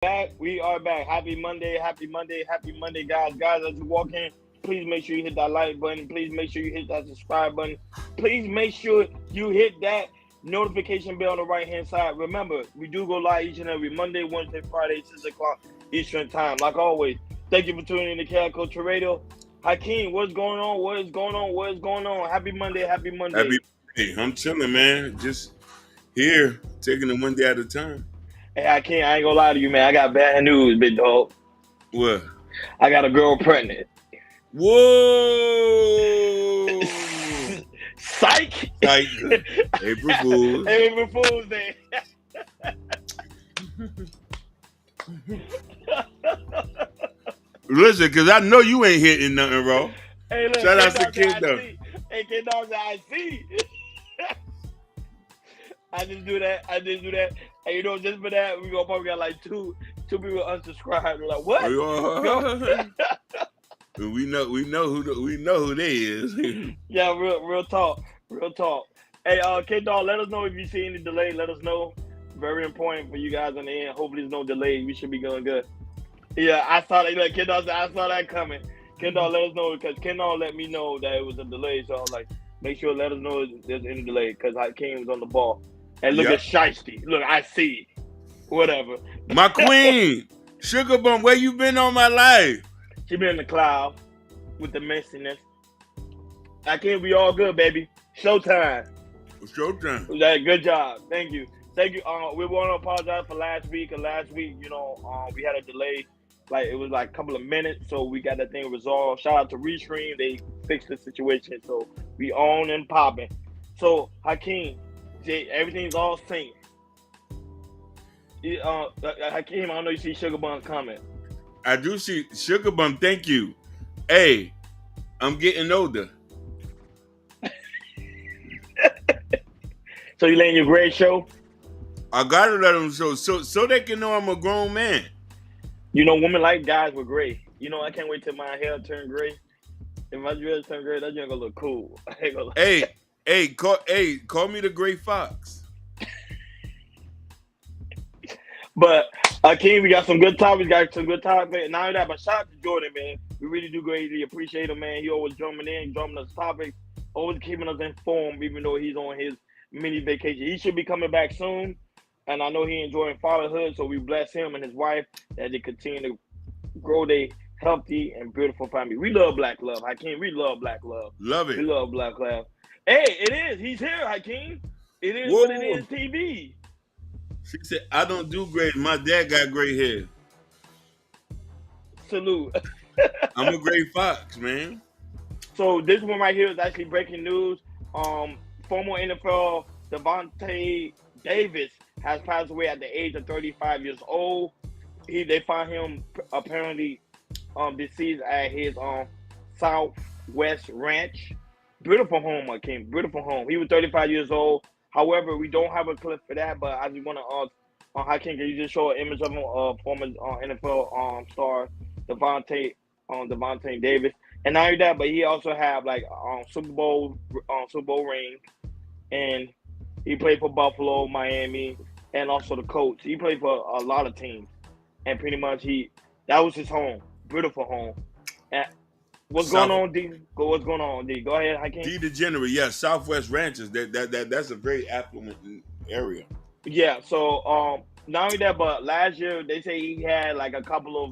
back. We are back. Happy Monday. Happy Monday. Happy Monday, guys. Guys, as you walk in, please make sure you hit that like button. Please make sure you hit that subscribe button. Please make sure you hit that notification bell on the right hand side. Remember, we do go live each and every Monday, Wednesday, Friday, 6 o'clock Eastern time. Like always, thank you for tuning in to Cat Culture Radio. Hakeem, what's going on? What is going on? What is going on? Happy Monday. Happy Happy Monday. Monday. I'm chilling, man. Just here, taking it one day at a time. Hey, Hakeem, I ain't gonna lie to you, man. I got bad news, big dog. What? I got a girl pregnant. Whoa! Psych! Like April Fools. April Fool's Day. Listen, because I know you ain't hitting nothing, bro. Hey, look, Shout out to Kid Kid Dog though. said I see. Hey, Kid Dog said I see. I just do that. I just do that. And you know, just for that, we gonna probably got like two people unsubscribed. We're like, what? we know who they is. Yeah, real talk. Real talk. Hey, Kid Dog, let us know if you see any delay. Let us know. Very important for you guys on the end. Hopefully there's no delay. We should be going good. Yeah, I saw that. Like, Kid Dog said, I saw that coming. Kid Dog let us know because Kid Dog let me know that it was a delay. So I was like, make sure let us know if there's any delay because Hakeem was on the ball. And look at Shiesty. Look, I see. Whatever. My queen, Sugar Bum, where you been all my life? She been in the cloud with the messiness. Hakeem, we all good, baby. Showtime. Showtime. Good job. Thank you. Thank you. We want to apologize for last week. And last week, you know, we had a delay. Like, it was like a couple of minutes. So we got that thing resolved. Shout out to Restream. They fixed the situation. So we on and popping. So, Hakeem, everything's all synced. Hakeem, I know you see Sugar Bun coming. I do see Sugar Bum. Thank you. Hey, I'm getting older. So you letting your grade show? I gotta let them show so they can know I'm a grown man. You know, women like guys with gray. You know, I can't wait till my hair turn gray. If my dress turn gray, that's gonna look cool. Call me the Gray Fox. But King, we got some good topics. Got some good topics. Not only that, but shout out to Jordan, man. We really do greatly appreciate him, man. He always drumming us topics, always keeping us informed, even though he's on his mini vacation. He should be coming back soon, and I know he enjoying fatherhood. So we bless him and his wife that they continue to grow their healthy and beautiful family. We love black love, Hakeem. We love black love. Love it. We love black love. Hey, it is. He's here, Hakeem. It is Whoa. what it is. TV. She said, "I don't do gray. My dad got gray hair." Salute. I'm a Gray Fox, man. So this one right here is actually breaking news. Former NFL Devontae Davis has passed away at the age of 35 years old. They found him apparently deceased at his Southwest Ranch. Beautiful home, Hakeem. Beautiful home. He was 35 years old. However, we don't have a clip for that, but I just want to ask, Hakeem, can you just show an image of him, former NFL star Devontae Davis, and not only that, but he also have like Super Bowl ring, and he played for Buffalo, Miami, and also the Colts. He played for a lot of teams, and pretty much that was his home, beautiful home. And what's going on, D? What's going on, D? Go ahead, Hakeem. D DeGenerate, yeah, Southwest Ranches. That's a very affluent area. Yeah. So not only that, but last year they say he had like a couple of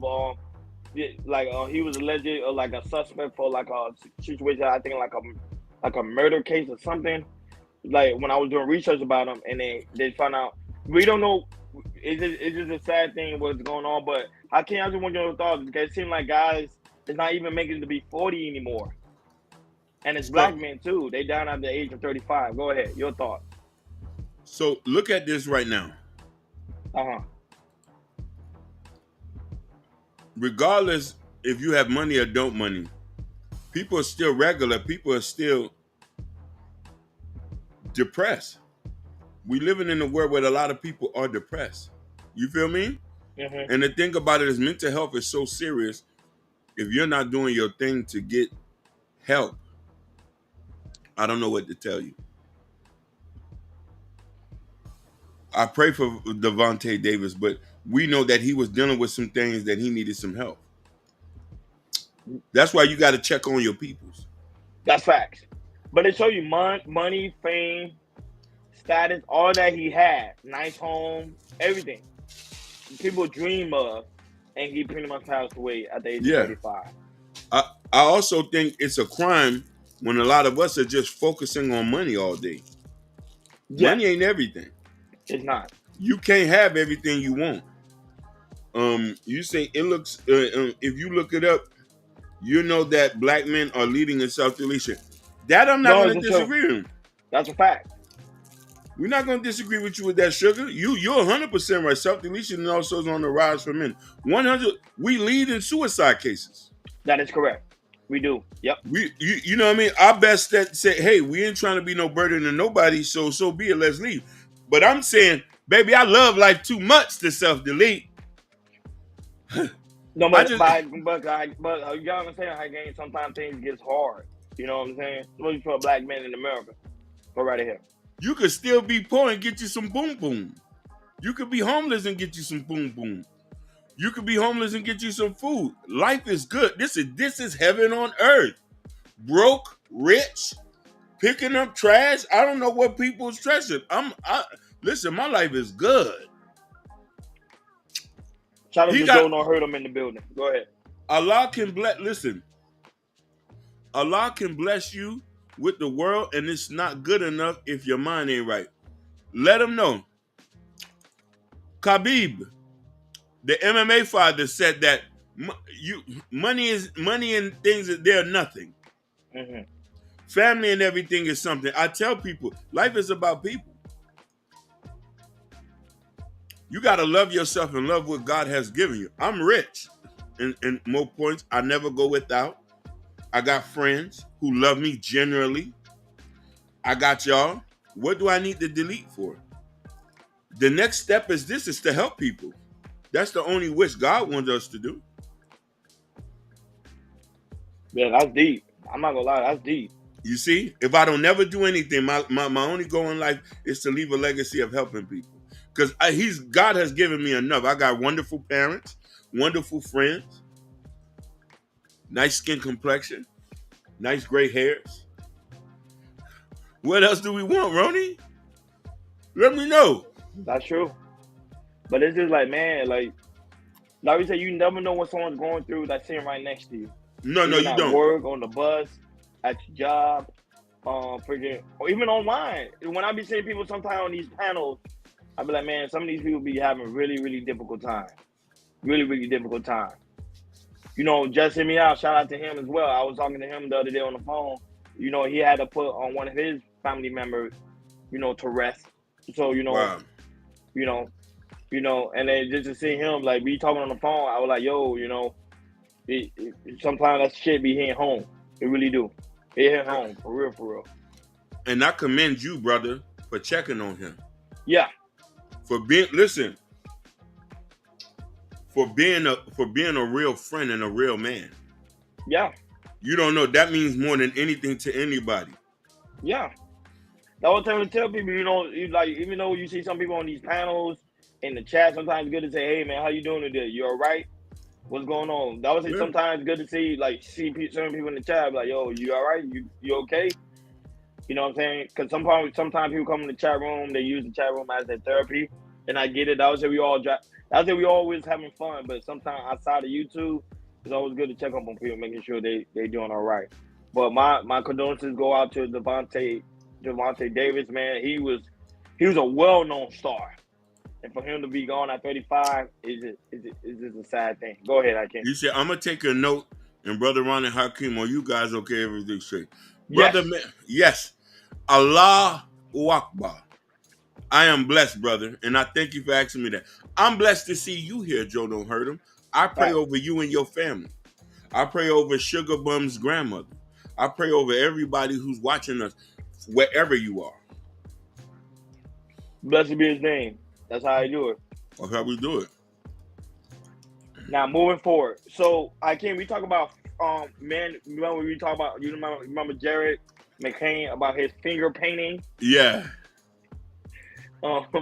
he was alleged like a suspect for like a situation. I think like a murder case or something. Like when I was doing research about him, and they found out. We don't know. It's just a sad thing what's going on. But I just want your thoughts because it seems like guys is not even making it to be 40 anymore, and it's black men too. They down at the age of 35. Go ahead, your thoughts. So look at this right now. Regardless if you have money or don't money, people are still regular. People are still depressed. We living in a world where a lot of people are depressed. You feel me? Mm-hmm. And the thing about it is mental health is so serious. If you're not doing your thing to get help, I don't know what to tell you. I pray for Devontae Davis, but we know that he was dealing with some things that he needed some help. That's why you got to check on your peoples. That's facts. But it show you money, fame, status, all that he had, nice home, everything people dream of, and he pretty much passed away at the age of Yeah. 35. I also think it's a crime when a lot of us are just focusing on money all day. Yeah, Money ain't everything. it's not. You can't have everything you want. You say it looks. If you look it up, you know that black men are leading in self-deletion. That I'm not No, going to it's true. disagree with. That's a fact. We're not going to disagree with you with that, Sugar. You're 100% right. Self-deletion also is on the rise for men. 100. We lead in suicide cases. That is correct. We do. Yep. You know what I mean? Our best that say, hey, we ain't trying to be no burden to nobody, so be it. Let's leave. But I'm saying, baby, I love life too much to self-delete. No, but you gotta understand how game sometimes things gets hard. You know what I'm saying? Especially for a black man in America. Go right ahead. You could still be poor and get you some boom boom. You could be homeless and get you some boom boom. You could be homeless and get you some food. Life is good. This is heaven on earth. Broke, rich, picking up trash. I don't know what people's treasure. Listen, my life is good. Shout out to Joe No Hurt him in the building. Go ahead. Allah can bless. Listen, Allah can bless you with the world, and it's not good enough if your mind ain't right. Let him know. Khabib, the MMA fighter, said that money and things they're nothing. Mm-hmm. Family and everything is something. I tell people, life is about people. You got to love yourself and love what God has given you. I'm rich in more points. I never go without. I got friends who love me generally. I got y'all. What do I need to delete for? The next step is to help people. That's the only wish God wants us to do. Yeah, that's deep. I'm not gonna lie, that's deep. You see, if I don't never do anything, my only goal in life is to leave a legacy of helping people. Because God has given me enough. I got wonderful parents, wonderful friends, nice skin complexion, nice gray hairs. What else do we want, Ronnie? Let me know. That's true. But it's just like, man, like we said, you never know what someone's going through that's sitting right next to you. No, you at don't. Work, on the bus, at your job, freaking, or even online. When I be seeing people sometimes on these panels, I be like, man, some of these people be having really, really difficult time. Really, really difficult time. You know, just hear me out. Shout out to him as well. I was talking to him the other day on the phone. You know, he had to put on one of his family members, you know, to rest. So, you know, wow. you know, and then just to see him, like, be talking on the phone, I was like, yo, you know, sometimes that shit be hitting home. It really do. It hit home, for real. And I commend you, brother, for checking on him. Yeah. For being a real friend and a real man. Yeah. You don't know, that means more than anything to anybody. Yeah. That was time to tell people, you know, like, even though you see some people on these panels in the chat, sometimes it's good to say, hey man, how you doing today? You all right? What's going on? That was sometimes good to see certain people in the chat, like, yo, you all right? You okay? You know what I'm saying? Because sometimes people come in the chat room, they use the chat room as their therapy, and I get it. That was it. We always having fun, but sometimes outside of YouTube, it's always good to check up on people, making sure they doing all right. But my condolences go out to Devontae Davis, man. He was a well-known star. And for him to be gone at 35 is just a sad thing. Go ahead, I can't. You said, I'm going to take a note, and Brother Ron and Hakeem, are you guys okay? Everything straight? Brother, yes. Allahu Akbar. I am blessed, brother, and I thank you for asking me that. I'm blessed to see you here, Joe Don't Hurt Him. I pray over you and your family. I pray over Sugar Bum's grandmother. I pray over everybody who's watching us, wherever you are. Blessed be his name. That's how I do it. That's how we do it. Now, moving forward. So, we talk about, man, remember we talk about, you remember Jared McCain about his finger painting? Yeah.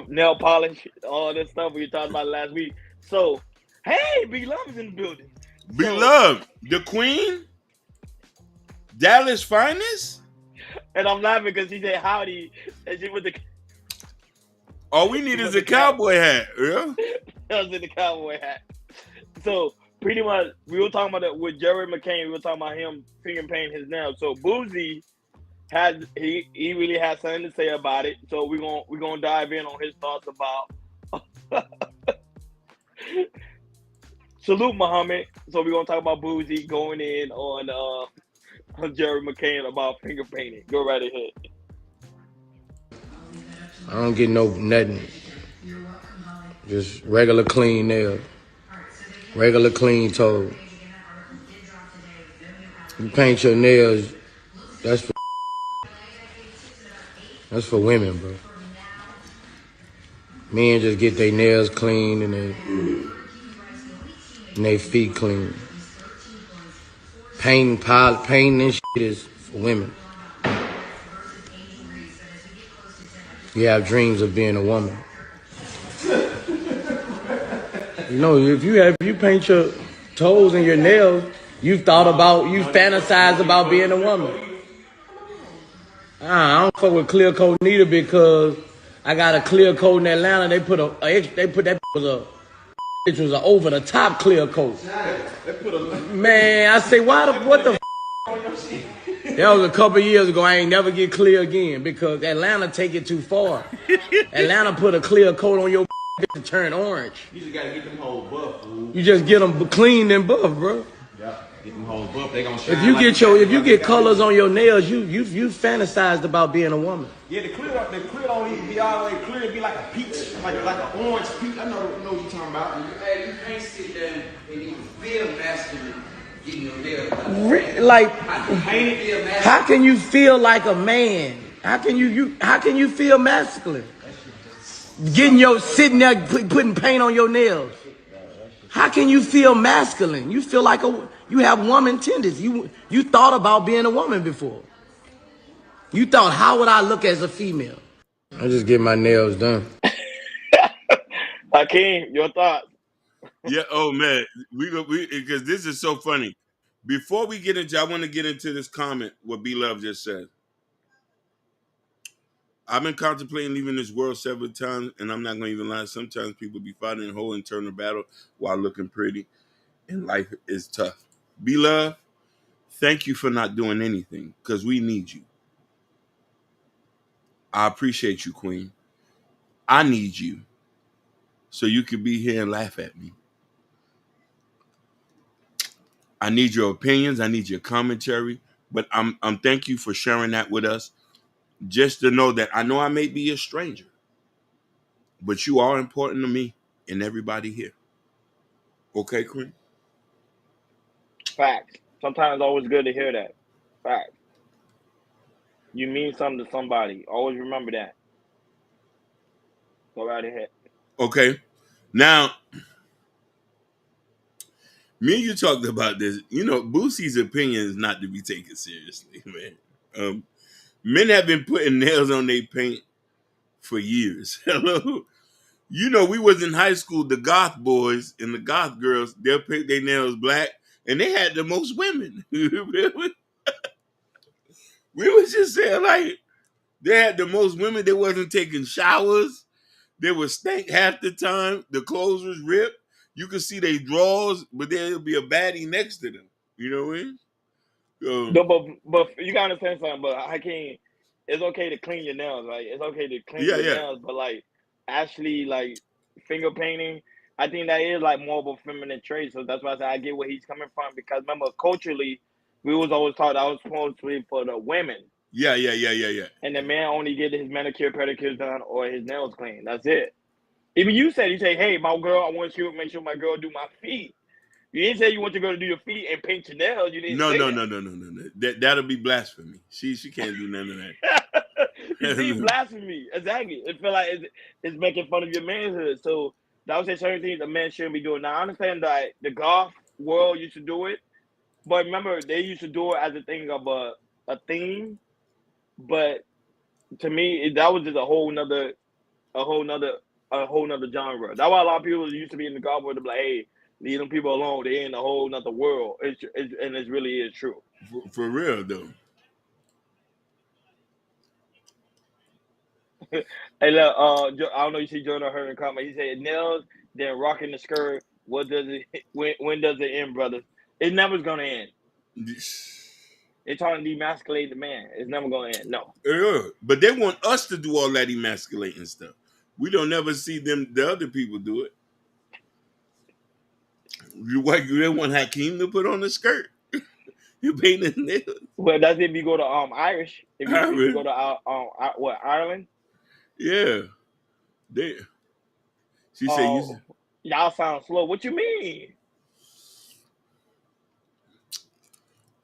Nail polish, all this stuff we talked about last week. So, hey, Beloved is in the building. Beloved, the queen, Dallas finest. And I'm laughing because he said howdy, and she with the. All we need is a cowboy hat. Yeah. I was in the cowboy hat. So pretty much, we were talking about that with Jerry McCain. We were talking about him finger painting his nails. So Boozy he really had something to say about it. So we're gonna dive in on his thoughts about Salute Muhammad. So we're gonna talk about Boozy going in on Jerry McCain about finger painting. Go right ahead. I don't get no nothing. Just regular clean nails. Regular clean toes. You paint your nails, that's for women, bro. Men just get their nails clean and their feet clean. Painting and shit is for women. You have dreams of being a woman. You know, if you paint your toes and your nails, you fantasize about being a woman. I don't fuck with clear coat neither because I got a clear coat in Atlanta. They put that was an over the top clear coat. Man, I say what the that was a couple years ago. I ain't never get clear again because Atlanta take it too far. Atlanta put a clear coat on your to turn orange. You just gotta get them whole buff, fool. You just get them clean and buff, bro. Yeah, get them whole buff. They gonna shine. If you get colors on your nails, you fantasized about being a woman. Yeah, the clear don't even be all the way clear. It be like a peach, like an orange peach. I know what you're talking about. Hey, you can't sit there and even feel masculine getting your nails done. How can you feel like a man? How can you feel masculine? Sitting there putting paint on your nails. How can you feel masculine? You feel like you have woman tendencies. You thought about being a woman before. You thought, how would I look as a female? I just get my nails done. Hakeem, your thoughts? Yeah. Oh man, we because this is so funny. Before we get into, I want to get into this comment what B-Love just said. I've been contemplating leaving this world several times, and I'm not going to even lie. Sometimes people be fighting a whole internal battle while looking pretty, and life is tough. B-Love, thank you for not doing anything, because we need you. I appreciate you, Queen. I need you, so you can be here and laugh at me. I need your opinions. I need your commentary, but I'm thank you for sharing that with us. Just to know that I know I may be a stranger, but you are important to me and everybody here. Okay, Queen? Facts. Sometimes it's always good to hear that. Facts. You mean something to somebody. Always remember that. Go right ahead. Okay. Now, me and you talked about this. You know, Boosie's opinion is not to be taken seriously, man. Men have been putting nails on their paint for years. Hello? You know, we was in high school, the goth boys and the goth girls, they'll paint their nails black, and they had the most women. We was just saying, like, they had the most women. They wasn't taking showers. They were stank half the time. The clothes was ripped. You could see their drawers, but there'll be a baddie next to them. You know what I mean? No, but you gotta understand something. But Hakeem, it's okay to clean your nails. Like it's okay to clean your nails, but like actually like finger painting, I think that is like more of a feminine trait. So that's why I say I get where he's coming from. Because remember, culturally, we was always taught that was supposed to be for the women. Yeah. And the man only get his manicure, pedicure done, or his nails clean. That's it. Even you say, hey, my girl, I want you to make sure my girl do my feet. You didn't say you want your girl to do your feet and paint your nails. You didn't. No. That'll be blasphemy. She can't do none of that. You see, blasphemy. Exactly. It feel like it's making fun of your manhood. So that would say certain things a man shouldn't be doing. Now I understand that the golf world used to do it, but remember they used to do it as a thing of a theme. But to me, that was just a whole nother a whole nother genre. That's why a lot of people used to be in the gospel to be like, hey, leave them people alone. They in a whole nother world. And it really is true. For real though. Hey, look, I don't know. You see Jordan Hearn comment. He said, "Nails, then rocking the skirt. What does it? When does it end, brother? It never's gonna end. They're trying to demasculate the man. It's never gonna end. No. Yeah, but they want us to do all that emasculating stuff. We don't never see the other people do it. They want Hakeem to put on the skirt. You painted nails. Well, that's if you go to Irish. If you go to Ireland. Yeah, they. She said, "Y'all sound slow." What you mean?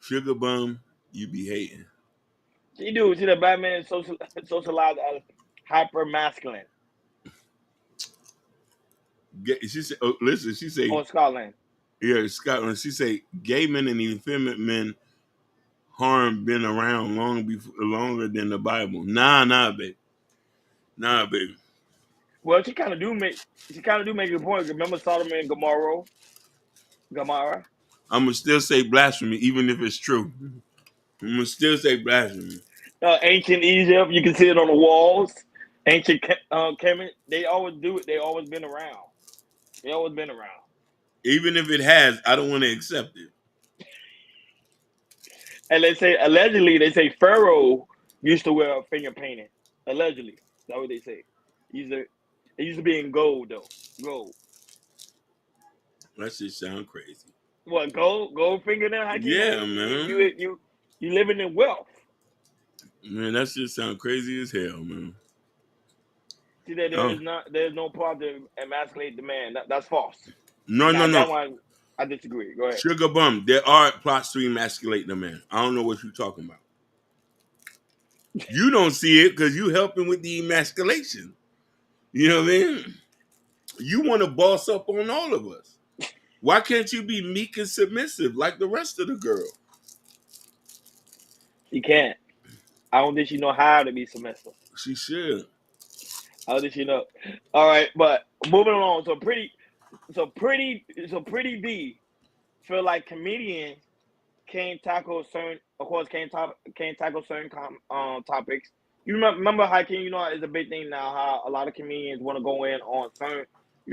Sugar bum, you be hating. She do. See, the black man is socialized as hyper masculine. She said, oh, listen, she said, Or Scotland. Yeah, Scotland. She said, gay men and effeminate men harm been around longer than the Bible. Nah, baby. Nah, baby. Well, she kind of do make a point. Remember Sodom and Gomorrah? I'm gonna still say blasphemy, even if it's true. I'm gonna still say blasphemy. Ancient Egypt, you can see it on the walls. Ancient Kemet, they always do it. They always been around. Even if it has, I don't want to accept it. And allegedly, they say Pharaoh used to wear a finger painting. Allegedly, that's what they say. It used to be in gold though. Gold. That shit sound crazy. What, gold fingernail? Yeah, man. You living in wealth. Man, that shit sound crazy as hell, man. See that there's no part to emasculate the man. That's false. No. That one, I disagree. Go ahead. Sugar bum, there are plots to emasculate the man. I don't know what you're talking about. You don't see it because you helping with the emasculation. You know what I mean? You want to boss up on all of us. Why can't you be meek and submissive like the rest of the girl? She can't. I don't think she know how to be submissive. She should. I don't think she know. All right, but moving along. So pretty B feel like comedians can't tackle certain topics. You remember Hakeem, it's a big thing now how a lot of comedians want to go in on certain,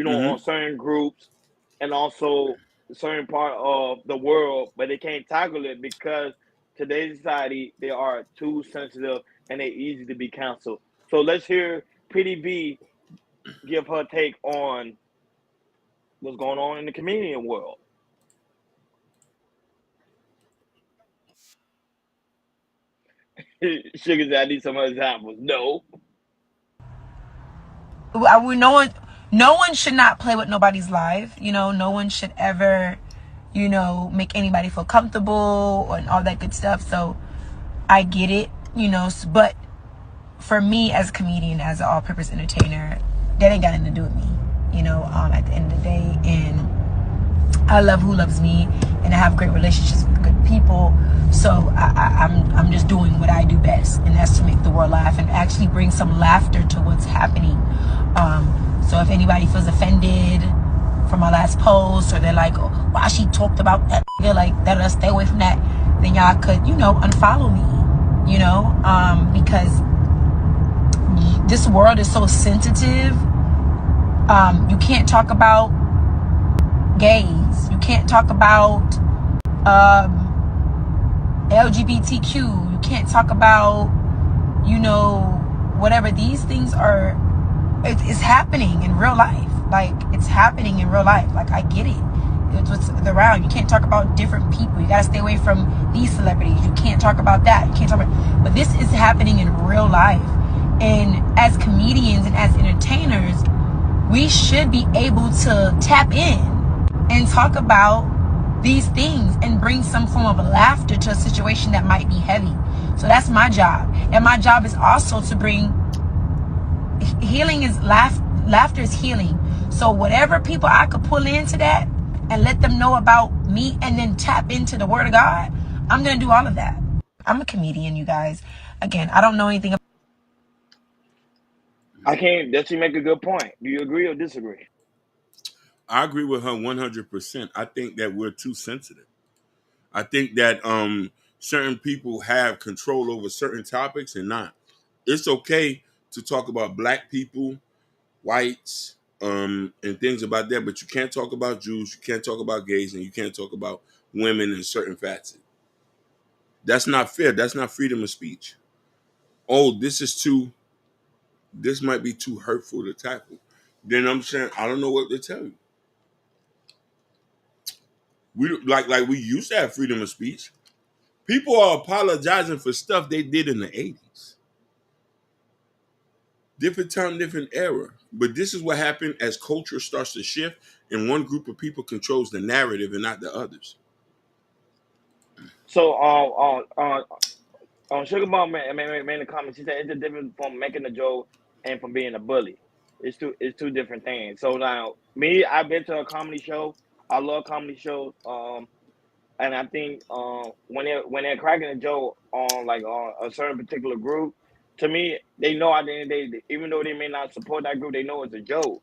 on certain groups and also certain part of the world, but they can't tackle it because today's society, they are too sensitive and they're easy to be canceled. So let's hear Pretty B give her take on what's going on in the comedian world. Sugar said, I need some examples. No. No one should not play with nobody's life. No one should ever, make anybody feel comfortable and all that good stuff. So I get it, but for me as a comedian, as an all-purpose entertainer, that ain't got nothing to do with me, at the end of the day. And I love who loves me, and I have great relationships with good people. So I'm just doing what I do best, and that's to make the world laugh and actually bring some laughter to what's happening. So if anybody feels offended from my last post, or they're like, oh, why she talked about that, like that, let's stay away from that, then y'all could, unfollow me, because this world is so sensitive. You can't talk about gays. You can't talk about LGBTQ. You can't talk about, whatever. These things are, it's happening in real life. Like, it's happening in real life. Like, I get it. It's what's around. You can't talk about different people. You gotta stay away from these celebrities. You can't talk about that. You can't talk about, but this is happening in real life. And as comedians and as entertainers, we should be able to tap in and talk about these things and bring some form of laughter to a situation that might be heavy. So that's my job. And my job is also to bring healing. Laughter is healing. So whatever people I could pull into that and let them know about me and then tap into the word of God, I'm going to do all of that. I'm a comedian, you guys. Again, I don't know anything about. I can't. Does she make a good point? Do you agree or disagree? I agree with her 100%. I think that we're too sensitive. I think that certain people have control over certain topics and not. It's okay to talk about black people, whites, and things about that, but you can't talk about Jews, you can't talk about gays, and you can't talk about women in certain facets. That's not fair. That's not freedom of speech. Oh, this might be too hurtful to tackle. Then I'm saying, I don't know what to tell you. We we used to have freedom of speech. People are apologizing for stuff they did in the 80s. Different time, different era. But this is what happened as culture starts to shift and one group of people controls the narrative and not the others. So, Sugar Bomb made a comment. She said it's a difference from making a joke and from being a bully. It's two different things. So now, me, I've been to a comedy show. I love comedy shows. And I think when they're cracking a joke on on a certain particular group, to me, they know at the end of the day, even though they may not support that group, they know it's a joke.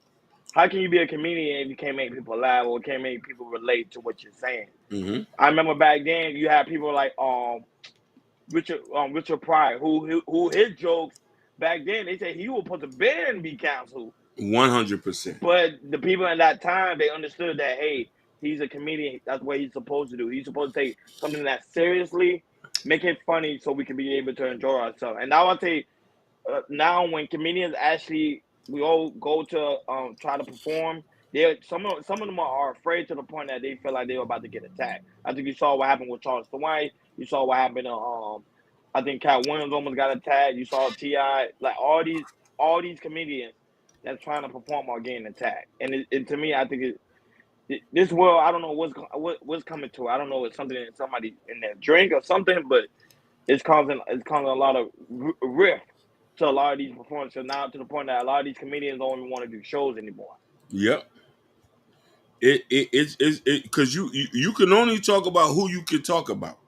How can you be a comedian if you can't make people laugh or can't make people relate to what you're saying? Mm-hmm. I remember back then you had people like Richard Pryor, who his jokes back then they said he was supposed to ban be canceled. 100%. But the people at that time they understood that hey, he's a comedian. That's what he's supposed to do. He's supposed to take something that seriously, make it funny, so we can be able to enjoy ourselves. And now I say, now when comedians actually we all go to try to perform, some of them are afraid to the point that they feel like they're about to get attacked. I think you saw what happened with Charles White. You saw what happened to I think Cat Williams almost got attacked. You saw T.I. Like all these comedians that's trying to perform are getting attacked. And to me, I think this world, I don't know what's coming to. I don't know it's something in somebody in their drink or something, but it's causing a lot of rift to a lot of these performances now to the point that a lot of these comedians don't even want to do shows anymore. Yep. It's because you can only talk about who you can talk about.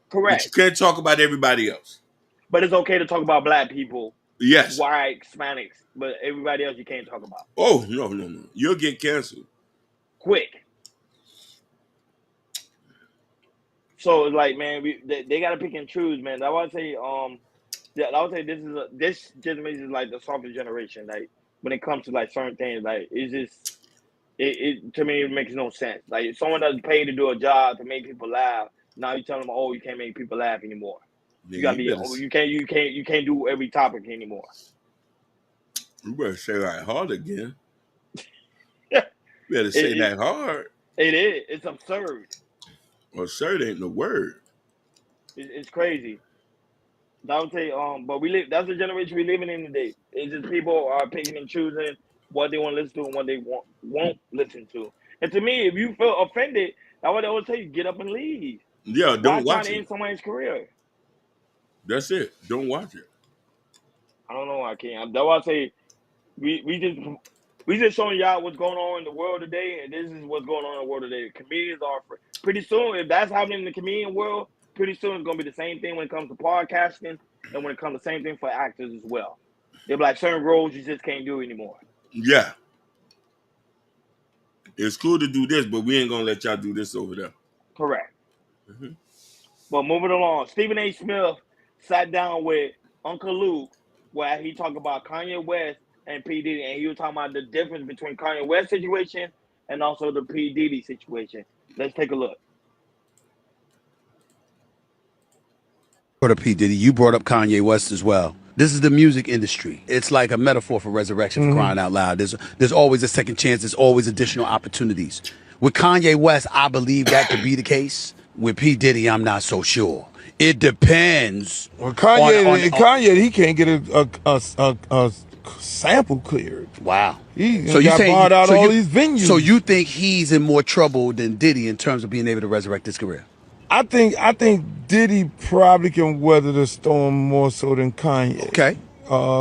Correct. But you can't talk about everybody else. But it's okay to talk about black people. Yes. White, Hispanics, but everybody else you can't talk about. Oh, no. You'll get canceled. Quick. So it's like, man, they gotta pick and choose, man. I would say, this generation is like the softer generation. Like when it comes to like certain things, like it's just it to me it makes no sense. Like if someone doesn't pay to do a job to make people laugh, now you tell them, oh, you can't make people laugh anymore. You gotta you can't do every topic anymore. You better say that hard again. You better say that hard. It is. It's absurd. Absurd ain't the word. It's crazy. I would say, but that's the generation we living in today. It's just people are picking and choosing what they want to listen to and what they won't listen to. And to me, if you feel offended, that's what I always tell you: get up and leave. Yeah, don't watch trying to end somebody's career. That's it. Don't watch it. I don't know. I can't. That's why I say we just showing y'all what's going on in the world today, and this is what's going on in the world today. Comedians are pretty soon. If that's happening in the comedian world, pretty soon it's gonna be the same thing when it comes to podcasting, and when it comes to the same thing for actors as well. They're like certain roles you just can't do anymore. Yeah. It's cool to do this, but we ain't gonna let y'all do this over there. Correct. Mm-hmm. But moving along, Stephen A. Smith sat down with Uncle Luke where he talked about Kanye West and P. Diddy, and he was talking about the difference between Kanye West situation and also the P. Diddy situation. Let's take a look. For the P. Diddy, you brought up Kanye West as well. This is the music industry. It's like a metaphor for resurrection, for crying out loud. There's always a second chance. There's always additional opportunities. With Kanye West, I believe that could be the case. With P. Diddy, I'm not so sure. It depends. Well, Kanye, he can't get a sample cleared. Wow. He bought out all these venues. So you think he's in more trouble than Diddy in terms of being able to resurrect his career? I think Diddy probably can weather the storm more so than Kanye. Okay.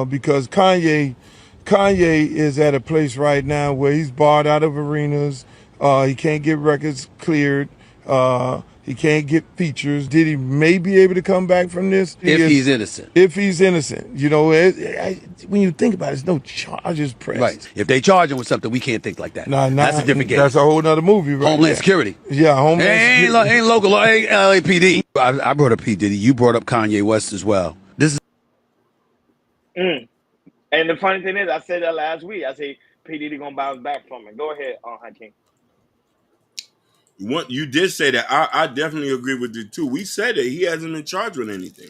Because Kanye is at a place right now where he's barred out of arenas. He can't get records cleared. He can't get features. Diddy may be able to come back from this If he's innocent. If he's innocent, you know, when you think about it, there's no charges pressed. Right. If they charge him with something, we can't think like that. Nah, that's a different game. That's a whole nother movie, right? Homeland Security. Yeah, Homeland Security. Ain't local, ain't LAPD. I brought up P. Diddy. You brought up Kanye West as well. This is. And the funny thing is, I said that last week. I say P. Diddy gonna bounce back from it. Go ahead, Hakeem. You did say that. I definitely agree with you too. We said that he hasn't been charged with anything.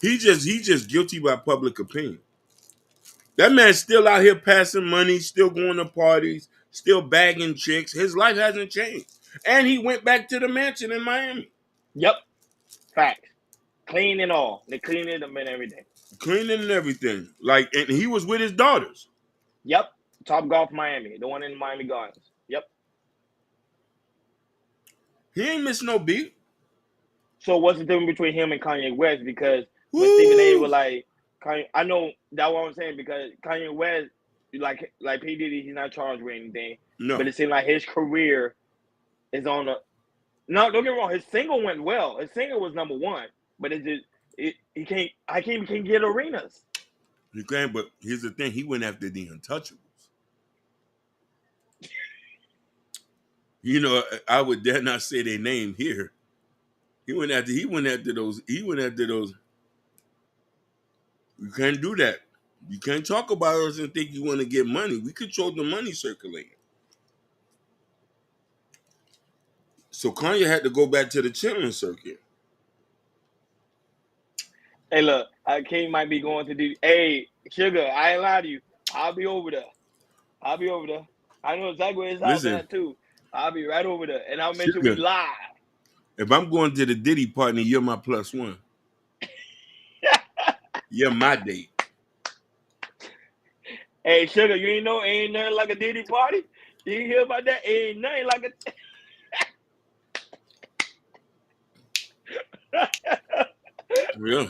He just guilty by public opinion. That man's still out here passing money, still going to parties, still bagging chicks. His life hasn't changed. And he went back to the mansion in Miami. Yep. Facts. Clean and all. They cleaning them and everything. Cleaning and everything. And he was with his daughters. Yep. Top Golf Miami. The one in Miami Gardens. Yep. He ain't missed no beat. So what's the difference between him and Kanye West? Because when Stephen A was like, Kanye, I know that's what I'm saying, because Kanye West, like P. Diddy, he's not charged with anything. No. But it seemed like his career is on a. No, don't get me wrong. His single went well. His single was number one. But it's just he can't. I can't get arenas. You can, but here's the thing: he went after the Untouchables. You know, I would dare not say their name here. He went after those. You can't do that. You can't talk about us and think you want to get money. We control the money circulating. So Kanye had to go back to the chilling circuit. Hey, look, King might be going to do. Hey, Sugar, I ain't lie to you. I'll be over there. I know exactly where it's out there too. I'll be right over there, and I'll make sure we live. If I'm going to the Diddy party, you're my +1. You're my date. Hey, Sugar, you ain't nothing like a Diddy party? You ain't hear about that? Ain't nothing like a. Yeah.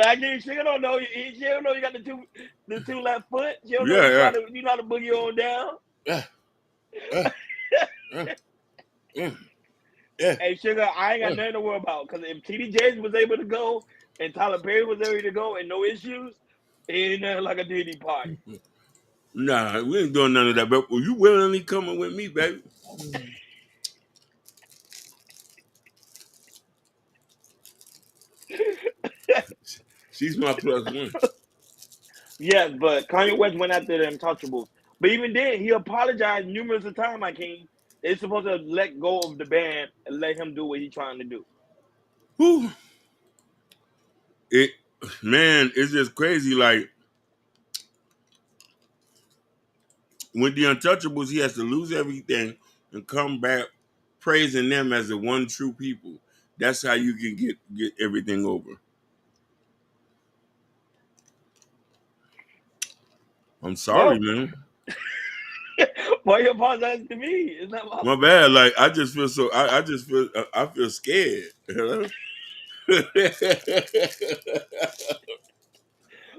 I guess Sugar don't know. She don't know you got the two left foot. She don't know you know how to boogie on down. Hey, Sugar, I ain't got nothing to worry about, because if T.D. Jakes was able to go and Tyler Perry was able to go and no issues, it ain't nothing like a Diddy party. Nah, we ain't doing none of that. But you willingly coming with me, baby? She's my +1. Yes, but Kanye West went after the Untouchables. But even then, he apologized numerous times, my king. They're supposed to let go of the band and let him do what he's trying to do. Whew. It's just crazy. Like, with the Untouchables, he has to lose everything and come back praising them as the one true people. That's how you can get everything over. I'm sorry, man. Why you apologize to me? It's not my bad. Like, I just feel so. I feel scared. You know?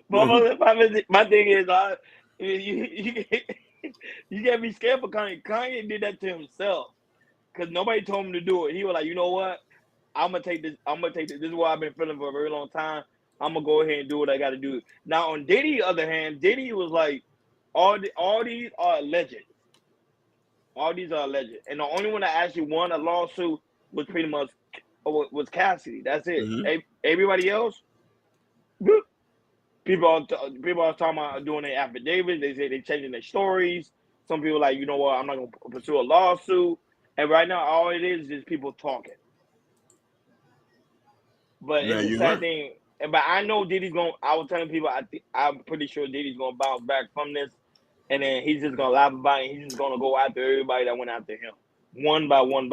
But my thing is, you can't be scared for Kanye. Kanye did that to himself, because nobody told him to do it. He was like, you know what? I'm gonna take this. This is what I've been feeling for a very long time. I'm gonna go ahead and do what I got to do. Now, on Diddy's other hand, Diddy was like, all these are legends. All these are alleged, and the only one that actually won a lawsuit was pretty much Cassidy. That's it. Mm-hmm. Everybody else, people are talking about doing their affidavits. They say they're changing their stories. Some people are like, you know what, I'm not gonna pursue a lawsuit. And right now, all it is people talking. But it's a sad thing. But I know Diddy's going. I was telling people, I'm pretty sure Diddy's going to bounce back from this, and then he's just going to laugh about it. He's just going to go after everybody that went after him, one by one.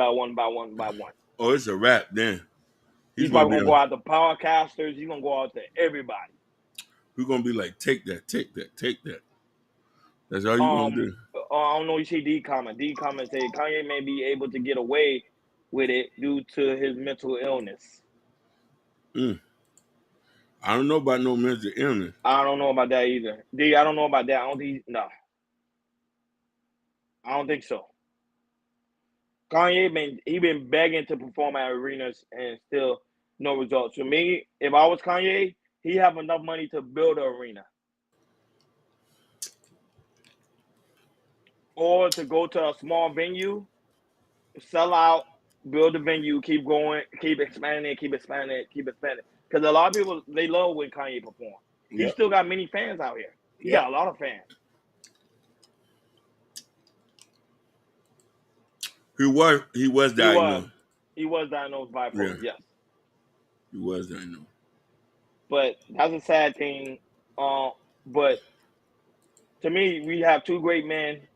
Oh, it's a wrap then. He's probably going to go after podcasters. He's going to go after everybody. We're going to be like, take that. That's all you're going to do. I don't know. You see D comment. D comment say Kanye may be able to get away with it due to his mental illness. I don't know about no mental illness. I don't know about that either. D, I don't know about that. I don't think so. Kanye been begging to perform at arenas and still no results. For me, if I was Kanye, he have enough money to build an arena or to go to a small venue, sell out, build a venue, keep going, keep expanding it, keep expanding it, keep expanding. Because a lot of people they love when Kanye perform. He Yep. still got many fans out here. He Yep. got a lot of fans. He was diagnosed. He was diagnosed bipolar. Yeah. Yes. He was diagnosed. But that's a sad thing. But to me, we have two great men.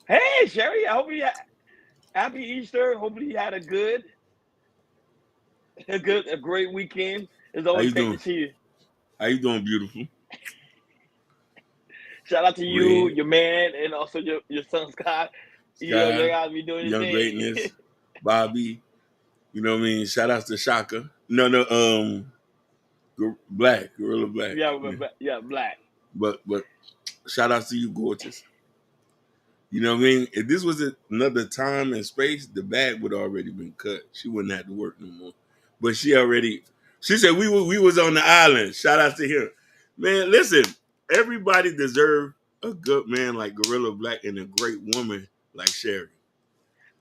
Hey, Sherry, I hope you happy Easter. Hopefully you had a great weekend. It's How always you great doing? to see you. How you doing, beautiful? Shout out to you, Red. your man, and also your son Scott. You know, you guys be doing your Young thing. Greatness, Bobby. You know what I mean? Shout outs to Shaka. No, Black, Gorilla Black. Yeah, Black. But shout outs to you, gorgeous. You know what I mean? If this was another time and space, the bag would already been cut. She wouldn't have to work no more. But she said we was on the island. Shout out to him. Man, listen, everybody deserve a good man like Gorilla Black and a great woman like Sherry.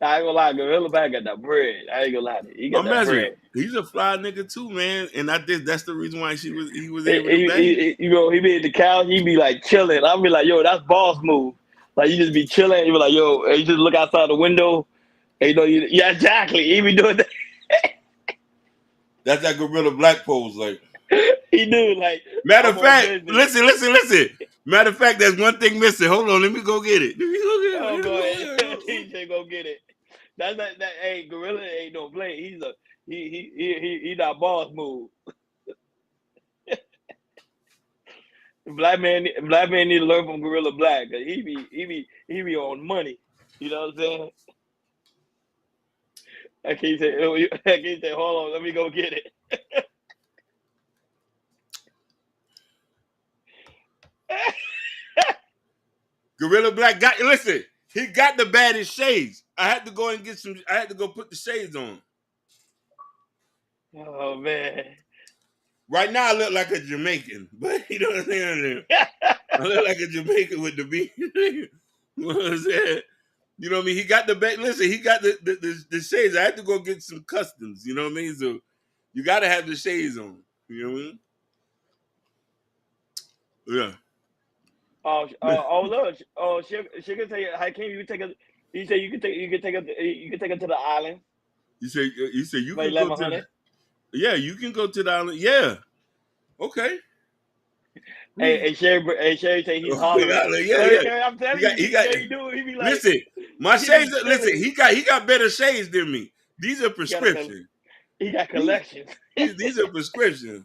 I ain't gonna lie, Gorilla Black got that bread. I ain't gonna lie, he got that bread. He's a fly nigga too, man. And I think that's the reason why he was able to bang. He be at the couch, he be like chilling. I'll be like, yo, that's boss move. Like you just be chilling, you be like, yo, and you just look outside the window, and you know, yeah, exactly. He be doing that. That's that Gorilla Black pose, like. He do, like. Matter of fact, listen. Matter of fact, there's one thing missing. Hold on, let me go get it. Oh, go ahead. DJ, go get it. That's that. Hey, Gorilla ain't no play. He not boss move. Black man need to learn from Gorilla Black because he be on money. You know what I'm saying? I can't say. Hold on, let me go get it. Gorilla Black he got the baddest shades. I had to go and get some. I had to go put the shades on. Oh man! Right now I look like a Jamaican, but you know what I'm saying. I look like a Jamaican with the beat. You know what I'm saying? You know what I mean? He got the back. Listen, he got the shades. I had to go get some customs. You know what I mean? So you got to have the shades on. You know what I mean? Yeah. Look. Oh, she can take. How can you take a? You say you can take her to the island. You say you like can go to. Yeah, you can go to the island. Yeah. Okay. Hey, Sherry say he's hollering. Yeah. I'm telling you, Sherry do. He be like, listen, my shades. Listen, he got better shades than me. These are prescriptions. He got collections. These are prescriptions.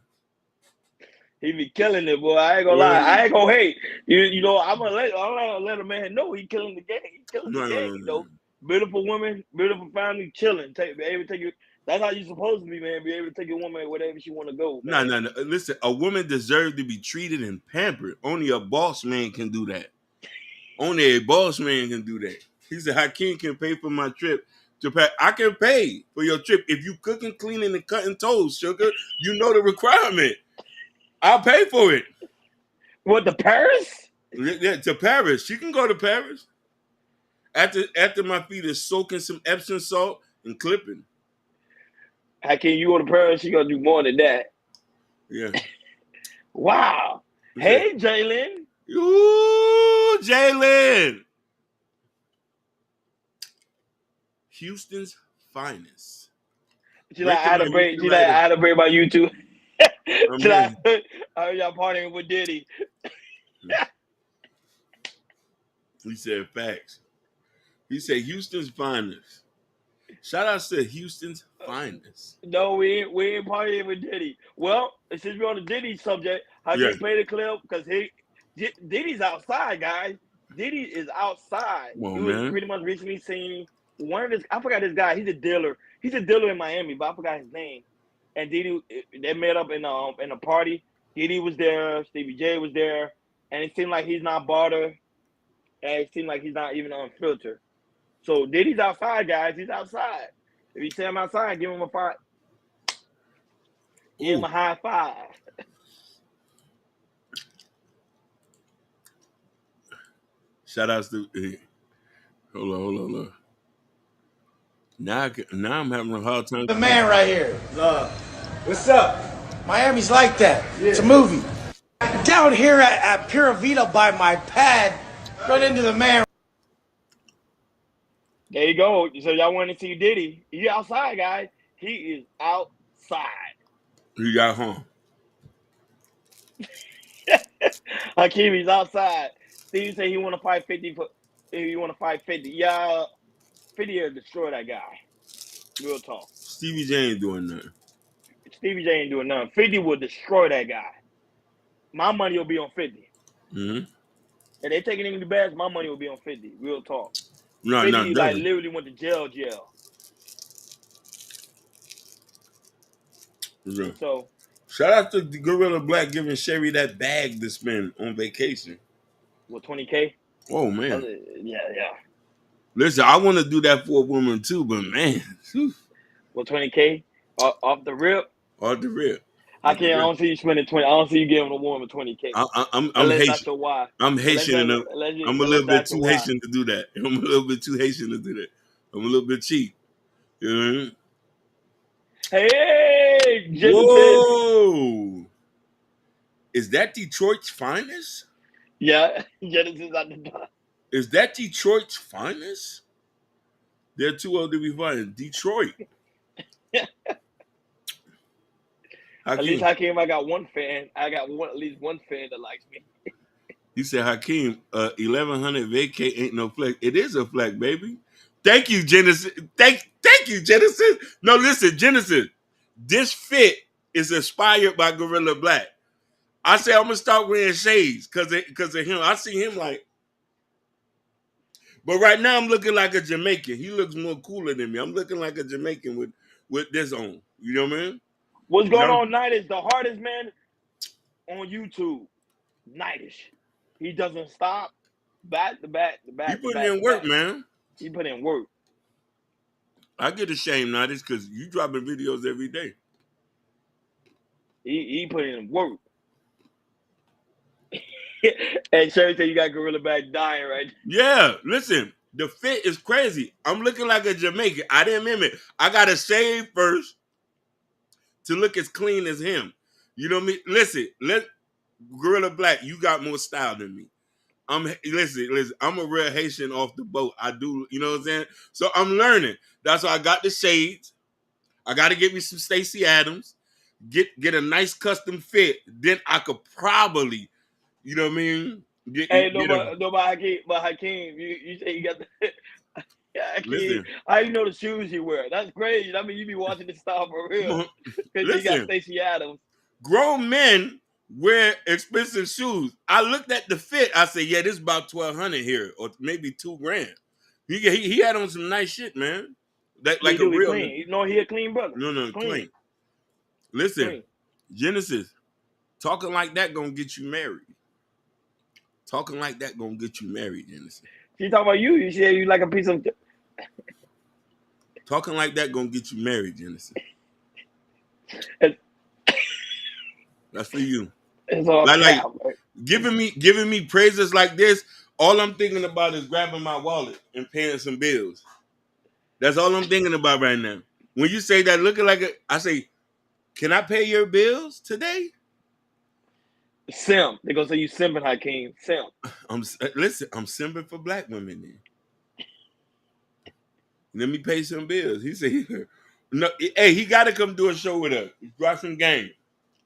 He be killing it, boy. I ain't gonna lie. I ain't gonna hate. You know, I'm gonna let a man know he killing the game. He killing the game. You know, beautiful women, beautiful family, chilling. Be able to take you. That's how you supposed to be, man. Be able to take your woman wherever she want to go. No. Listen, a woman deserves to be treated and pampered. Only a boss man can do that. Only a boss man can do that. He said, Hakeem can pay for my trip. I can pay for your trip. If you cooking, cleaning, and cutting toes, sugar, you know the requirement. I'll pay for it. What, to Paris? Yeah, to Paris. She can go to Paris. After my feet is soaking some Epsom salt and clipping. How can you go to Paris? She gonna do more than that. Yeah. Wow. Hey, Jalen. Ooh, Jalen. Houston's finest. She like, I had a break. She like, I had a break by you too. She like, I heard y'all partying with Diddy. He said facts. He said Houston's finest. Shout out to Houston's finest. No, we ain't partying with Diddy. Well, since we're on the Diddy subject, how can you play the clip? Because Diddy's outside, guys. Diddy is outside. Well, he was pretty much recently seen one of this. I forgot this guy. He's a dealer. He's a dealer in Miami, but I forgot his name. And Diddy, they met up in a party. Diddy was there. Stevie J was there, and it seemed like he's not bothered, and it seemed like he's not even unfiltered. So Diddy's outside, guys. He's outside. If you see him outside, give him a five. Give him Ooh. a high five. Shout outs to hold on. Now I'm having a hard time. The man right here. What's up? Miami's like that. It's a movie. Down here at Pura Vida by my pad, run into the man. There you go. So y'all want to see Diddy? He outside, guys. He is outside. He got home. Hakeem, he's outside. Steve said he want to fight 50 for. If you want to fight 50, yeah, 50 will destroy that guy. Real talk. Stevie J ain't doing nothing. Stevie J ain't doing nothing. 50 will destroy that guy. My money will be on 50. Mm-hmm. If they taking him to the best, my money will be on 50. Real talk. No, 50 like doesn't. literally went to jail. Yeah. So shout out to Gorilla Black giving Sherry that bag to spend on vacation. with 20K. Oh man. Yeah. Listen, I want to do that for a woman too, but man, With 20K off the rip. Off the rip. I don't see you spending 20. I don't see you giving a woman 20K. I'm Unless Haitian. that's your why. I'm Haitian enough. I'm a little bit too Haitian to do that. I'm a little bit too Haitian to do that. I'm a little bit cheap. You know what I mean? Hey, Genesis. Whoa! Is that Detroit's finest? Yeah, Genesis at the door. Is that Detroit's finest? They're too old to be fighting. Detroit. At least Hakeem, I got one fan. I got at least one fan that likes me. You said, Hakeem, 1100 vacate ain't no flex. It is a flex, baby. Thank you, Genesis. Thank you, Genesis. No, listen, Genesis. This fit is inspired by Gorilla Black. I say I'm gonna start wearing shades because of him. I see him like, but right now I'm looking like a Jamaican. He looks more cooler than me. I'm looking like a Jamaican with this on. You know what I mean? What's going on, Nightish? The hardest man on YouTube. Nightish. He doesn't stop. Back to back. He putting in work, man. He put in work. I get ashamed, Nightish, because you dropping videos every day. He put in work. And Sherry said you got Gorilla Back dying right now. Yeah, listen, the fit is crazy. I'm looking like a Jamaican. I didn't mimic. I got to shave first to look as clean as him. You know what I mean? Listen, Gorilla Black, you got more style than me. Listen, I'm a real Haitian off the boat. I do, you know what I'm saying? So I'm learning. That's why I got the shades. I got to get me some Stacey Adams. Get a nice custom fit. Then I could probably, you know what I mean? But Hakeem, you say you got the Hakeem, listen, how you know the shoes you wear? That's crazy. I mean, you be watching this style for real. Because you got Stacey Adams. Grown men wear expensive shoes. I looked at the fit. I said, yeah, this is about $1,200 here, or maybe $2,000. He had on some nice shit, man. That like a real. Clean. You know, he a clean brother. No, clean. Listen, Genesis, talking like that gonna get you married. Talking like that gonna get you married, Genesis. She talking about you. You say you like a piece of. Talking like that gonna get you married, Genesis. That's for you. It's all like giving me praises like this. All I'm thinking about is grabbing my wallet and paying some bills. That's all I'm thinking about right now. When you say that, looking like I say, can I pay your bills today? Simp. They're gonna say you simping, Hakeem. Simp. I'm simping for black women then. Let me pay some bills. He said, no, hey, he got to come do a show with us. Drop some game.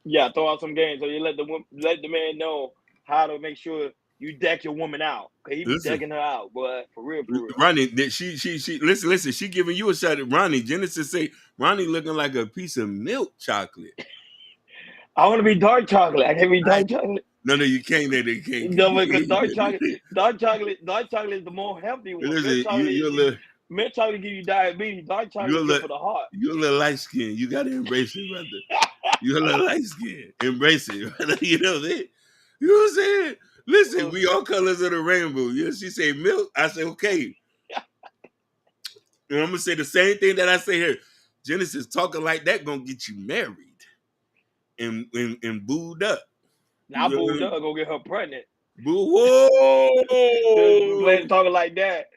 Yeah, throw out some games so you let the man know how to make sure you deck your woman out. Cause he be decking her out, boy. For real. Ronnie, she listen. She giving you a shot at Ronnie. Genesis say Ronnie looking like a piece of milk chocolate. I want to be dark chocolate. I can't be dark chocolate. No, you can't. They can't. No, because dark chocolate is the more healthy one. Listen, milk chocolate give you diabetes. Dark chocolate is good for the heart. You're a little light skin. You got to embrace it, brother. You're a little light skin. Embrace it, brother. You know what I'm saying? You know what I'm saying? Listen, we all colors of the rainbow. You know, she say milk. I say okay. And I'm gonna say the same thing that I say here. Genesis talking like that gonna get you married and booed up. Now You know what I booed mean? up, go get her pregnant. Whoa! Talking like that.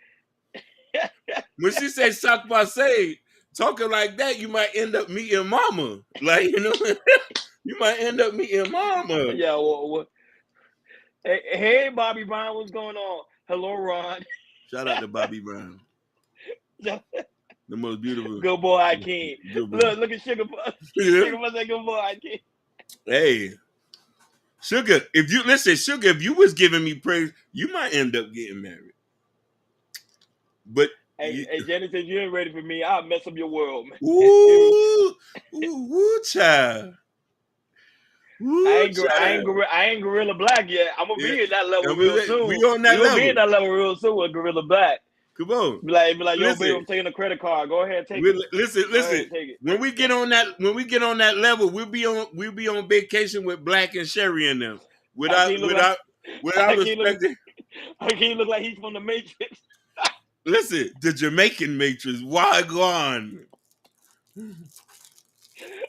When she say "sock by say," talking like that, you might end up meeting Mama. Like you might end up meeting Mama. Yeah. Well, hey, Bobby Brown, what's going on? Hello, Ron. Shout out to Bobby Brown, the most beautiful. Good boy, Hakeem. Good boy. Look at Sugar. Yeah. Sugar must say good boy, Hakeem. Hey, Sugar, if you was giving me praise, you might end up getting married. But hey, Jenny said you ain't ready for me. I'll mess up your world, man. Ooh, child. Ooh, I ain't Gorilla Black yet. I'm gonna be in that level real soon. We on that level. Be in that level real soon with Gorilla Black. Come on. Be like, yo, baby, I'm taking a credit card. Go ahead, take it. Listen. When we get on that level, we'll be on vacation with Black and Sherry and them. Without respecting. Hakeem look like he's from the Matrix. Listen, the Jamaican Matrix. Why gone?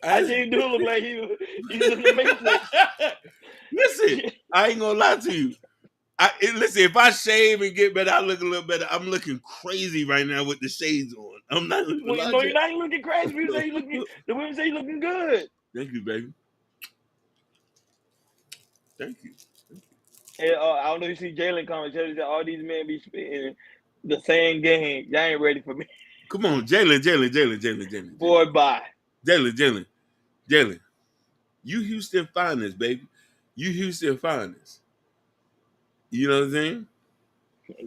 Hakeem do look like he's in the Matrix. Listen, I ain't gonna lie to you. Listen, if I shave and get better, I look a little better. I'm looking crazy right now with the shades on. I'm not looking. Well, no, you're not looking crazy. The women say you looking good. Thank you, baby. Thank you. And I don't know if you see Jalen comment. Jalen said all these men be spitting the same game. Y'all ain't ready for me. Come on, Jalen. Boy, bye. Jalen. You Houston finest, baby. You Houston finest. You know what I'm saying?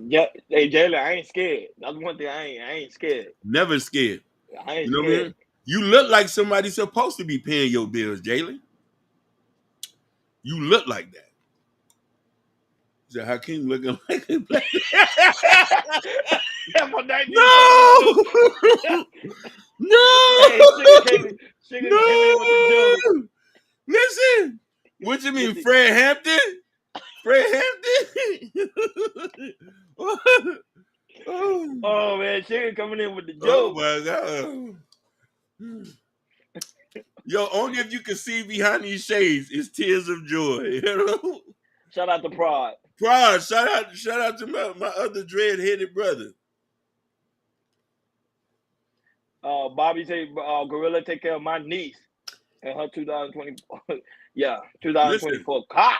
Yeah, hey Jalen, I ain't scared. That's one thing I ain't scared. Never scared. I ain't you know scared. What I mean? You look like somebody supposed to be paying your bills, Jalen. You look like that. So Hakeem looking like that. No. Sugar came in with the joke. Listen, what you mean, Fred Hampton? Oh man, Sugar coming in with the joke. Oh my God. Yo, only if you can see behind these shades is tears of joy. You know? Shout out to Prod. Shout out to my other dread-headed brother. Bobby said, Gorilla take care of my niece and her 2024. Yeah, 2024 car.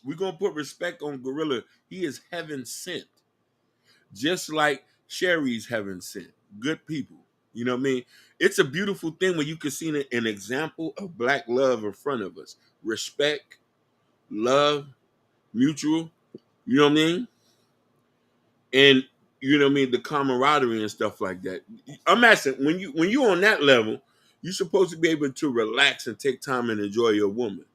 We're going to put respect on Gorilla. He is heaven sent. Just like Sherry's heaven sent. Good people. You know what I mean? It's a beautiful thing when you can see an example of Black love in front of us. Respect, love, mutual. You know what I mean? And you know what I mean, the camaraderie and stuff like that. I'm asking, when you on that level, you're supposed to be able to relax and take time and enjoy your woman.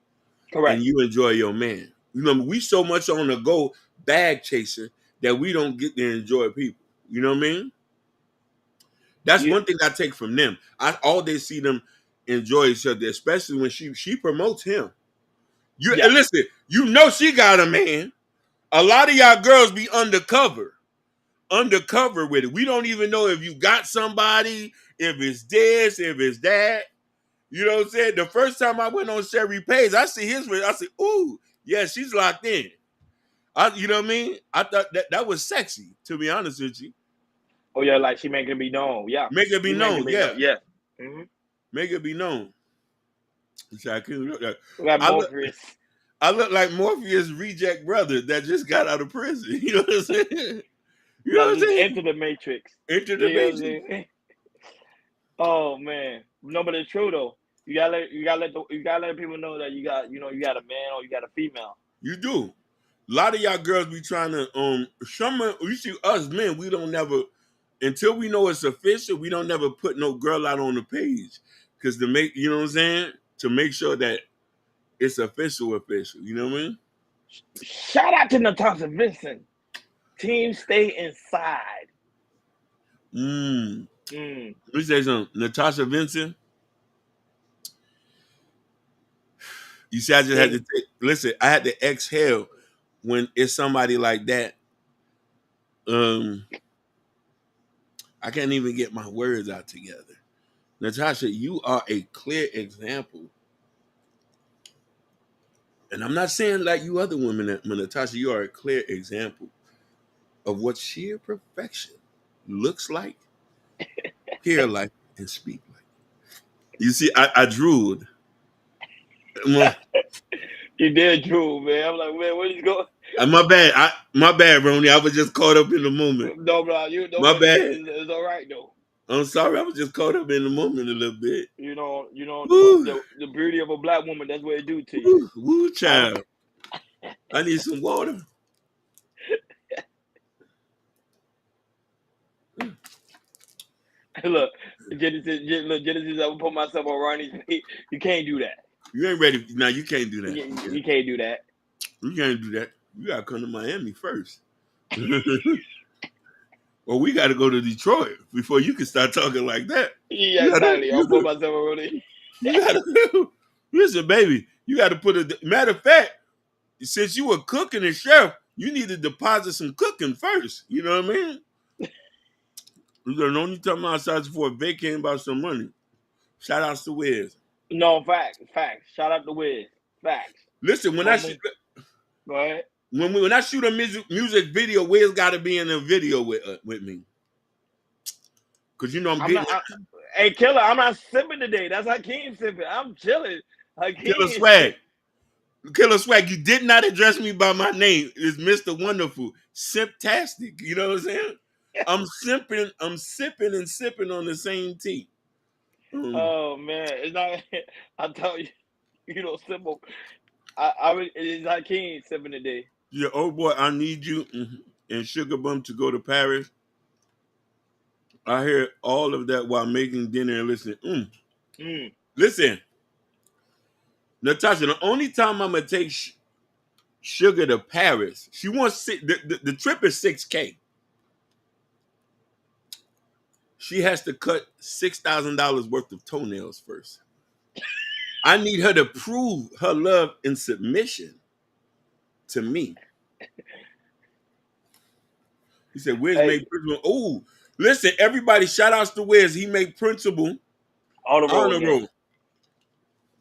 Correct. And you enjoy your man. You know, we so much on the go bag chasing that we don't get to enjoy people. You know what I mean? That's one thing I take from them. I all day see them enjoy each other, especially when she promotes him. And listen, you know she got a man. A lot of y'all girls be undercover with it. We don't even know if you got somebody, if it's this, if it's that. You know what I'm saying? The first time I went on Sherry Page, I see his. I said, "Ooh, yeah, she's locked in." You know what I mean? I thought that was sexy. To be honest with you. Oh yeah, like she make it be known. Yeah, make it be known. Yeah. Mm-hmm. Make it be known. I look like Morpheus' reject brother that just got out of prison. You know what I'm saying? You know what I'm saying? Enter the Matrix. Enter the Matrix. Oh man, no, but it's true though. You gotta let people know that you got a man or you got a female. You do. A lot of y'all girls be trying to you see us men, we don't never, until we know it's official, we don't never put no girl out on the page. Cause to make, you know what I'm saying? To make sure that it's official. You know what I mean? Shout out to Natasha Vincent. Team stay inside. Let me say something. Natasha Vincent. You see, I just had to I had to exhale when it's somebody like that. I I can't even get my words out together. Natasha, you are a clear example. And I'm not saying like you other women, but Natasha, you are a clear example of what sheer perfection looks like, hear like, and speak like. You see, I drooled. You did drool, man. I'm like, man, where you going? My bad, Ronnie. I was just caught up in the moment. No, bro, you know, My bad. it's all right though. I'm sorry, I was just caught up in the moment a little bit. You know, Woo. the beauty of a black woman. That's what it do to you. Woo, child. I need some water. Look, Genesis, I will put myself on Ronnie's feet. You can't do that. You ain't ready. No, you can't do that. You can't do that. You can't do that. You gotta come to Miami first. Well, we gotta go to Detroit before you can start talking like that. Yeah, exactly. I'll put myself on Ronnie. You gotta listen, baby. You gotta put a matter of fact, since you were cooking and chef, you need to deposit some cooking first. You know what I mean? The only time outside for vacating about some money. Shout outs to Wiz. No, facts. Shout out to Wiz. Facts. Listen, when Go ahead. When I shoot a music video, Wiz got to be in the video with me. Cause you know hey, Killer, I'm not sipping today. That's Hakeem sipping. I'm chilling. Killer Swag, you did not address me by my name. It's Mr. Wonderful. Simptastic. You know what I'm saying? I'm sipping and sipping on the same tea. Oh man, it's not. I tell you, you don't sip. It's Hakeem sipping today. Yeah, oh boy, I need you and Sugar Bum to go to Paris. I hear all of that while making dinner and listening. Listen, Natasha, the only time I'm gonna take Sugar to Paris, she wants the trip is $6,000. She has to cut $6,000 worth of toenails first. I need her to prove her love and submission to me. He said, Wiz made Principal. Oh, listen, everybody, shout outs to Wiz. He made Principal on the road.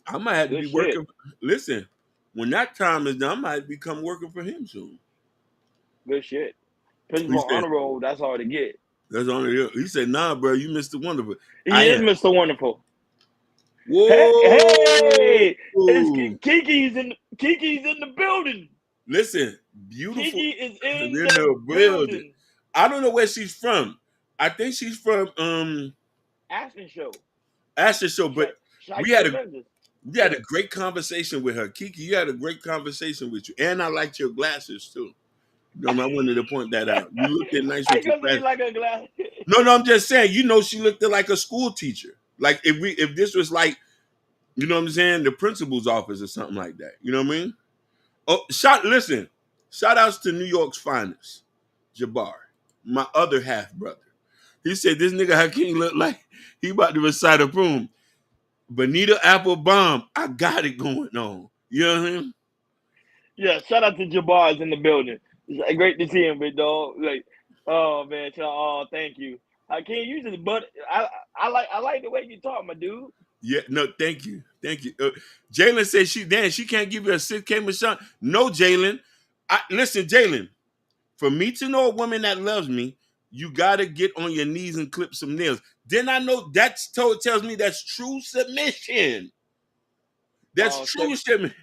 I might have to be working. Listen, when that time is done, I might become working for him soon. Good shit. Principal on the road, that's all to get. That's all it is. He said, nah, bro, you Mr. Wonderful. He is Mr. Wonderful. Whoa. Hey, it's Kiki's in the building. Listen, beautiful. Kiki is in the building. I don't know where she's from. I think she's from Ashton Show, but we had a great conversation with her. Kiki, you had a great conversation with you. And I liked your glasses too. I wanted to point that out. You looked nice with your glasses. Like a glass. No, I'm just saying, she looked like a school teacher. Like if this was like, you know what I'm saying, the principal's office or something like that. You know what I mean? Oh, shout outs to New York's finest, Jabbar, my other half brother. He said this nigga Hakeem look like he about to recite a poem. Bonita Apple Bomb, I got it going on. You know what I mean? Yeah, shout out to Jabbar is in the building. It's great to see him, big dog. Like, oh man, thank you. Hakeem, you just I like the way you talk, my dude. Yeah, no, thank you. Jalen said she can't give you a $6,000 machine. No, Jalen. Listen, Jalen, for me to know a woman that loves me, you gotta get on your knees and clip some nails. Then I know tells me that's true submission. That's true submission.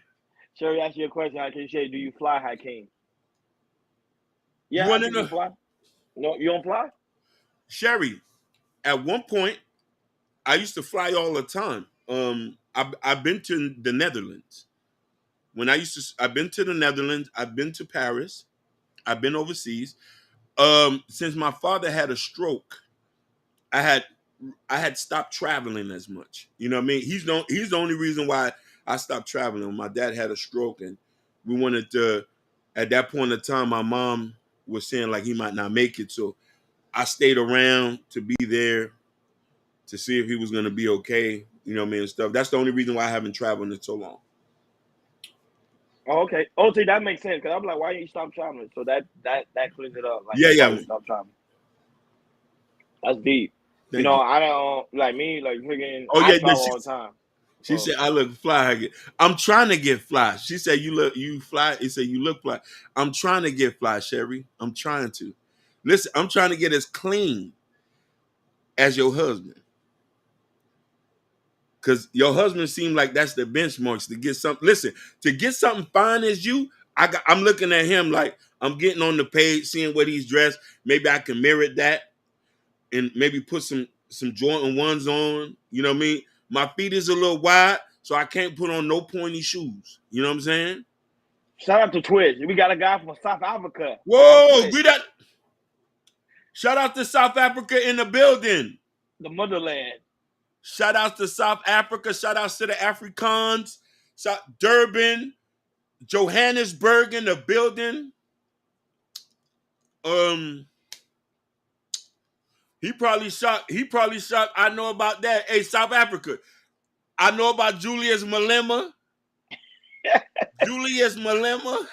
Sherry asked you a question, Hakeem. Do you fly, Hakeem? Yeah, you fly? No, you don't fly? Sherry, at one point, I used to fly all the time. I've been to the Netherlands. I've been to the Netherlands. I've been to Paris. I've been overseas. Since my father had a stroke, I had stopped traveling as much. You know what I mean? He's the only reason why I stopped traveling. My dad had a stroke, and we wanted to. At that point in time, my mom was saying like he might not make it, so I stayed around to be there to see if he was going to be okay. You know what I mean? And stuff. That's the only reason why I haven't traveled in so long. Oh, okay. Oh, see, that makes sense. Because I'm like, why didn't you stop traveling? So that cleans it up. Like, yeah. Stop traveling. That's deep. You Thank know, you. I don't like me, like freaking. Oh I yeah, no, travel all the time. she So said I look fly. I'm trying to get fly. She said you fly. He said you look fly. I'm trying to get fly, Sherry. I'm trying to. Listen, I'm trying to get as clean as your husband. Cause your husband seemed like that's the benchmarks to get something. Listen, to get something fine as you, I'm looking at him like I'm getting on the page, seeing what he's dressed. Maybe I can mirror that and maybe put some Jordan ones on. You know what I mean? My feet is a little wide, so I can't put on no pointy shoes. You know what I'm saying? shout out to Twitch. We got a guy from South Africa on Whoa, Twitch, shout out to South Africa in the building. the motherland. Shout out to South Africa. Shout out to the Afrikaans. Durban, Johannesburg in the building. He probably shocked. I know about that. Hey, South Africa. I know about Julius Malema. Julius Malema.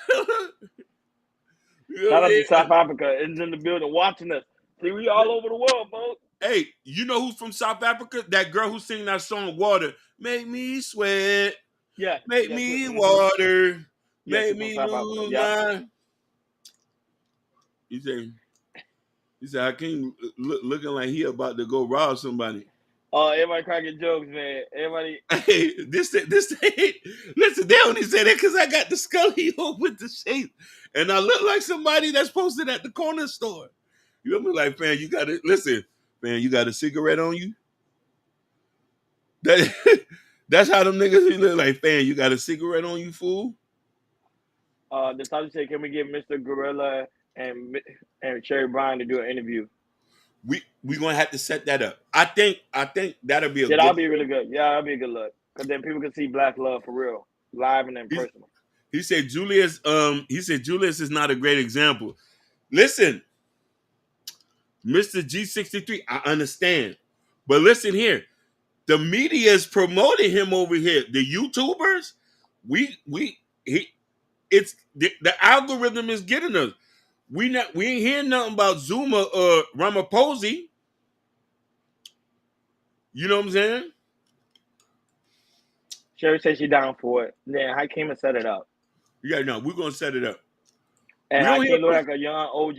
Shout out to South Africa. It's in the building watching us. See, we all over the world, folks. Hey, you know who's from South Africa? That girl who sing that song "Water." Make me sweat. Yeah. Make me water. Yeah, Make me lose my. He said, Hakeem looking like he about to go rob somebody. Oh, everybody cracking jokes, man. Everybody. Hey, this. Listen, they only say that because I got the scully on with the shape, and I look like somebody that's posted at the corner store. You know what I mean? Like, man, you got to listen, man. You got a cigarette on you. That's how them niggas look like. Fan, you got a cigarette on you, fool. The South said, can we get Mr. Gorilla and Cherry Bryan to do an interview? We gonna have to set that up. I think that'll be a that'll be really good. Yeah, that'll be a good look. Because then people can see Black Love for real, live and in person. He said Julius is not a great example. Listen, Mr. G63, I understand. But listen here. The media is promoting him over here. The YouTubers, it's the algorithm is getting us. We ain't hearing nothing about Zuma or Ramaphosa. You know what I'm saying? Sherry said she's down for it. Yeah, Hakeem set it up. Yeah, no, we're gonna set it up. And Hakeem look like a young OG.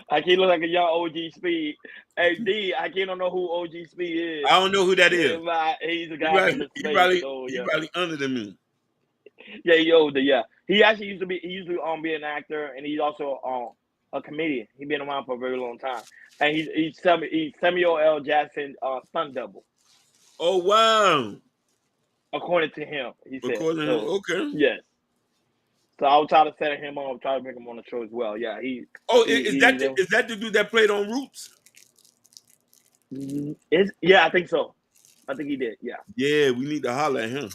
Hakeem look like a young OG Speed. Hey D, Hakeem don't know who OG Speed is. I don't know who that is. He's a guy from the He space. probably under the moon. Yeah, he older. Yeah, he actually used to be be an actor, and he's also a comedian. He's been around for a very long time, and he's Samuel L. Jackson stunt double. Oh wow! According to him, he said. According to him, okay. Yes. So I'll try to set him on, try to bring him on the show as well. Yeah, is that the dude that played on Roots? Yeah, I think so. I think he did. Yeah. Yeah, we need to holler at him.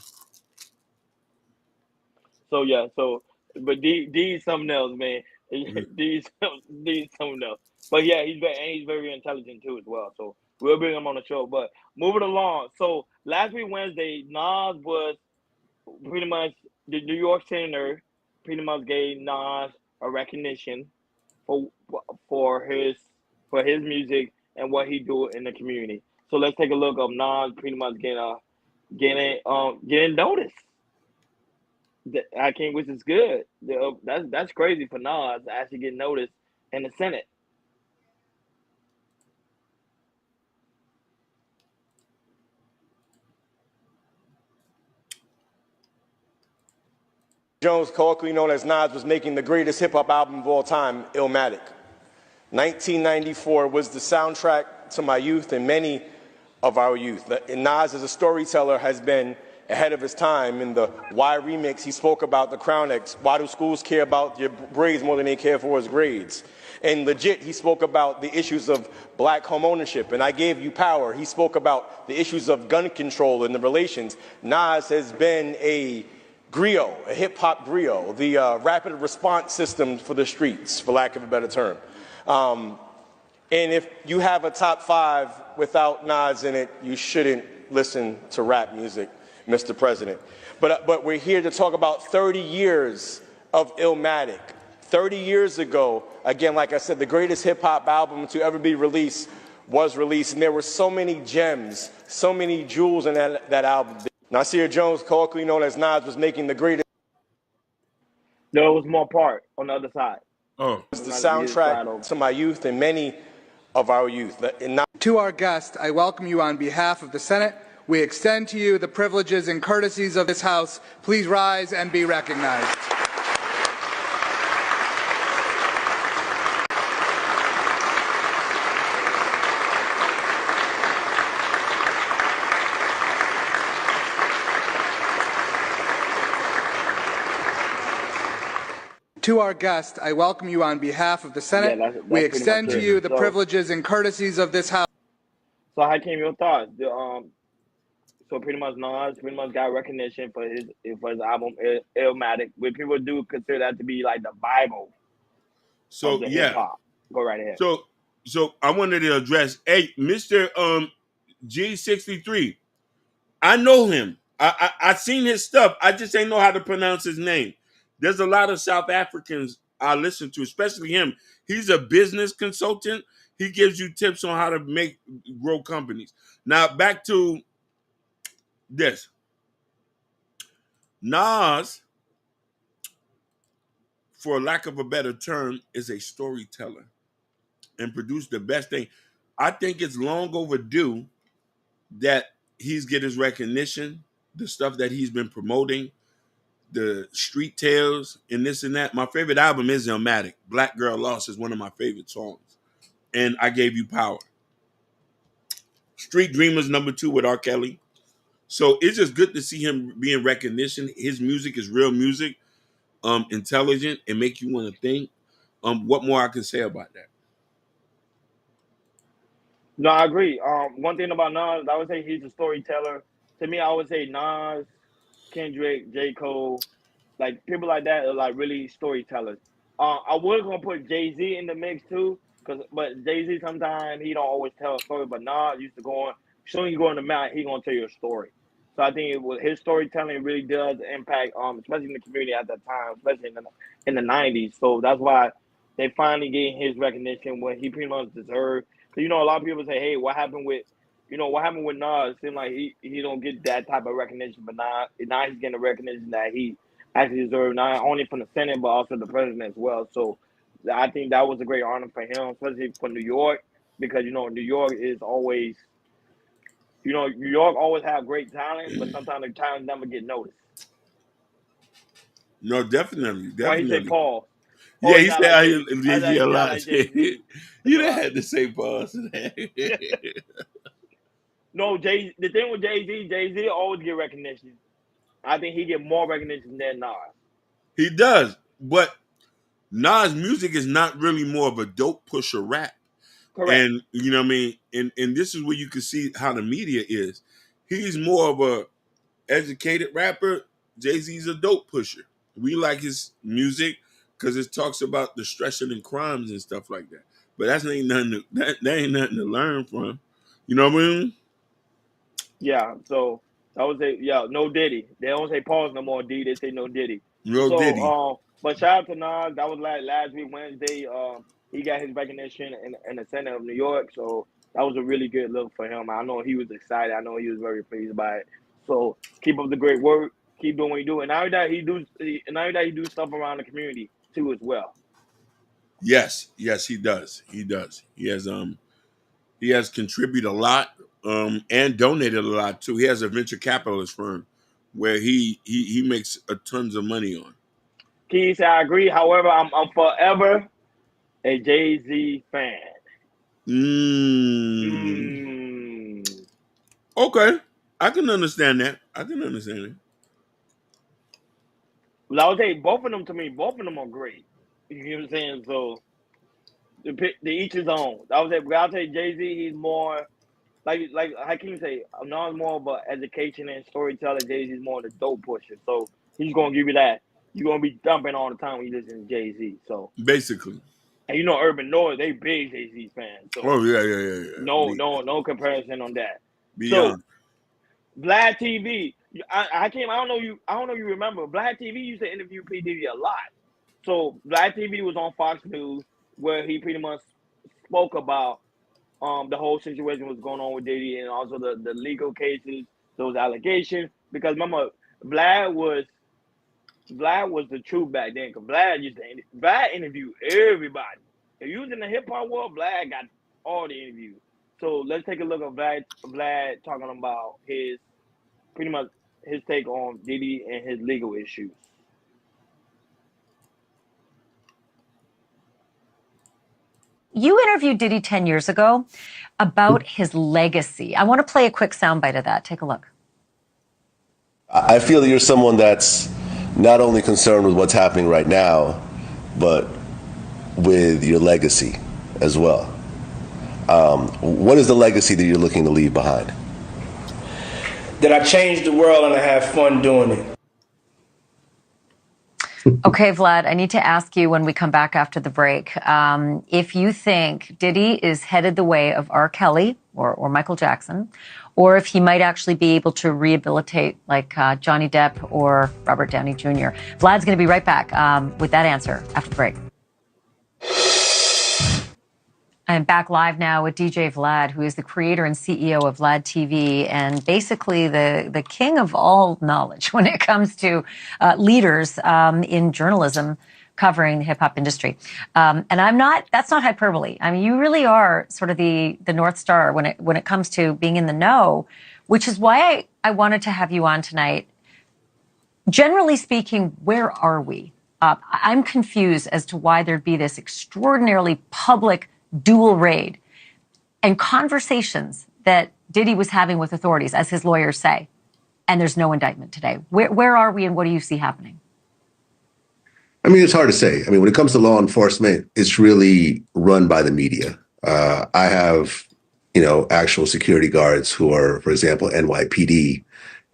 So yeah, but D's something else, man. D's something else. But yeah, he's very intelligent too as well. So we'll bring him on the show. But moving along. So last week Wednesday, Nas was pretty much the New York Senator. Pretty much gave Nas a recognition for his music and what he do in the community. So let's take a look of Nas pretty much getting noticed. Which is good. That's crazy for Nas to actually get noticed in the Senate. Jones, colloquially known as Nas, was making the greatest hip-hop album of all time, Illmatic. 1994 was the soundtrack to my youth and many of our youth. Nas, as a storyteller, has been ahead of his time. In the Why remix, he spoke about the Crown X. Why do schools care about your braids more than they care for his grades? In Legit, he spoke about the issues of black home ownership. And I Gave You Power, he spoke about the issues of gun control and the relations. Nas has been a griot, a hip-hop griot, the rapid response system for the streets, for lack of a better term. And if you have a top 5 without Nas in it, you shouldn't listen to rap music, Mr. President. But we're here to talk about 30 years of Illmatic. 30 years ago, again, like I said, the greatest hip-hop album to ever be released was released, and there were so many gems, so many jewels in that album. Nasir Jones, colloquially known as Nas, was making the greatest. There was more part on the other side. Oh. It was the soundtrack to my youth and many of our youth. To our guest, I welcome you on behalf of the Senate. We extend to you the privileges and courtesies of this House. Please rise and be recognized. To our guest, I welcome you on behalf of the Senate. that's we extend to you the privileges and courtesies of this House. So how came your thoughts? So pretty much Nas got recognition for his album Illmatic, where people do consider that to be like the Bible. So yeah, hip-hop. Go right ahead. So I wanted to address, hey, Mr. G63. I know him. I seen his stuff. I just ain't know how to pronounce his name. There's a lot of South Africans I listen to, especially him. He's a business consultant. He gives you tips on how to grow companies. Now back to this. Nas, for lack of a better term, is a storyteller and produced the best thing. I think it's long overdue that he's get his recognition, the stuff that he's been promoting, the street tales and this and that. My favorite album is Illmatic. Black Girl Lost is one of my favorite songs. And I Gave You Power. Street Dreamers #2 with R. Kelly. So it's just good to see him being recognition. His music is real music, intelligent, and make you want to think. What more I can say about that? No, I agree. One thing about Nas, I would say he's a storyteller. To me, I would say Nas, Kendrick, J. Cole, like people like that are like really storytellers. I was gonna put Jay-Z in the mix too, but Jay-Z sometimes he don't always tell a story. But Nas used to go on. Soon as you go on the mount, he gonna tell you a story. So I think his storytelling really does impact, especially in the community at that time, especially in the 90s. So that's why they finally gave his recognition when he pretty much deserved. Because a lot of people say, "Hey, what happened with Nas?" It seemed like he don't get that type of recognition, but now he's getting the recognition that he actually deserved, not only from the Senate but also the president as well. So I think that was a great honor for him, especially for New York, because New York is always. New York always have great talent, but sometimes the talent never get noticed. No, definitely. Why he say Paul? Yeah, he said like Jay-Z a lot. Like you didn't have to say pause. No, the thing with Jay-Z always get recognition. I think he get more recognition than Nas. He does, but Nas' music is not really more of a dope pusher rap. Correct. And you know what I mean? And this is where you can see how the media is. He's more of a educated rapper. Jay-Z's a dope pusher. We like his music because it talks about the stressing and crimes and stuff like that. But that ain't nothing to learn from. You know what I mean? Yeah, so I would say, no Diddy. They don't say pause no more, D. They say no Diddy. No Diddy. But shout out to Nas. That was like last week, Wednesday. He got his recognition in the Senate of New York. So that was a really good look for him. I know he was excited. I know he was very pleased by it. So keep up the great work. Keep doing what you do. And now that he do stuff around the community too as well. Yes, he does. He has contributed a lot and donated a lot too. He has a venture capitalist firm where he makes tons of money on. Keith, I agree. However, I'm forever a Jay-Z fan. Okay, I can understand that. Well, I would say both of them are great. You know what I'm saying? So the each his own. I'll say Jay-Z, he's more like Hakeem say, Nas more of an education and storyteller. Jay-Z's more of the dope pusher. So he's gonna give you that. You're gonna be dumping all the time when you listen to Jay-Z. So basically. And Urban Noise, they big Jay-Z fans. So yeah. No comparison on that. Beyond. So Vlad TV. I don't know you remember. Vlad TV used to interview P. Diddy a lot. So Vlad TV was on Fox News where he pretty much spoke about the whole situation was going on with Diddy, and also the legal cases, those allegations. Because remember, Vlad was the truth back then. Because Vlad interviewed everybody. If you was in the hip hop world, Vlad got all the interviews. So let's take a look at Vlad talking about pretty much his take on Diddy and his legal issues. You interviewed Diddy 10 years ago about his legacy. I want to play a quick soundbite of that. Take a look. I feel that you're someone that's not only concerned with what's happening right now, but with your legacy as well. What is the legacy that you're looking to leave behind? That I changed the world and I have fun doing it. Okay, Vlad, I need to ask you when we come back after the break, if you think Diddy is headed the way of R. Kelly or Michael Jackson, or if he might actually be able to rehabilitate like Johnny Depp or Robert Downey Jr. Vlad's going to be right back with that answer after the break. I'm back live now with DJ Vlad, who is the creator and CEO of Vlad TV and basically the king of all knowledge when it comes to leaders in journalism covering the hip hop industry. And that's not hyperbole. I mean, you really are sort of the North Star when it comes to being in the know, which is why I wanted to have you on tonight. Generally speaking, where are we? I'm confused as to why there'd be this extraordinarily public dual raid and conversations that Diddy was having with authorities, as his lawyers say, and there's no indictment today. Where are we and what do you see happening? I mean, it's hard to say. I mean, when it comes to law enforcement, it's really run by the media. I have, actual security guards who are, for example, NYPD,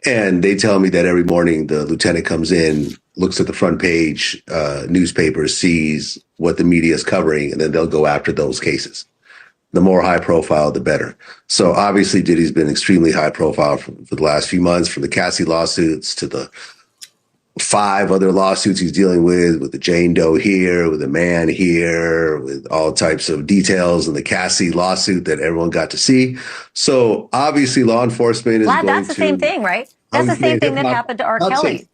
and they tell me that every morning the lieutenant comes in, looks at the front page newspaper, sees what the media is covering, and then they'll go after those cases. The more high profile, the better. So obviously Diddy's been extremely high profile for the last few months, from the Cassie lawsuits to the 5 other lawsuits he's dealing with the Jane Doe here, with the man here, with all types of details in the Cassie lawsuit that everyone got to see. So obviously law enforcement is Vlad, that's the same thing, right? That's the same thing that happened to R. Kelly.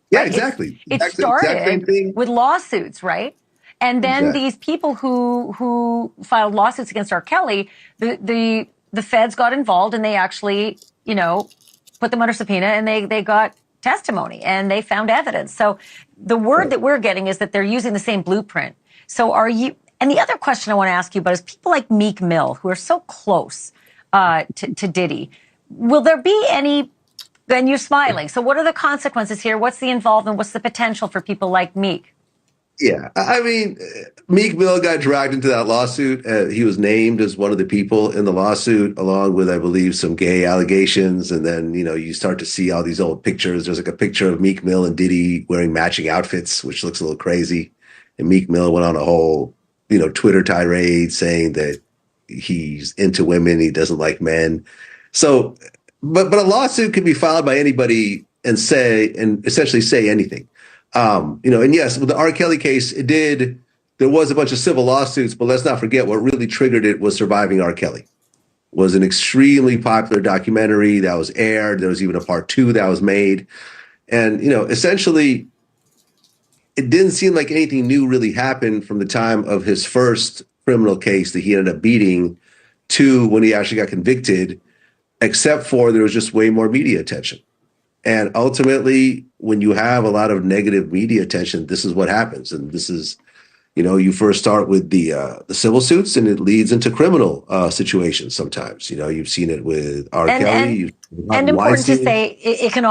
Yeah, right? Exactly. It started with lawsuits, right? And then these people who filed lawsuits against R. Kelly, the feds got involved and they actually, put them under subpoena and they got testimony and they found evidence. So the word that we're getting is that they're using the same blueprint. So are you, and the other question I want to ask you about is people like Meek Mill, who are so close to Diddy, will there be any, and you're smiling, so what are the consequences here? What's the involvement? What's the potential for people like Meek? Yeah, I mean, Meek Mill got dragged into that lawsuit. He was named as one of the people in the lawsuit, along with, I believe, some gay allegations. And then, you start to see all these old pictures. There's like a picture of Meek Mill and Diddy wearing matching outfits, which looks a little crazy. And Meek Mill went on a whole, Twitter tirade saying that he's into women, he doesn't like men. So, but a lawsuit can be filed by anybody and essentially say anything. And yes, with the R. Kelly case, there was a bunch of civil lawsuits, but let's not forget what really triggered it was Surviving R. Kelly. It was an extremely popular documentary that was aired. There was even a part 2 that was made. And, essentially, it didn't seem like anything new really happened from the time of his first criminal case that he ended up beating to when he actually got convicted, except for there was just way more media attention. And ultimately, when you have a lot of negative media attention, this is what happens. And this is, you first start with the civil suits and it leads into criminal situations sometimes. You've seen it with R. Kelly. And important to say, it can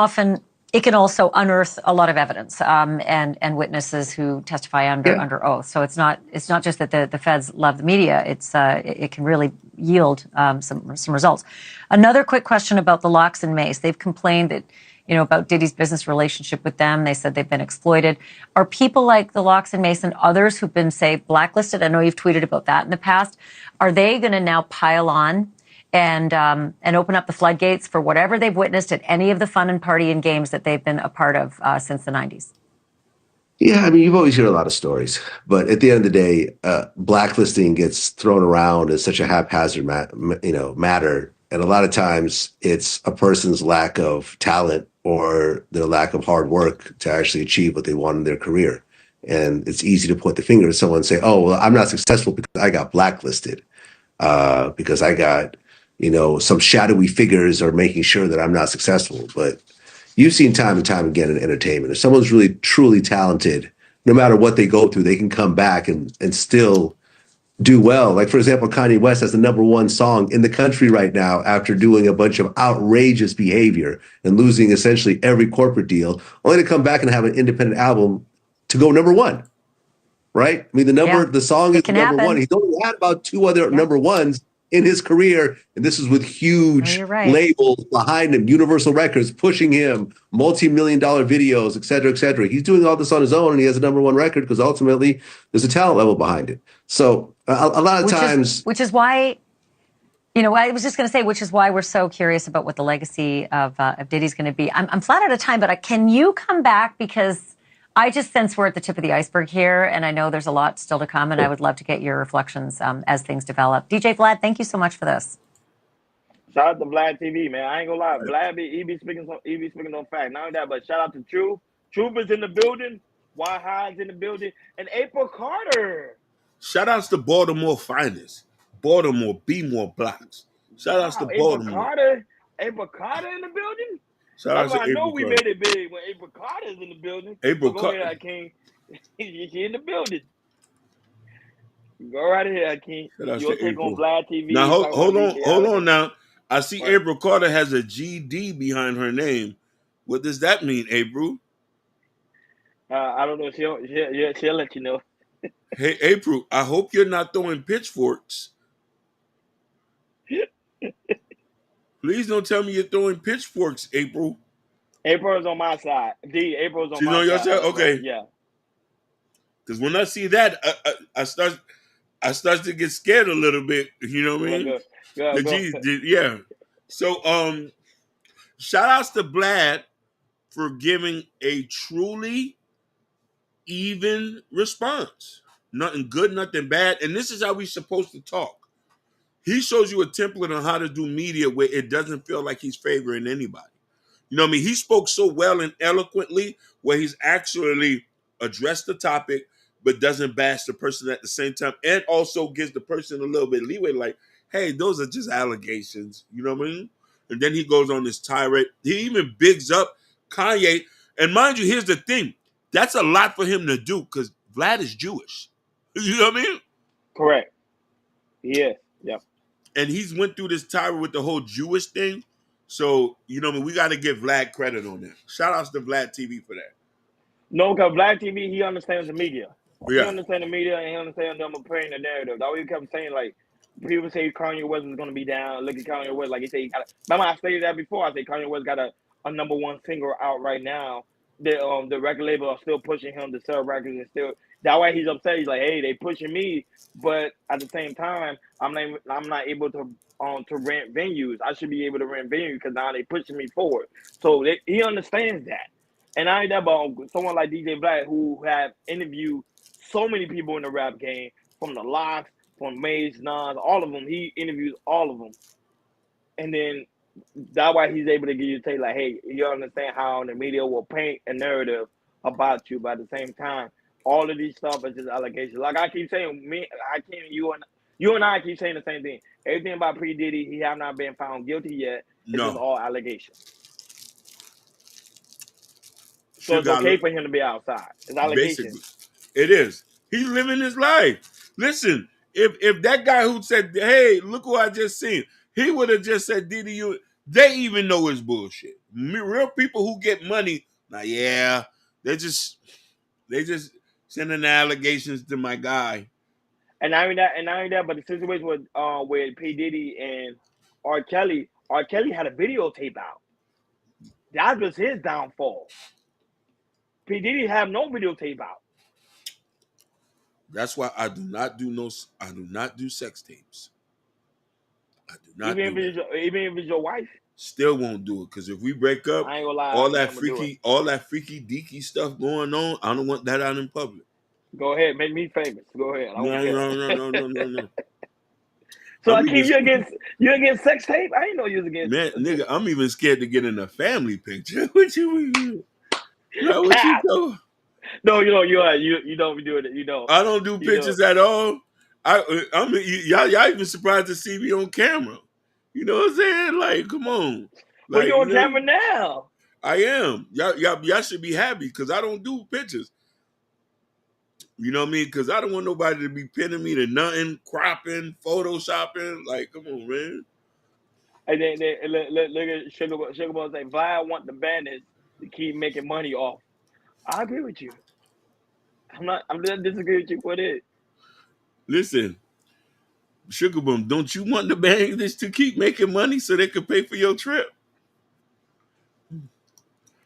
also unearth a lot of evidence and witnesses who testify under oath. So it's not just that the feds love the media. It can really yield some results. Another quick question about the Locks and Mace. They've complained that, about Diddy's business relationship with them. They said they've been exploited. Are people like the Locks and Mace and others who've been, say, blacklisted? I know you've tweeted about that in the past. Are they going to now pile on and open up the floodgates for whatever they've witnessed at any of the fun and party and games that they've been a part of since the 90s? Yeah, I mean, you've always heard a lot of stories, but at the end of the day, blacklisting gets thrown around as such a haphazard, matter, and a lot of times it's a person's lack of talent or their lack of hard work to actually achieve what they want in their career. And it's easy to point the finger at someone and say, "Oh, well, I'm not successful because I got blacklisted, because I got, some shadowy figures are making sure that I'm not successful." But you've seen time and time again in entertainment. If someone's really truly talented, no matter what they go through, they can come back and still do well. Like, for example, Kanye West has the #1 song in the country right now after doing a bunch of outrageous behavior and losing essentially every corporate deal, only to come back and have an independent album to go #1. Right? I mean, the song is #1. He's only had about 2 other #1s in his career, and this is with huge labels behind him, Universal Records pushing him, multi-million-dollar videos, et cetera, et cetera. He's doing all this on his own, and he has a #1 record because ultimately there's a talent level behind it. So a lot of times, which is why, I was just going to say, which is why we're so curious about what the legacy of Diddy's going to be. I'm flat out of time, but can you come back, because I just sense we're at the tip of the iceberg here, and I know there's a lot still to come, and I would love to get your reflections as things develop. DJ Vlad, thank you so much for this. Shout out to Vlad TV, man. I ain't gonna lie, Vlad he be speaking no fact. Not only that, but shout out to Truth. Truth is in the building. Why High's in the building, and April Carter. Shout outs to Baltimore finest. Baltimore, be more blocks. Shout outs to Baltimore. April Carter in the building. Shout out to I know we made it big when April Carter's in the building. April Carter. Go ahead, King. She in the building. Go right ahead, King. You'll take on Vlad TV. Now hold on now. I see April Carter has a GD behind her name. What does that mean, April? I don't know. She'll let you know. Hey, April, I hope you're not throwing pitchforks. Please don't tell me you're throwing pitchforks, April. April's on my side. April's on She's my on your side. side? Okay. Yeah. Because when I see that, I start to get scared a little bit. You know what I mean? Go. Yeah. So, shout outs to Vlad for giving a truly even response. Nothing good, nothing bad. And this is how we're supposed to talk. He shows you a template on how to do media where it doesn't feel like he's favoring anybody. You know what I mean? He spoke so well and eloquently where he's actually addressed the topic, but doesn't bash the person at the same time, and also gives the person a little bit of leeway, like, hey, those are just allegations. You know what I mean? And then he goes on this tirade. He even bigs up Kanye. And mind you, here's the thing. That's a lot for him to do because Vlad is Jewish. You know what I mean? Correct. Yeah. Yep. And he's went through this tirade with the whole Jewish thing. So, you know what I mean? We got to give Vlad credit on that. Shout outs to Vlad TV for that. No, because Vlad TV, he understands the media. Yeah. He understands the media, and he understands them playing the narrative. That's what he kept saying, like, people say Kanye West is going to be down. Look at Kanye West. Like he said, he got remember I stated that before. I said Kanye West got a #1 single out right now. The record label are still pushing him to sell records, and still that way he's upset. He's like, hey, they pushing me, but at the same time, I'm not able to rent venues. I should be able to rent venues because now they pushing me forward. So he understands that. And I ain't that about someone like DJ Black who have interviewed so many people in the rap game, from the Locks, from Maze, Nas, all of them. He interviews all of them. And then that's why he's able to give you a take like, hey, you understand how the media will paint a narrative about you, but at the same time, all of these stuff is just allegations. Like I keep saying, you and I keep saying the same thing. Everything about P. Diddy, he have not been found guilty yet. It's just all allegations. So it's okay for him to be outside. It's allegations. Basically, it is. He's living his life. Listen, if that guy who said, hey, look what I just seen, he would have just said, Diddy, they even know it's bullshit. Real people who get money, now, yeah, they just sending allegations to my guy. And not only that, but the situation with P. Diddy and R. Kelly had a videotape out. That was his downfall. P. Diddy have no videotape out. That's why I do not do sex tapes. I do not. Even if it's your wife. still won't do it. Because if we break up, I ain't gonna lie, all I that ain't gonna do it. freaky deaky stuff going on, I don't want that out in public. Go ahead, make me famous. Go ahead. I don't care. No. So Akeem, you against sex tape? I didn't know you was against. Man, nigga, I'm even scared to get in a family picture. What you know? No, you don't do it. You don't. I don't do pictures at all. Y'all even surprised to see me on camera. You know what I'm saying? Like, come on. Well, you're on camera now. I am. Y'all should be happy because I don't do pictures. You know what I mean? Because I don't want nobody to be pinning me to nothing, cropping, photoshopping. Like, come on, man. And then look at Sugar Boy say, Vlad want the bandits to keep making money off. I agree with you. I'm not disagreeing with you for it. Listen, Sugar Boom, don't you want the bandits to keep making money so they can pay for your trip?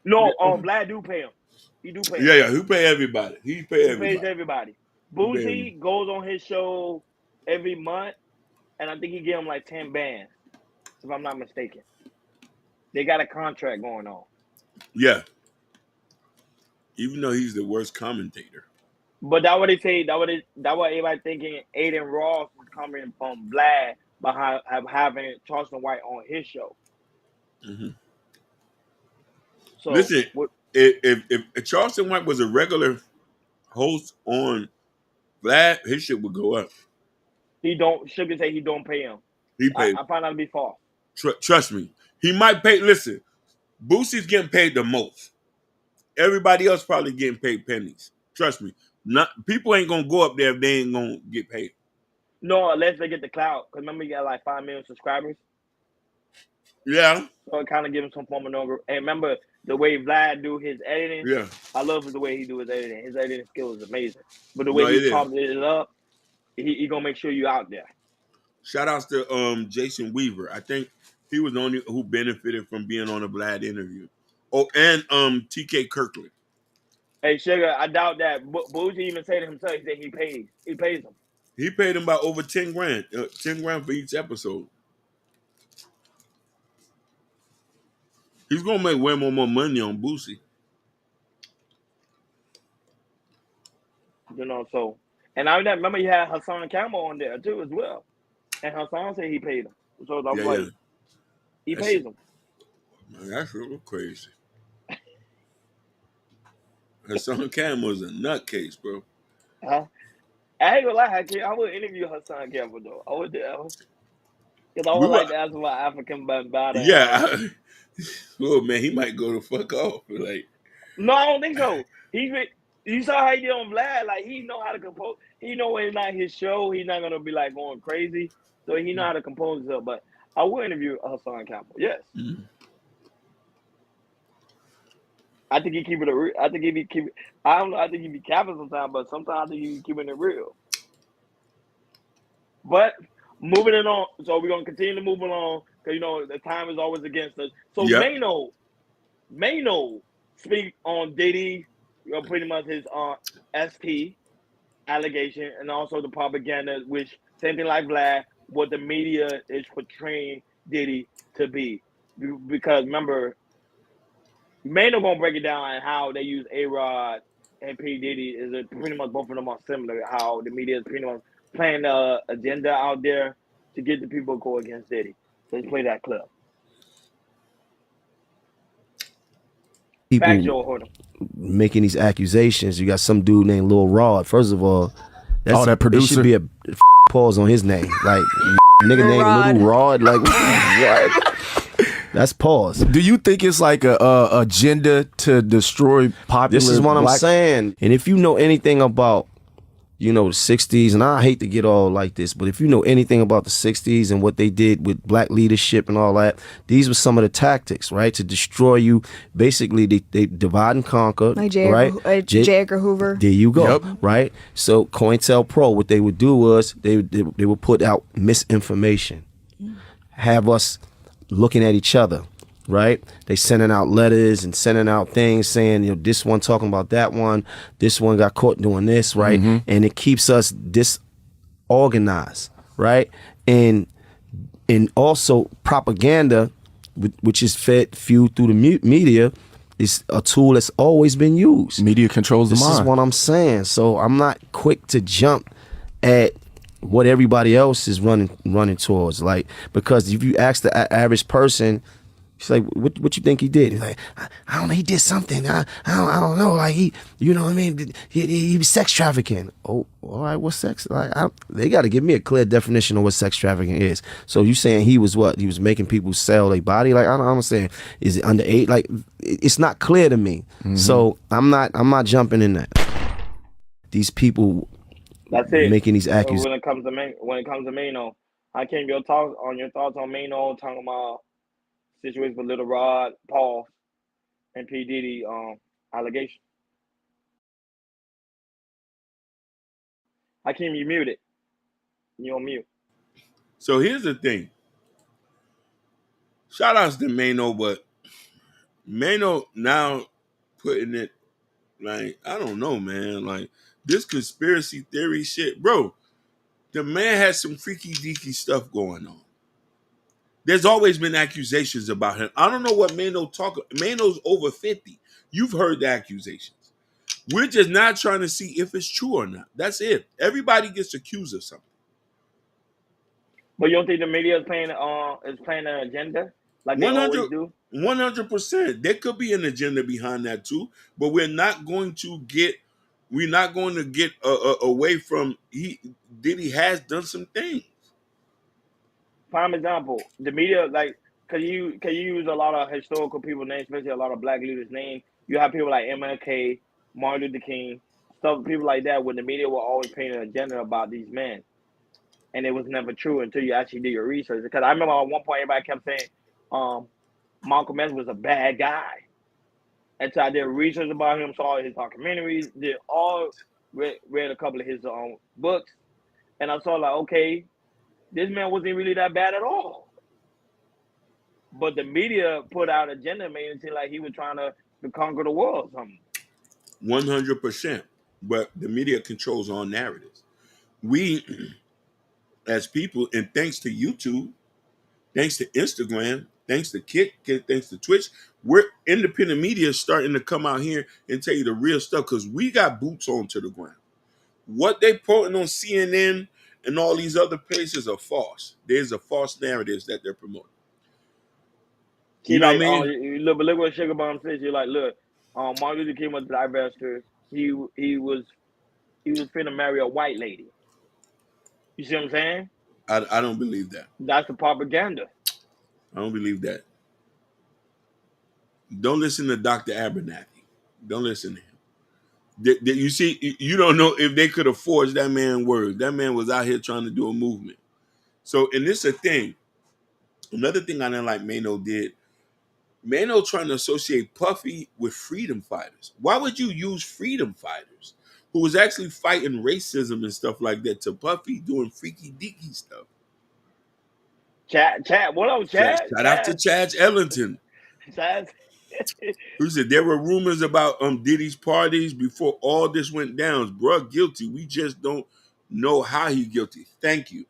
No, Vlad do pay him. He do pay him. Yeah, he pay everybody. He pays everybody. Boosie goes on his show every month, and I think he give him like 10 bands, if I'm not mistaken. They got a contract going on. Yeah. Even though he's the worst commentator. But that what they say, that what everybody thinking Aiden Ross was coming from Vlad behind having Charleston White on his show. Mm-hmm. So listen, if Charleston White was a regular host on Vlad, his shit would go up. Sugar say he don't pay him. He paid. I find out to be false. Trust me. He might pay. Listen, Boosie's getting paid the most. Everybody else probably getting paid pennies. Trust me. People ain't gonna go up there if they ain't gonna get paid. No, unless they get the clout. Because remember, you got like 5 million subscribers. Yeah. So it kind of gives him some form of number. And remember the way Vlad do his editing. Yeah. I love the way he do his editing. His editing skill is amazing. But the way he chopped it up, he gonna make sure you out there. Shout outs to Jason Weaver. I think he was the only who benefited from being on a Vlad interview. Oh, and TK Kirkland. Hey, Sugar, I doubt that. Bougie even said to himself, he said he pays him. He paid him about over 10 grand. 10 grand for each episode. He's gonna make way more money on Boosie. You know, so and I remember you had Hassan Campbell on there too as well. And Hassan said he paid him. So I was like, he pays him. Man, that's real crazy. Hassan Campbell's a nutcase, bro. I ain't gonna lie, I would interview Hassan Campbell though. I would, because I would like to ask about African battle. Yeah. Oh man, he might go the fuck off. Like, no, I don't think so. You saw how he did on Vlad. Like, he know how to compose. He know when it's not his show, he's not gonna be like going crazy. So he know how to compose himself. But I would interview Hassan Campbell. Yes. Mm-hmm. I think he keep it real. I think he be keep. I don't know. I think he be capping sometimes, but sometimes I think he be keeping it real. But moving it on, so we're gonna continue to move along because the time is always against us. So Mano speak on Diddy, pretty much his ST allegation, and also the propaganda, which same thing like Vlad, what the media is portraying Diddy to be, because remember. Mano gonna break it down and how they use A-Rod and P. Diddy is pretty much both of them are similar. How the media is pretty much playing the agenda out there to get the people to go against Diddy. So let's play that clip. People making these accusations. You got some dude named Lil Rod. First of all, that producer should be a pause on his name. Like nigga named Lil Rod. Like what? That's pause. Do you think it's like a agenda to destroy popular? This is what I'm saying. And if you know anything about, the 60s, and I hate to get all like this, but if you know anything about the 60s and what they did with black leadership and all that, these were some of the tactics, right? To destroy you. Basically, they divide and conquer, like J. Edgar Hoover. There you go, right? So COINTELPRO, what they would do was they would put out misinformation, have us looking at each other, right? They sending out letters and sending out things saying, this one talking about that one, this one got caught doing this, right? Mm-hmm. And it keeps us disorganized, right? And also propaganda which is fueled through the media, is a tool that's always been used. Media controls the mind. This is what I'm saying. So I'm not quick to jump at what everybody else is running towards. Like, because if you ask the average person, she's like, what you think he did? He's like, I don't know, he did something. I don't know. Like, he, you know what I mean? He was sex trafficking. Oh, all right, what's sex? Like, they got to give me a clear definition of what sex trafficking is. So you saying he was what? He was making people sell their body? Like, I don't understand. Is it underage? Like, it's not clear to me. Mm-hmm. So I'm not jumping in that. These people That's it. making these accusations. When it comes to Mano, I came your thoughts on Mano, talking about situation with Little Rod, Paul, and P. Diddy allegation. Hakeem, you muted. You on mute. So here's the thing. Shout outs to Mano, but Mano now putting it like, I don't know, man. Like, this conspiracy theory shit. Bro, the man has some freaky deaky stuff going on. There's always been accusations about him. I don't know what Mano's over 50. You've heard the accusations. We're just not trying to see if it's true or not. That's it. Everybody gets accused of something. But you don't think the media is playing an agenda like they always do? 100%. There could be an agenda behind that too, but we're not going to get away from Diddy has done some things. Prime example, the media, like, can you use a lot of historical people's names, especially a lot of black leaders' names? You have people like MLK, Martin Luther King, people like that, when the media will always paint an agenda about these men. And it was never true until you actually did your research. Because I remember at one point everybody kept saying Malcolm X was a bad guy. Until I did research about him, saw his documentaries, read a couple of his books, and I saw like, okay, this man wasn't really that bad at all. But the media put out an agenda, made it seem like he was trying to conquer the world or something. 100%. But the media controls all narratives. We, as people, and thanks to YouTube, thanks to Instagram, thanks to Kick, thanks to Twitch, we're independent media starting to come out here and tell you the real stuff because we got boots on to the ground. What they putting on CNN and all these other places are false. There's a false narratives that they're promoting. You know what I mean? Look what Sugar Bomb says. You're like, look, Martin Luther King was a divester. He was finna marry a white lady. You see what I'm saying? I don't believe that. That's the propaganda. I don't believe that. Don't listen to Dr. Abernathy. Don't listen to him. You see, you don't know if they could have forged that man's words. That man was out here trying to do a movement. So, and this is a thing. Another thing I didn't like Mano did. Mano trying to associate Puffy with freedom fighters. Why would you use freedom fighters who was actually fighting racism and stuff like that to Puffy doing freaky deaky stuff? Chad, what up, Chad? Shout out to Chad Ellington. Chad. Who said there were rumors about Diddy's parties before all this went down. Bruh, guilty. We just don't know how he guilty. Thank you.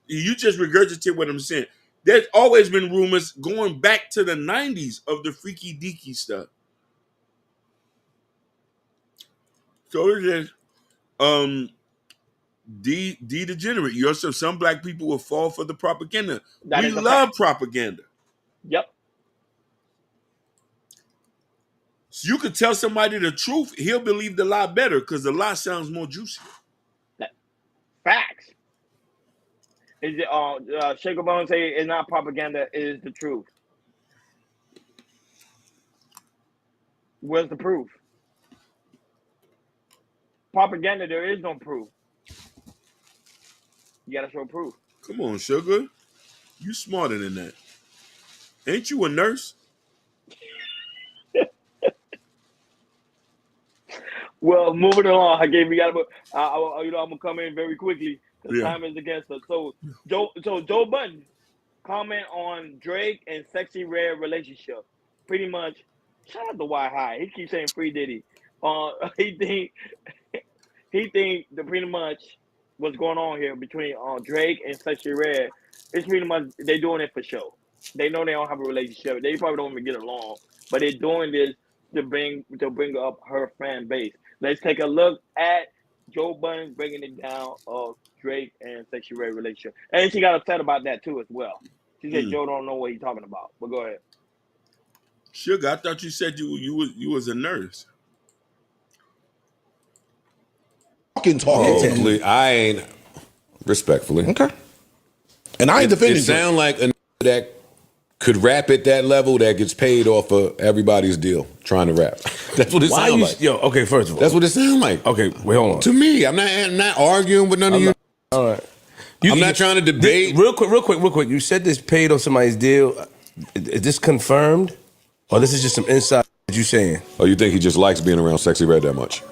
You just regurgitate what I'm saying. There's always been rumors going back to the 90s of the freaky deaky stuff. So it's just D degenerate. Some black people will fall for the propaganda. We love propaganda. Yep. So you could tell somebody the truth, he'll believe the lie better because the lie sounds more juicy. Facts. Is it Shaker Bone say it's not propaganda, it is the truth. Where's the proof? Propaganda, there is no proof. You gotta show proof. Come on, Sugar. You smarter than that. Ain't you a nurse? Well, moving along, I'm gonna come in very quickly because time is against us. So Joe Budden comment on Drake and Sexyy Red relationship. Pretty much, shout out to Why High. He keeps saying free Diddy. He think that pretty much what's going on here between Drake and Sexyy Red is pretty much they doing it for show. They know they don't have a relationship. They probably don't even get along. But they're doing this to bring up her fan base. Let's take a look at Joe Budden breaking it down of Drake and Sexyy Red relationship. And she got upset about that too as well. She said Joe don't know what he's talking about. But go ahead. Sugar, I thought you said you was a nurse. Talking. I ain't respectfully. Okay. And I ain't defending. It sound like a that could rap at that level that gets paid off of everybody's deal trying to rap. That's what it sounds like. Yo, okay, first of all. That's what it sounds like. Okay, wait, hold on. To me, I'm not arguing with none of you. All right. I'm not trying to debate. Real quick. You said this paid on somebody's deal. Is this confirmed? Or this is just some inside that you saying? Oh, you think he just likes being around Sexyy Red that much?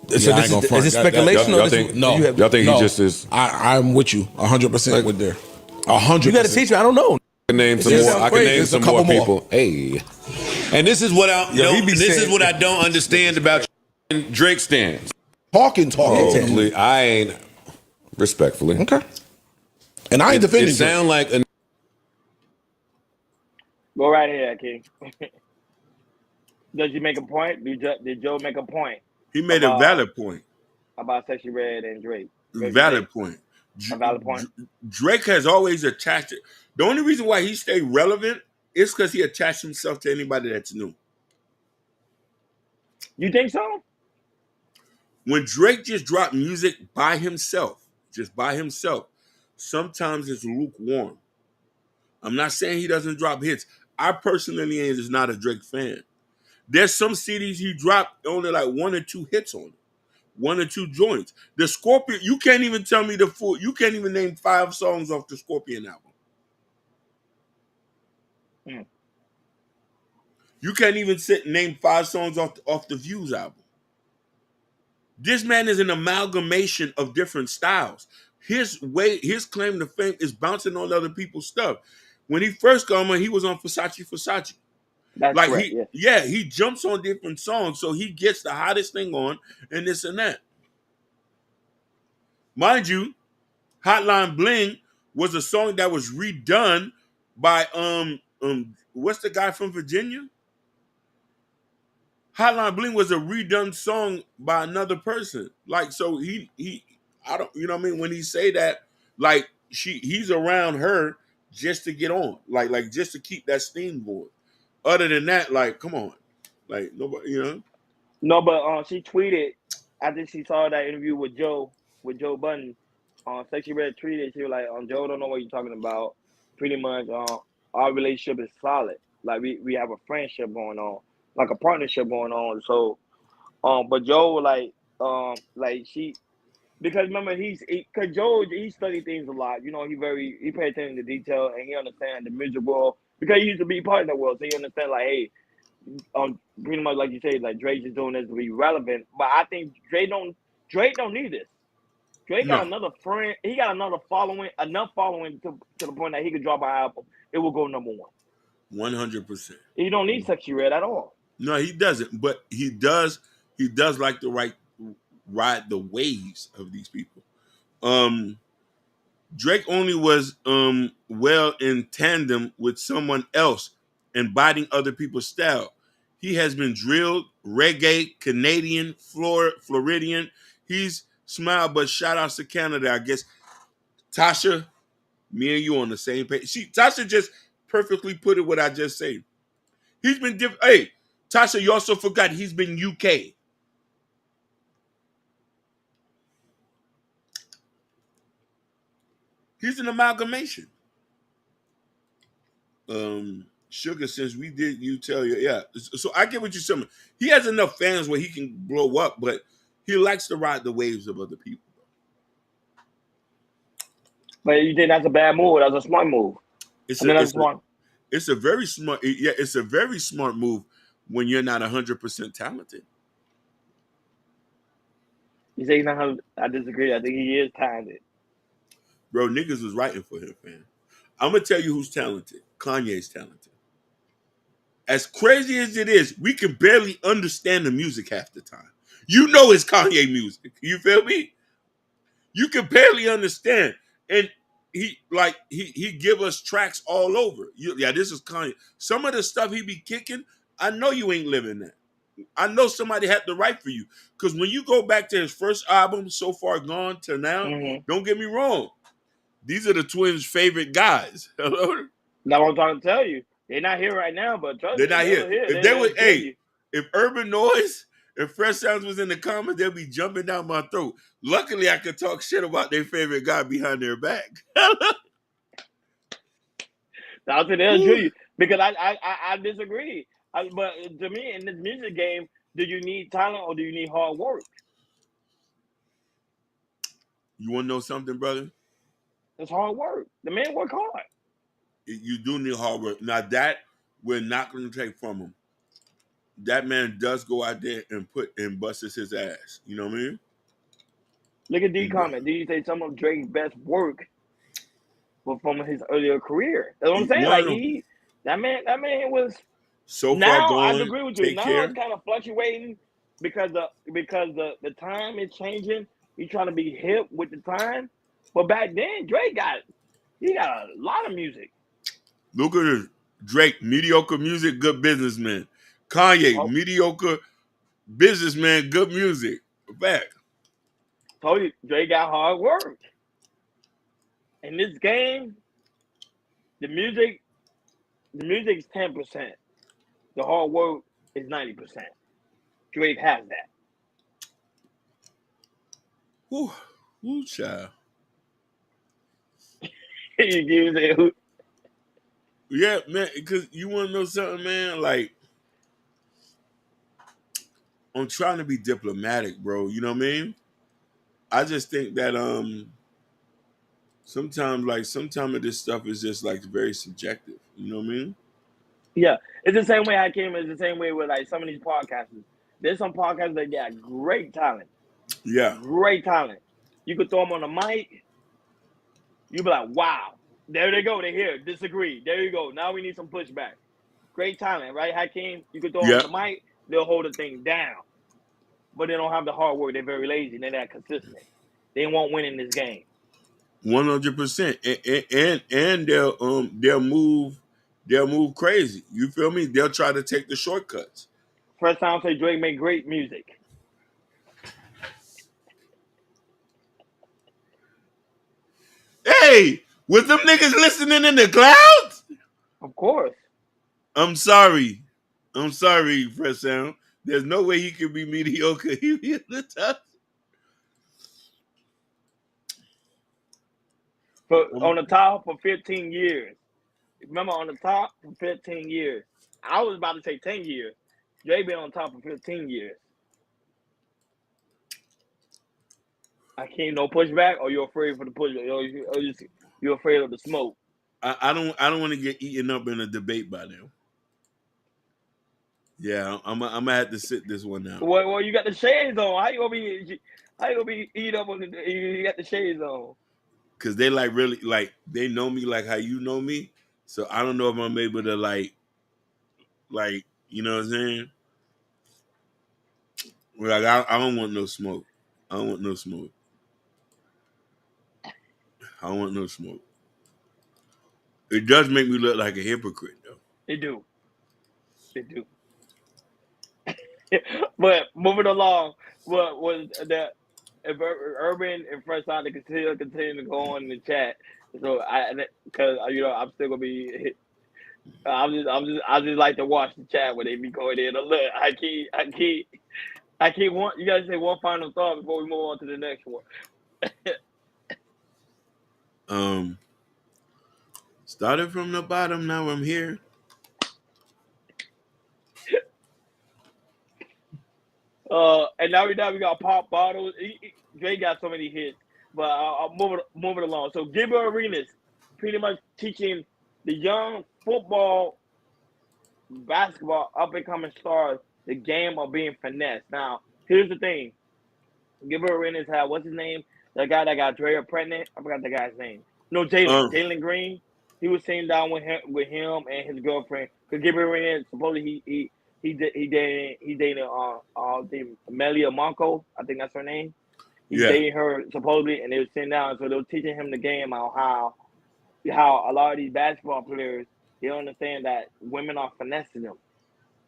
So is this speculation? Y'all think he just is? I'm with you 100% with there. 100%. You got to teach me. I don't know. I can name some more. I can name some more people. Hey, and this is what I don't understand about Drake stands. Talking. I ain't respectfully. Okay. And I ain't defending. It sound like a. Go right ahead, King. Does he make a point? Did Joe make a point? He made a valid point about Sexyy Red and Drake. Valid point. A valid point. Drake has always attached it. The only reason why he stayed relevant is because he attached himself to anybody that's new. You think so? When Drake just dropped music by himself, sometimes it's lukewarm. I'm not saying he doesn't drop hits. I personally is not a Drake fan. There's some CDs he dropped only like 1 or 2 hits on it. 1 or 2 joints. The Scorpion, you can't even tell me you can't even name 5 songs off the Scorpion album. You can't even name 5 songs off the Views album. This man is an amalgamation of different styles. His claim to fame is bouncing on other people's stuff. When he first came on, he was on Versace. That's like correct, he jumps on different songs, so he gets the hottest thing on and this and that. Mind you, Hotline Bling was a song that was redone by what's the guy from Virginia? Hotline Bling was a redone song by another person. Like, so I don't, you know what I mean? When he say that, like he's around her just to get on, like just to keep that steam going. Other than that, like, come on, like nobody, you know. No, but she tweeted after she saw that interview with Joe Budden. Sexyy Red tweeted, she was like, Joe don't know what you're talking about. Pretty much, our relationship is solid. Like we have a friendship going on, like a partnership going on. So, but Joe like she, because remember because Joe he studied things a lot. You know, he paid attention to detail and he understands the music world because he used to be part of that world. So he understands like, hey, pretty much like you say, like Drake is doing this to be relevant. But I think Drake don't need this. Drake got another friend. He got enough following to the point that he could drop an album. It will go number 1. 100%. He don't need Sexyy Red at all. No, he doesn't. But he does like to ride the waves of these people. Drake only was well in tandem with someone else, embodying other people's style. He has been drilled, reggae, Canadian, Floridian. He's smiled, but shout outs to Canada, I guess. Tasha, me and you on the same page. Tasha just perfectly put it what I just said. He's been different. Hey, Tasha, you also forgot he's been UK. He's an amalgamation. Sugar, since we did, you tell you, yeah. So I get what you're saying. He has enough fans where he can blow up, but he likes to ride the waves of other people. But you think that's a bad move? That's a smart move. It's a very smart. Yeah, it's a very smart move when you're not 100% talented. You say he's not? I disagree. I think he is talented. Bro, niggas was writing for him, man. I'm gonna tell you who's talented. Kanye's talented. As crazy as it is, we can barely understand the music half the time. You know it's Kanye music. You feel me? You can barely understand. And he give us tracks all over. This is Kanye. Some of the stuff he be kicking, I know you ain't living that. I know somebody had the right for you. Because when you go back to his first album, So Far Gone, to now, don't get me wrong. These are the Twins' favorite guys. Hello? That's what I'm trying to tell you. They're not here right now, but trust They're me, not here. If they would, you. if Urban Noise, if Fresh Sounds was in the comments, they'd be jumping down my throat. Luckily, I could talk shit about their favorite guy behind their back. I'll say they'll do you because I disagree. But to me, in this music game, do you need talent or do you need hard work? You want to know something, brother? It's hard work. The man work hard. You do need hard work. Now that we're not going to take from him. That man does go out there and busts his ass. You know what I mean? Look at D comment. D say some of Drake's best work was from his earlier career. That's what I'm saying. Like that man was so now, far gone. I agree with you. Now it's kind of fluctuating because the time is changing. He's trying to be hip with the time. But back then, Drake got a lot of music. Look at this. Drake, mediocre music, good businessman. Kanye, mediocre businessman, good music. Back. Told you, Drake got hard work. In this game, the music's 10%. The hard work is 90%. Drake has that. Ooh, child. Yeah, man, because you want to know something, man? Like, I'm trying to be diplomatic, bro. You know what I mean? I just think that sometimes of this stuff is just like very subjective. You know what I mean? Yeah, it's the same way Hakeem. It's the same way with like some of these podcasters. There's some podcasts that got great talent. Yeah, great talent. You could throw them on the mic. You be like, wow, there they go. They're here. Disagree. There you go. Now we need some pushback. Great talent, right, Hakeem? You could throw them on the mic. They'll hold the thing down. But they don't have the hard work. They're very lazy. They're not consistent. They won't win in this game. 100%. And they'll move crazy. You feel me? They'll try to take the shortcuts. First time say Drake made great music. Hey, was them niggas listening in the clouds? Of course. I'm sorry, Fresh Sound. There's no way he could be mediocre. He be in the top. On the top for 15 years. Remember, on the top for 15 years. I was about to say 10 years. Jay been on top for 15 years. I can't no pushback, or you're afraid for the pushback, or you're afraid of the smoke. I don't want to get eaten up in a debate by them. Yeah, I'm gonna have to sit this one out. Well, you got the shades on. How you gonna be eat up on you got the shades on? Cause they like really like they know me like how you know me, so I don't know if I'm able to like you know what I'm saying. Like I don't want no smoke. I don't want no smoke. It does make me look like a hypocrite, though. They do. But moving along, what was that? If Urban and Fresh Sound to continue to go on in the chat, so because I'm still gonna be. I just like to watch the chat where they be going in. Look, I keep want you guys say one final thought before we move on to the next one. Started from the bottom, now I'm here. And now we got Pop Bottles. Drake got so many hits, but I'll move it along. So Gilbert Arenas pretty much teaching the young football, basketball up and coming stars the game of being finesse. Now, here's the thing: Gilbert Arenas had what's his name? That guy that got Drea pregnant. I forgot the guy's name. No, Jalen Green. He was sitting down with him and his girlfriend. Because Gilbert Arenas supposedly he dated Melia Monco. I think that's her name. He's dating her supposedly, and they were sitting down, so they were teaching him the game on how a lot of these basketball players, they don't understand that women are finessing them,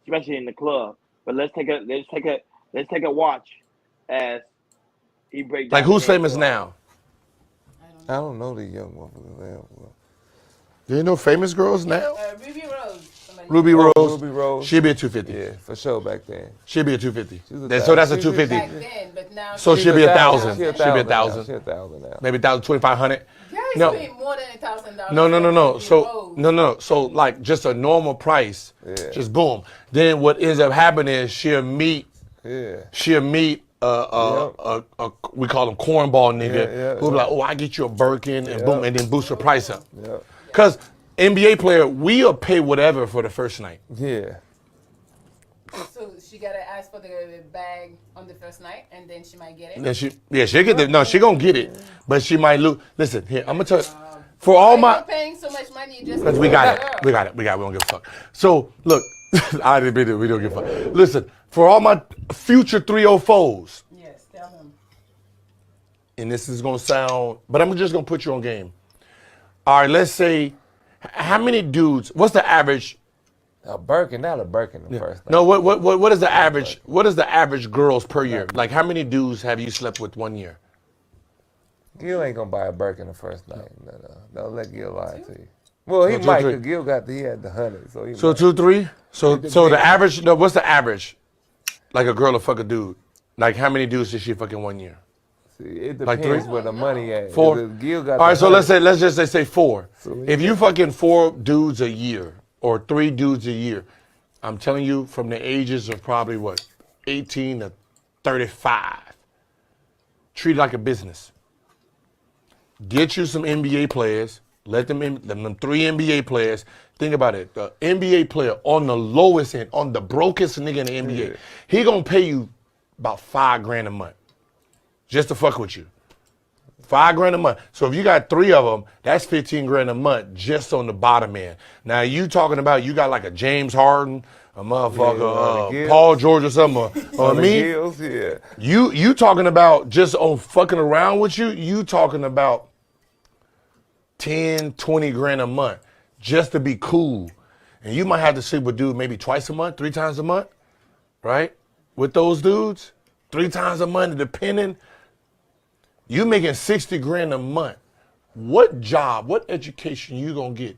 especially in the club. But let's take a watch as he breaks down. Like who's famous now? I don't know the young motherfuckers. You ain't no famous girls now? Ruby Rose. Ruby Rose. Ruby Rose. She'd be a 250. Yeah, for sure back then. She'd be a 250. A So that's a 250. Back then, but now So she'd be 1,000. She'd She'd be 1,000. She'd 1,000 now. Maybe 1,000, 2,500. Guys No. pay more than $1,000. No. So like just a normal price, just boom. Then what ends up happening is she'll meet we call him cornball nigga, who'll be like, oh, I get you a Birkin and boom, and then boost her price up. Cause NBA player, we'll pay whatever for the first night. Yeah. So she gotta ask for the bag on the first night, and then she might get it. And then she'll get she gonna get it, but she might lose. Listen, here, I'm gonna tell you, for all Why my, you paying so much money just because we got it, we don't give a fuck. So look, I didn't mean it, we don't give a fuck. Listen, for all my future 304s, yes, tell them. and this is gonna sound, but I'm just gonna put you on game. All right, let's say, how many dudes? What's the average? A Birkin, not a Birkin the first night. No, what is the average? What is the average girls per year? Like, how many dudes have you slept with 1 year? Gil ain't gonna buy a Birkin the first night. No. Don't let Gil lie to you. Well, he might, because Gil had the 100. So, So 2, 3? So the average, no, what's the average? Like a girl to fuck a dude. Like, how many dudes did she fuck in 1 year? See, it depends Like 3? where the money at. 4? Gil got all right, so 100. let's just say 4. So if you fucking 4 dudes a year or 3 dudes a year, I'm telling you, from the ages of probably 18 to 35, treat it like a business. Get you some NBA players. Let them 3 NBA players. Think about it. The NBA player on the lowest end, on the brokest nigga in the NBA, he gonna pay you about $5,000 a month just to fuck with you. $5,000 a month. So if you got 3 of them, that's $15,000 a month just on the bottom end. Now you talking about you got like a James Harden, a motherfucker, Paul George or something, or me. Gills, You talking about just on fucking around with you? You talking about 10, 20 grand a month just to be cool. And you might have to sleep with dude maybe twice a month, 3 times a month, right? With those dudes, 3 times a month, depending. You making 60 grand a month. What job, what education you gonna get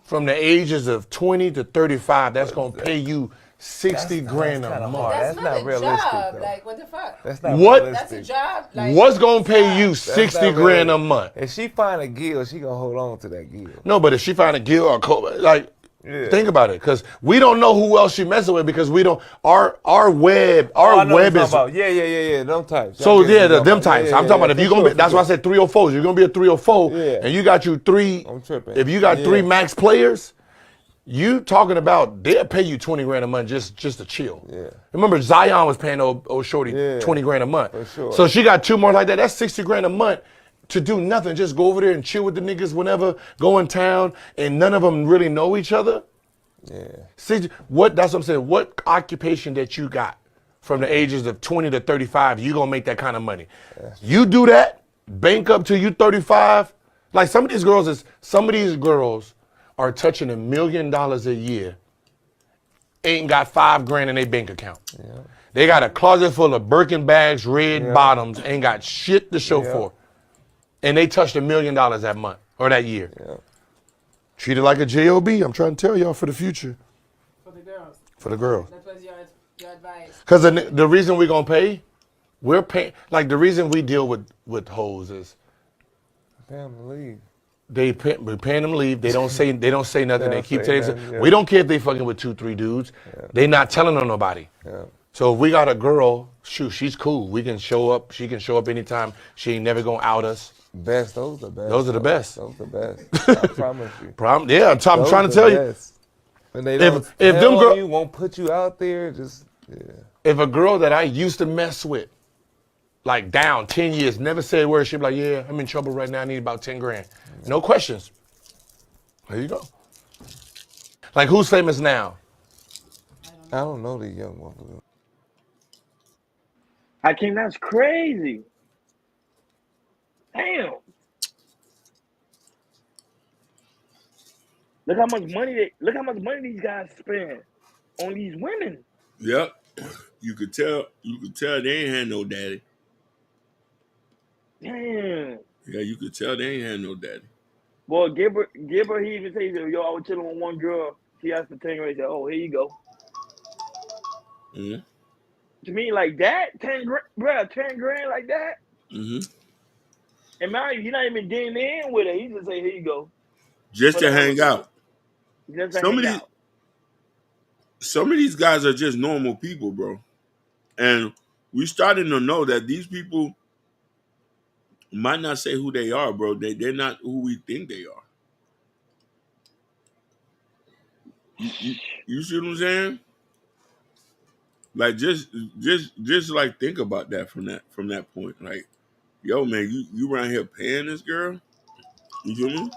from the ages of 20 to 35 that's gonna pay you 60 grand a month? That's not realistic. Job. Like, what the fuck? That's not What? realistic. That's a job. Like, What's gonna pay you 60 grand a month? If she find a Gil, she gonna hold on to that Gil. No, but if she find a Gil or think about it, because we don't know who else she messing with, because we don't. Our web is. Yeah. Them types. So them types. I'm talking about if you're gonna be. That's why I said 304s. You're gonna be a 304, and you got you 3. I'm tripping. If you got 3 max players, you talking about they'll pay you 20 grand a month just to chill. Yeah. Remember Zion was paying old shorty 20 grand a month. For sure. So she got 2 more like that. That's 60 grand a month to do nothing. Just go over there and chill with the niggas whenever, go in town, and none of them really know each other. Yeah. See, that's what I'm saying. What occupation that you got from the ages of 20 to 35, you gonna make that kind of money. You do that, bank up till you 35. Like some of these girls are touching $1 million a year, ain't got $5,000 in their bank account. Yeah. They got a closet full of Birkin bags, red bottoms, ain't got shit to show for. And they touched $1 million that month or that year. Yeah. Treat it like a job. I'm trying to tell y'all for the future. For the girls. For the girls. That was your advice. Because the reason we're gonna pay, we're paying. Like the reason we deal with hoes is pay them to leave. We're paying them to leave. They don't say nothing. They keep say telling. nothing, yeah. We don't care if they fucking with 2, 3 dudes. Yeah. They not telling on nobody. Yeah. So if we got a girl, shoot, she's cool. We can show up. She can show up anytime. She ain't never gonna out us. Those are the best. Those are the best. Those are the best. I promise you. I'm trying to tell you. And they don't if them girls you won't put you out there, If a girl that I used to mess with, like down 10 years, never said a word, she'd be like, yeah, I'm in trouble right now. I need about 10 grand. No questions. There you go. Like who's famous now? I don't know the young one. Hakeem, that's crazy. Damn. Look how much money these guys spend on these women. Yep. You could tell they ain't had no daddy. Damn. Yeah, you could tell they ain't had no daddy. Boy, Gilbert, he even says, yo, I was chilling with one girl. She asked for 10 grand. He said, oh, here you go. Mm-hmm. To me, like that, 10 grand like that. Mm-hmm. And man, you're not even getting in with it. He just say, here you go. Just to hang out. Just to hang out. Some of these guys are just normal people, bro. And we starting to know that these people might not say who they are, bro. They're not who we think they are. You see what I'm saying? Like just like think about that from that point. Like, yo, man, you around here paying this girl? You feel me?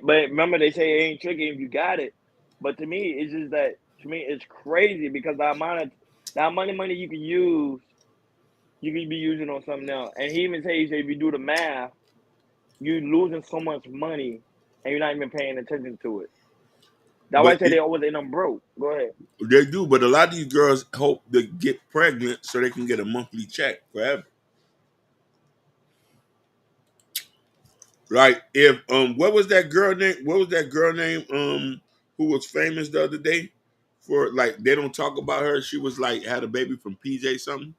But remember, they say it ain't tricky if you got it. But to me, it's just that it's crazy because the amount of money you can use, you can be using on something else. And he even says if you do the math, you're losing so much money and you're not even paying attention to it. That's why I say they always end up broke. Go ahead. They do, but a lot of these girls hope to get pregnant so they can get a monthly check forever. Like if what was that girl name who was famous the other day for, like, they don't talk about her. She was like had a baby from PJ something.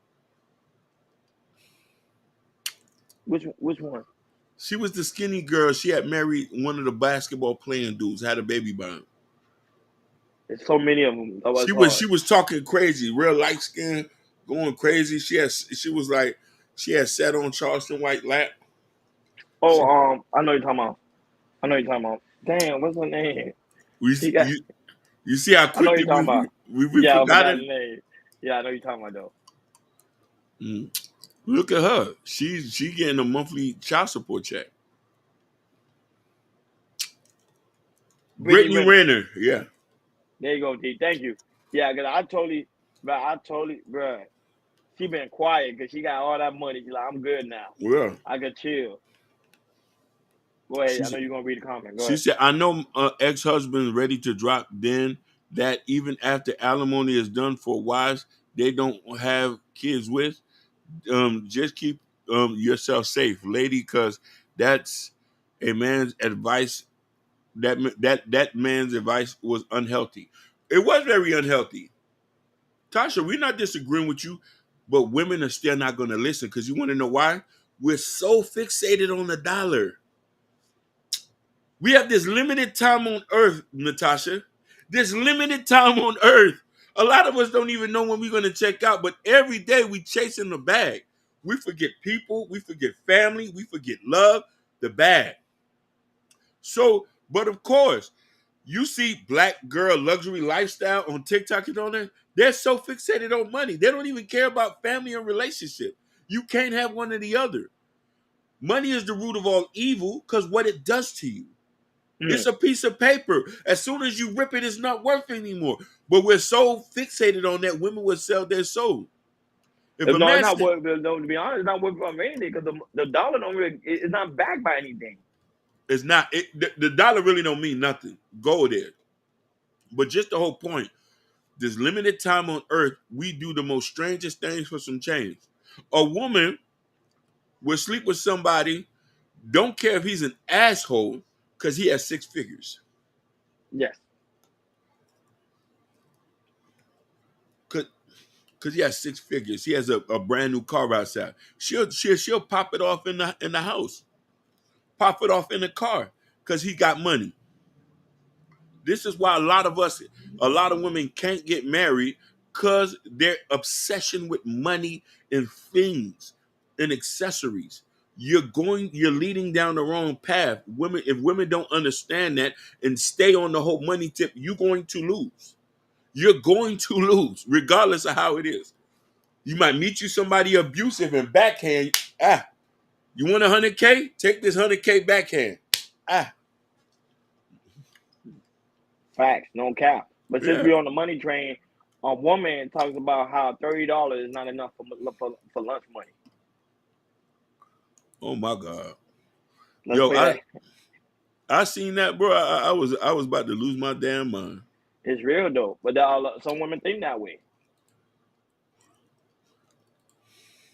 Which one? She was the skinny girl. She had married one of the basketball playing dudes, had a baby by him. There's so many of them. She was talking crazy, real light skin, going crazy. She had sat on Charleston White lap. Oh, I know you're talking about. Damn, what's her name? You see how quickly we forgot it? Name. Yeah, I know you're talking about though. Look at her. She getting a monthly child support check. Brittany Renner. Yeah. There you go, D. Thank you. Yeah, because I totally, bro. She been quiet because she got all that money. She's like, I'm good now. Yeah. I could chill. Go ahead. I know you're going to read the comment. Go ahead. She said, I know ex-husbands ready to drop then that even after alimony is done for wives they don't have kids with. Just keep yourself safe, lady, because that's a man's advice. That man's advice was unhealthy. It was very unhealthy. Tasha, we're not disagreeing with you, but women are still not going to listen because you want to know why? We're so fixated on the dollar. We have this limited time on earth, Natasha. This limited time on earth. A lot of us don't even know when we're going to check out, but every day we chasing the bag. We forget people, we forget family, we forget love, the bag. So, but of course, you see black girl luxury lifestyle on TikTok and on there. They're so fixated on money. They don't even care about family and relationship. You can't have one or the other. Money is the root of all evil because what it does to you. It's a piece of paper. As soon as you rip it, it's not worth anymore. But we're so fixated on that, women would sell their soul. To be honest, it's not worth anything because the dollar it's not backed by anything. It's not. The dollar really don't mean nothing. Go there. But just the whole point, this limited time on earth, we do the most strangest things for some change. A woman will sleep with somebody, don't care if he's an asshole, because he has 6 figures. Yes. Because he has 6 figures. He has a brand new car outside. She'll pop it off in the house. Pop it off in the car because he got money. This is why a lot of women can't get married because their obsession with money and things and accessories. You're leading down the wrong path. If women don't understand that and stay on the whole money tip, you're going to lose. You're going to lose, regardless of how it is. You might meet somebody abusive and backhand. You want $100K? Take this $100K backhand. Facts, no cap. But since we're on the money train, a woman talks about how $30 is not enough for lunch money. Oh my God. Let's Yo, play that. I seen that, bro. I was about to lose my damn mind. It's real though, but some women think that way.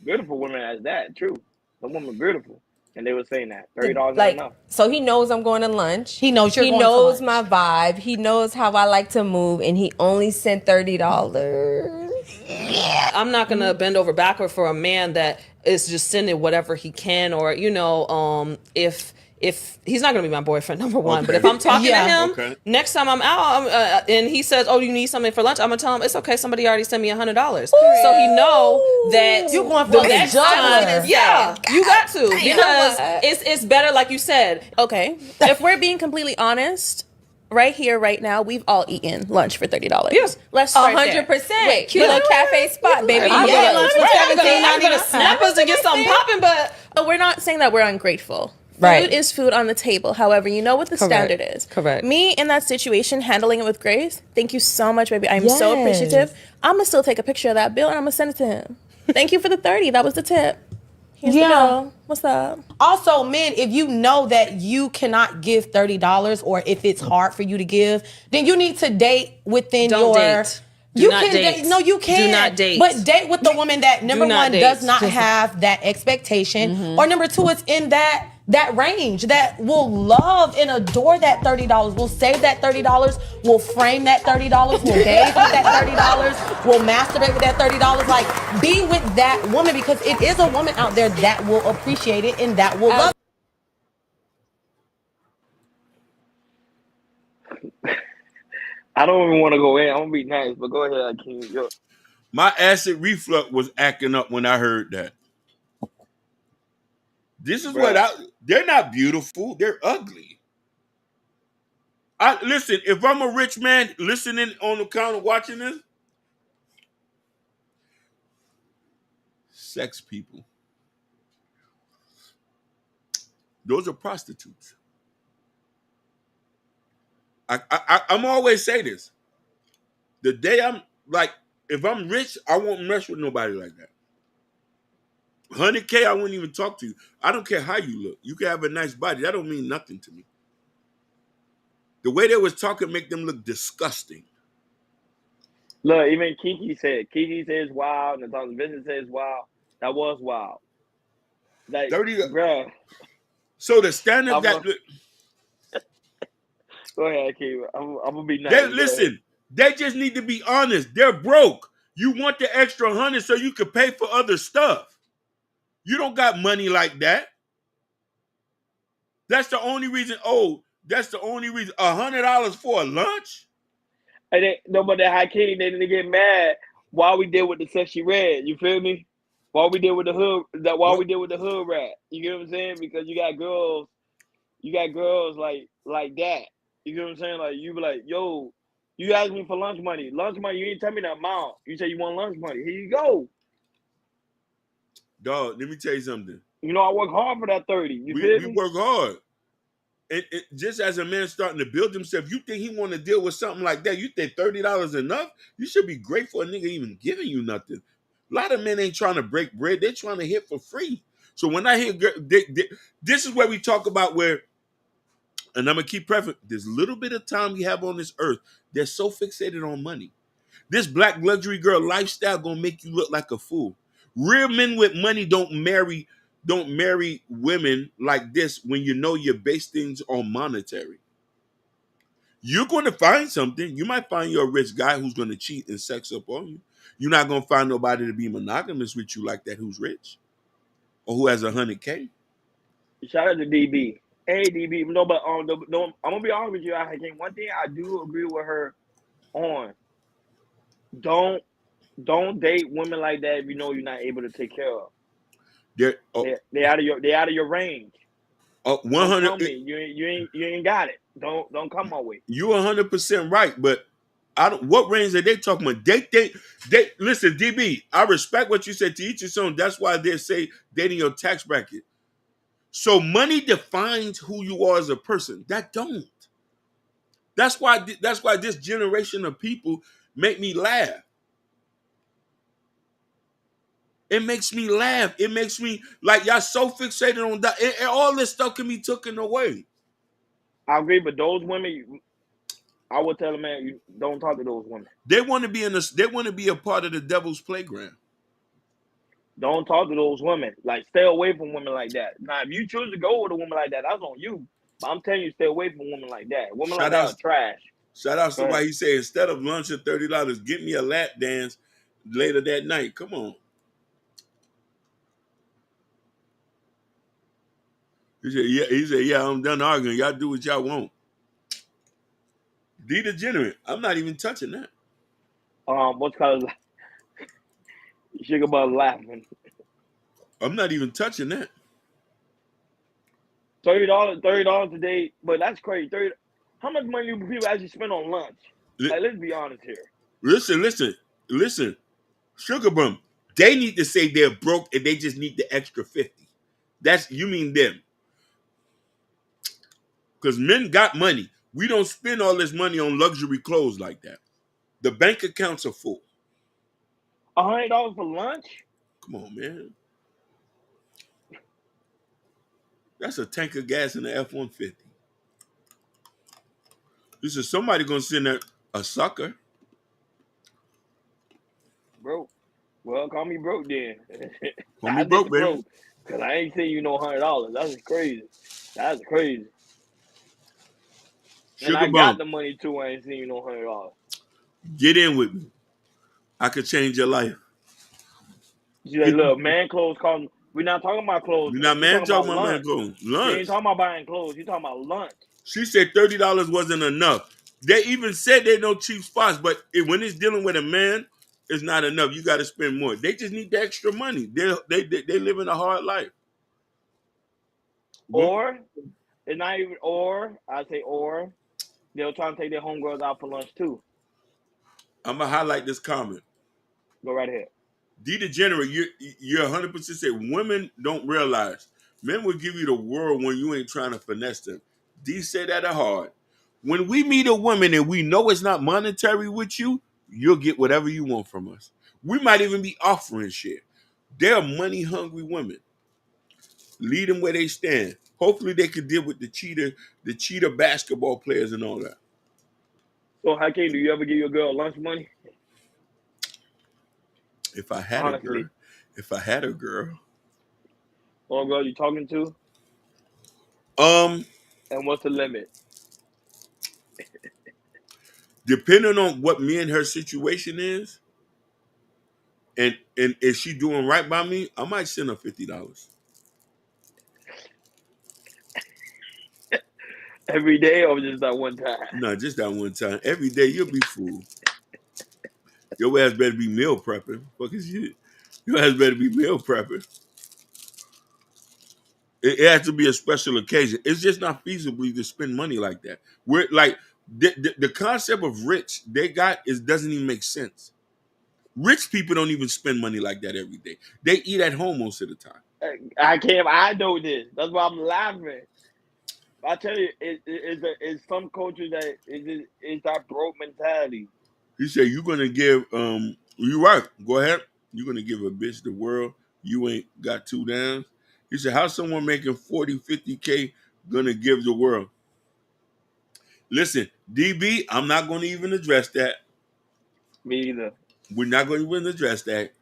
Beautiful women as that, true. Some women beautiful, and they were saying that $30 not enough. So he knows I'm going to lunch. He knows you're going to knows lunch. my vibe. He knows how I like to move, and he only sent $30. Yeah. I'm not gonna bend over backward for a man that is just sending whatever he can, or if he's not gonna be my boyfriend, number one. But if I'm talking to him next time I'm out, and he says, "Oh, you need something for lunch," I'm gonna tell him it's okay. Somebody already sent me $100, so he know that you going for the next time. Yeah, you got to, because it's better, like you said. Okay, if we're being completely honest. Right here, right now, we've all eaten lunch for $30. Yes, let's start 100%. Cute little cafe spot, baby. I'm get lunch for $17.99. Snap us and get something popping, but we're not saying that we're ungrateful. Right. Food is food on the table. However, you know what the standard is. Correct. Me in that situation, handling it with grace. Thank you so much, baby. I'm so appreciative. I'm gonna still take a picture of that bill and I'm gonna send it to him. Thank you for the 30. That was the tip. Here's the bill. What's up? Also, men, if you know that you cannot give $30 or if it's hard for you to give, then you need to date within Don't date. You can date. No, you can. Do not date. But date with the woman that number one date. does not have that expectation, or number two, it's in that range that will love and adore that $30. Will save that $30. Will frame that $30. Will gaze with that $30. Will masturbate with that $30. Like, be with that woman, because it is a woman out there that will appreciate it and that will love. I don't even want to go in. I'm gonna be nice, but go ahead, King. Yo. My acid reflux was acting up when I heard that. This is they're not beautiful, they're ugly. Listen, if I'm a rich man listening on the counter watching this, sex people. Those are prostitutes. I'm always say this. The day I'm like, if I'm rich, I won't mess with nobody like that. 100K, I wouldn't even talk to you. I don't care how you look. You can have a nice body. That don't mean nothing to me. The way they was talking make them look disgusting. Look, even Kiki said it's wild. Natasha Vincent says wild. That was wild. Like, 30. Bruh. So the standard Go ahead, King. I'm gonna be nice. Listen, they just need to be honest. They're broke. You want the extra 100 so you can pay for other stuff. You don't got money like that. That's the only reason. That's the only reason. $100 for a lunch? And but the high king, they didn't get mad while we did with the Sexyy Red. You feel me? While we did with the hood, we did with the hood rat. You get what I'm saying? Because you got girls like that. You get what I'm saying? Like, you be like, yo, you asked me for lunch money. Lunch money, you didn't tell me the amount. You say you want lunch money. Here you go. Dog, let me tell you something. You know, I work hard for that 30. We work hard. And just as a man starting to build himself, you think he want to deal with something like that? You think $30 enough? You should be grateful a nigga even giving you nothing. A lot of men ain't trying to break bread. They're trying to hit for free. So when I hear, this is where we talk about where, and I'm going to keep prefacing, this little bit of time we have on this earth, they're so fixated on money. This black luxury girl lifestyle going to make you look like a fool. Real men with money don't marry women like this when you know your base things on monetary. You're going to find something. You might find you a rich guy who's going to cheat and sex up on you. You're not going to find nobody to be monogamous with you like that who's rich or who has 100K. Shout out to DB. Hey, DB. No, but I'm going to be honest with you. One thing I do agree with her on. Don't date women like that if you know you're not able to take care of. They out of your range. 100. You ain't got it. Don't come my way. You're 100% right, but what range are they talking about? They listen, DB. I respect what you said, to each his own. That's why they say dating your tax bracket. So money defines who you are as a person. That don't. That's why this generation of people make me laugh. It makes me laugh. It makes me like y'all so fixated on that. And all this stuff can be taken away. I agree, but those women, I would tell a man, you don't talk to those women. They want to be They want to be a part of the devil's playground. Don't talk to those women. Like, stay away from women like that. Now, if you choose to go with a woman like that, that's on you. But I'm telling you, stay away from women like that. Women like that are trash. Shout out to why he said, instead of lunch at $30, get me a lap dance later that night. Come on. He said, yeah, I'm done arguing. Y'all do what y'all want. D degenerate. I'm not even touching that. What's called Sugar Bud laughing. I'm not even touching that. $30 a day, but that's crazy. How much money do people actually spend on lunch? Like, let's be honest here. Listen. Sugar Bum, they need to say they're broke and they just need the extra 50. You mean them. Because men got money. We don't spend all this money on luxury clothes like that. The bank accounts are full. $100 for lunch? Come on, man. That's a tank of gas in the F-150. This is somebody gonna send a sucker. Broke. Well, call me broke then. Call me broke, baby. Because I ain't saying you know $100. That's crazy. That's crazy. Sugar and I Bum. Got the money too. I ain't saying you know $100. Get in with me. I could change your life. She like, look, man clothes cost. We're not talking about clothes. We're not talking about man clothes. Lunch. You ain't talking about buying clothes. You talking about lunch. She said $30 wasn't enough. They even said they no cheap spots, but when it's dealing with a man, it's not enough. You got to spend more. They just need the extra money. They living a hard life. Or it's not even. Or I say or they'll try to take their homegirls out for lunch too. I'm gonna highlight this comment. Go right ahead. D degenerate, you're 100% say women don't realize men will give you the world when you ain't trying to finesse them. D said that hard. When we meet a woman and we know it's not monetary with you, you'll get whatever you want from us. We might even be offering shit. They're money hungry women. Lead them where they stand. Hopefully they can deal with the cheater basketball players and all that. So Hakeem, do you ever give your girl lunch money? If I had a girl. Or girl you talking to? And what's the limit? Depending on what me and her situation is, and if she doing right by me, I might send her $50. Every day or just that one time? No, just that one time. Every day you'll be fooled. Your ass better be meal prepping. Fuck is shit. Your ass better be meal prepping. It has to be a special occasion. It's just not feasible to spend money like that. We're like the concept of rich doesn't even make sense. Rich people don't even spend money like that every day. They eat at home most of the time. I know this. That's why I'm laughing. I tell you, it's some cultures that it's that broke mentality. He said, you're going to give, you right, go ahead. You're going to give a bitch the world. You ain't got two downs. He said, how's someone making 40, 50K going to give the world? Listen, DB, I'm not going to even address that. Me either. We're not going to even address that.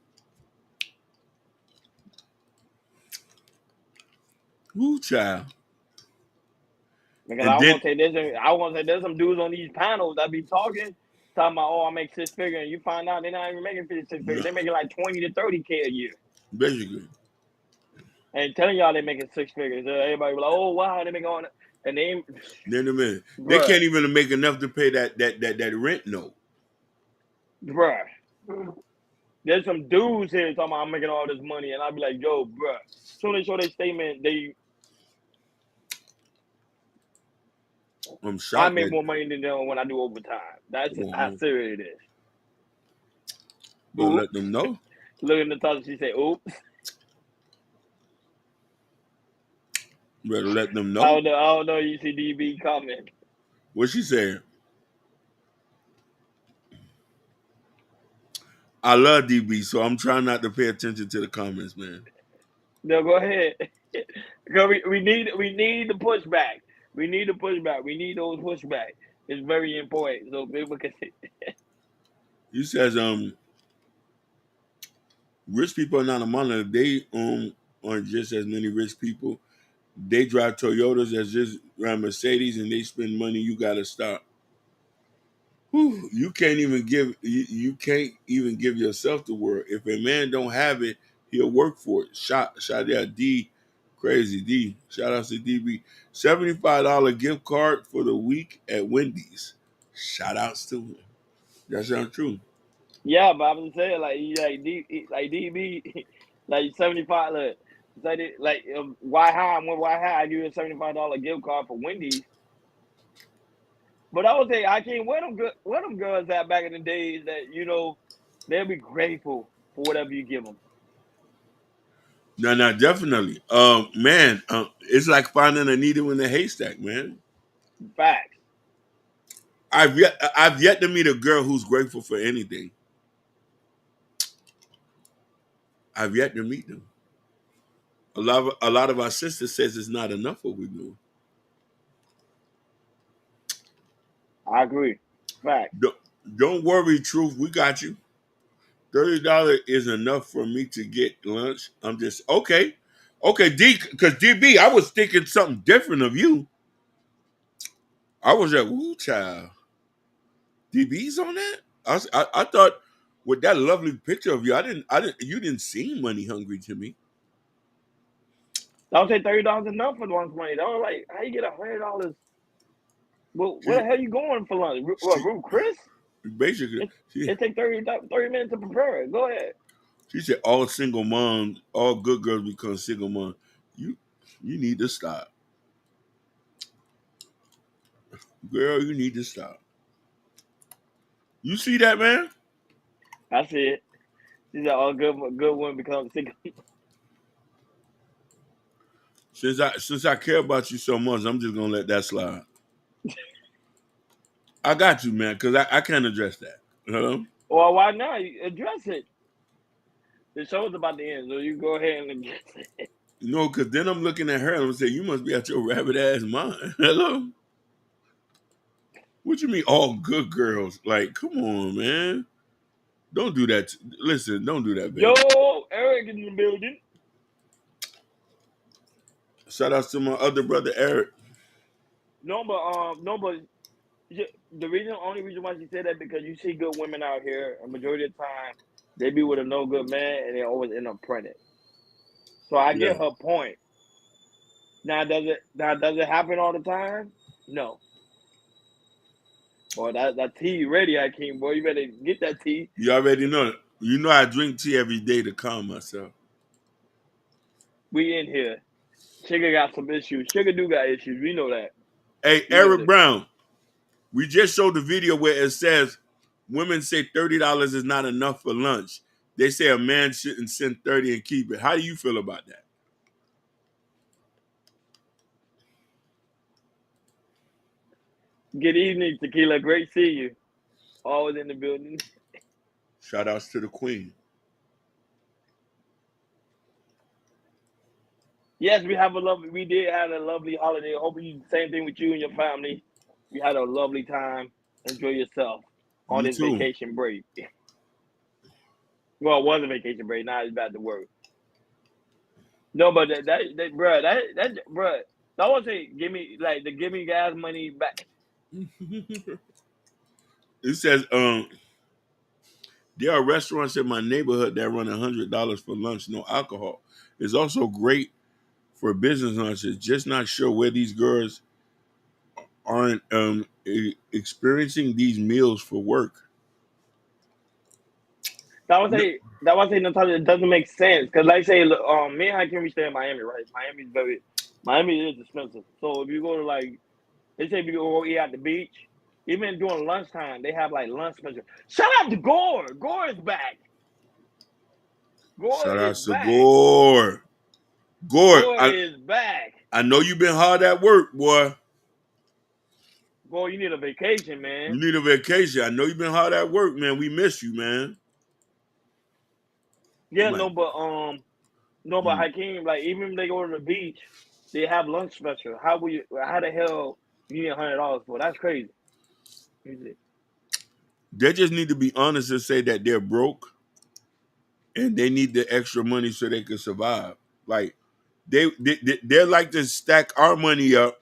Woo, child. Because I want to say there's some dudes on these panels that be talking about, oh, I make six figures, and you find out they're not even making 56 figures. They're making like 20 to 30K a year. Basically. And telling y'all they're making six figures. Everybody be like, oh, wow, they make all that. And they can't even make enough to pay that rent note. Bruh. There's some dudes here talking about I'm making all this money, and I'll be like, yo, bruh. So they show their statement, I'm shocked. I make more money than them when I do overtime. That's how serious it is. But let them know. Look at Natasha, she say, oops. Better let them know. I don't know. You see DB coming. What she saying? I love DB, so I'm trying not to pay attention to the comments, man. No, go ahead. Because we need the pushback. We need the pushback. We need those pushback. It's very important. So people can see. He says, rich people are not a monolith. They aren't just as many rich people. They drive Toyotas as just drive Mercedes, and they spend money. You got to stop. Whew, you can't even give yourself the word. If a man don't have it, he'll work for it. Shout out D, crazy D. Shout out to DB. $75 gift card for the week at Wendy's. Shout outs to him. That sounds true. Yeah, but I'm just saying, like DB, like 75. Why high? Why high? I give you a $75 gift card for Wendy's. But I would say, I can't. Where them girls at back in the days that they'll be grateful for whatever you give them. No, definitely. Man, it's like finding a needle in a haystack, man. Facts. I've yet to meet a girl who's grateful for anything. I've yet to meet them. A lot of our sisters says it's not enough what we do. I agree. Facts. Don't worry, Truth. We got you. $30 is enough for me to get lunch. I'm just okay, D. Because DB, I was thinking something different of you. I was like, "Woo, child." DB's on that. I thought with that lovely picture of you, you didn't seem money hungry to me. Don't say $30 enough for lunch money. Don't like how you get $100. Well, where the hell you going for lunch? Room Chris? Basically, it take 30 minutes to prepare it. Go ahead. She said, "All single moms, all good girls become single moms." You need to stop, girl. You need to stop. You see that, man? I see it. She said, "All good women become single." Since I care about you so much, I'm just gonna let that slide. I got you, man, because I can't address that. Well, why not? You address it. The show's about to end, so you go ahead and address it. No, because then I'm looking at her and I'm saying, "You must be out your rabbit ass mind." Hello? What you mean, all good girls? Like, come on, man. Don't do that. Listen, don't do that, baby. Yo, Eric in the building. Shout out to my other brother, Eric. No, but the only reason why she said that because you see good women out here, a majority of the time, they be with a no good man and they always end up pregnant. So I get her point. Now does it happen all the time? No. Boy, that tea ready, Hakeem. Boy, you better get that tea. You already know it. You know I drink tea every day to calm myself. We in here. Sugar got some issues. Sugar do got issues. We know that. Hey, Eric Brown, we just showed the video where it says women say $30 is not enough for lunch. They say a man shouldn't send 30 and keep it. How do you feel about that? Good evening, Tequila. Great to see you. Always in the building. Shout outs to the queen. Yes, we did have a lovely holiday. Hoping same thing with you and your family. You had a lovely time. Enjoy yourself on this vacation break. Well, it was a vacation break. Now it's back to work. No, but bruh, I want to say, give me gas money back. It says, there are restaurants in my neighborhood that run $100 for lunch, no alcohol. It's also great for business lunches. Just not sure where these girls aren't experiencing these meals for work. That was say, Natasha, it doesn't make sense because, like, say, me and Hakeem, we stay in Miami, right? Miami is expensive. So if you go to they say if you go eat at the beach, even during lunchtime, they have lunch special. Shout out to Gore. Gore is back. Shout out to Gore. Gore is back. I know you've been hard at work, boy. Boy, you need a vacation, man. You need a vacation. I know you've been hard at work, man. We miss you, man. Yeah, Right. no, but Hakeem, like even if they go to the beach, they have lunch special. How the hell you need $100 for? That's crazy. They just need to be honest and say that they're broke and they need the extra money so they can survive. Like they like to stack our money up,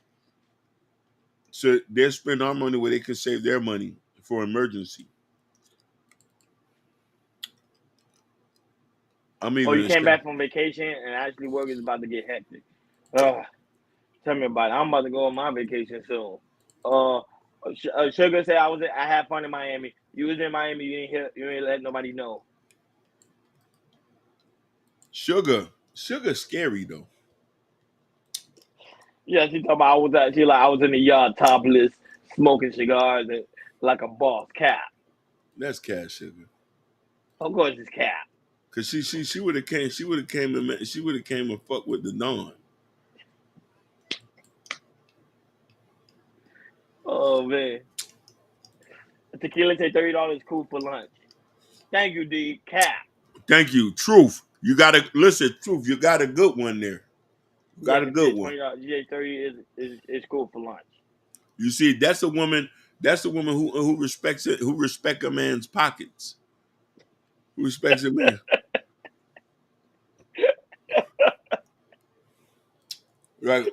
so they spend our money where they can save their money for emergency. I'm Or you even came back from vacation and actually work is about to get hectic. Ugh, tell me about it. I'm about to go on my vacation soon. Sugar said I had fun in Miami. You was in Miami. You didn't let nobody know. Sugar's scary though. Yeah, she talking about I was in the yard topless, smoking cigars and like a boss cap. That's Cash Sugar. Of course it's cap. Cause she would have came and fuck with the Dawn. Oh man. Tequila say $30 cool for lunch. Thank you, D. Cap. Thank you, Truth. You gotta listen, Truth. You got a good one there. You got a good one. $20. 30 is cool for lunch. You see, that's a woman. That's a woman who respects it. Who respect a man's pockets. Who respects a man. Right.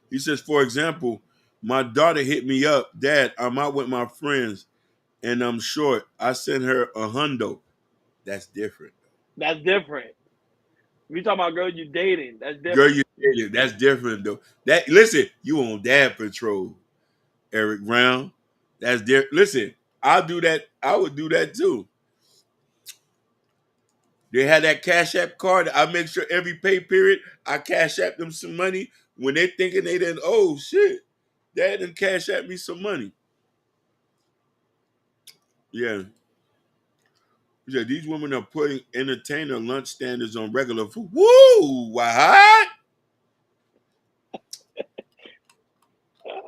He says, for example, my daughter hit me up. Dad, I'm out with my friends, and I'm short. I sent her a hundo. That's different. That's different. We talking about girls you dating. That's different. Girl, you dated. That's different though. That listen, you on dad patrol, Eric Brown. That's different. Listen, I'll do that. I would do that too. They had that Cash App card. I make sure every pay period I Cash App them some money. When they thinking they didn't, oh shit, Dad done Cash App me some money. Yeah. Yeah, these women are putting entertainer lunch standards on regular food. Woo! What?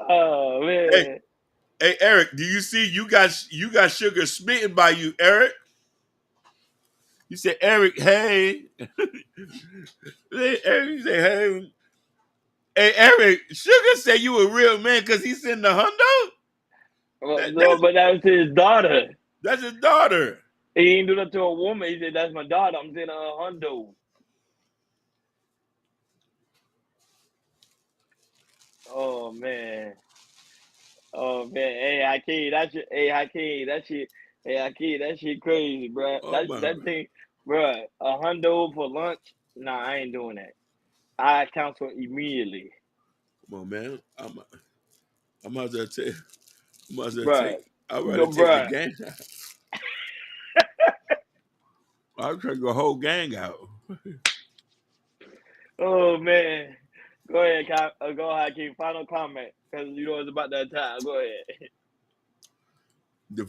Oh man. Hey, Eric, do you see you got Sugar smitten by you, Eric? You said, Eric, hey. Hey, Eric, you say, hey. Hey, Eric, Sugar said you a real man because he's in the hundo? But that was his daughter. That's his daughter. He didn't do that to a woman. He said, that's my daughter. I'm sending her a hundo. Oh man. Oh man. Hey Hakeem, that shit crazy, bro. That thing, bro, a hundo for lunch. Nah, I ain't doing that. I cancel immediately. Come on, man. I might as well take. I'd rather take the gang out. I'll try to go whole gang out. Oh man. Go ahead, Hakeem. Final comment, because you know it's about that time. Go ahead.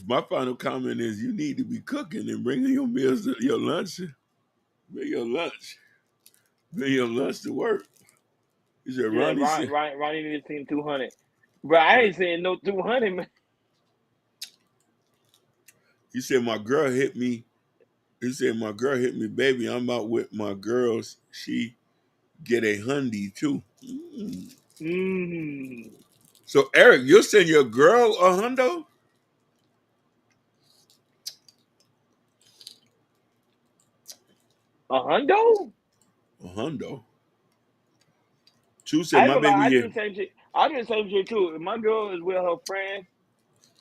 My final comment is you need to be cooking and bringing your meals, your lunch. Bring your lunch. Bring your lunch to work. He said, Ronnie need to see 200. Bro, I ain't saying no 200, man. He said, my girl hit me. He said, my girl hit me, baby. I'm out with my girls. She get a hundy too. So, Eric, you'll send your girl a hundo? A hundo? A hundo. Chu said, my baby I here. do the same shit. I do the same shit too. If my girl is with her friends,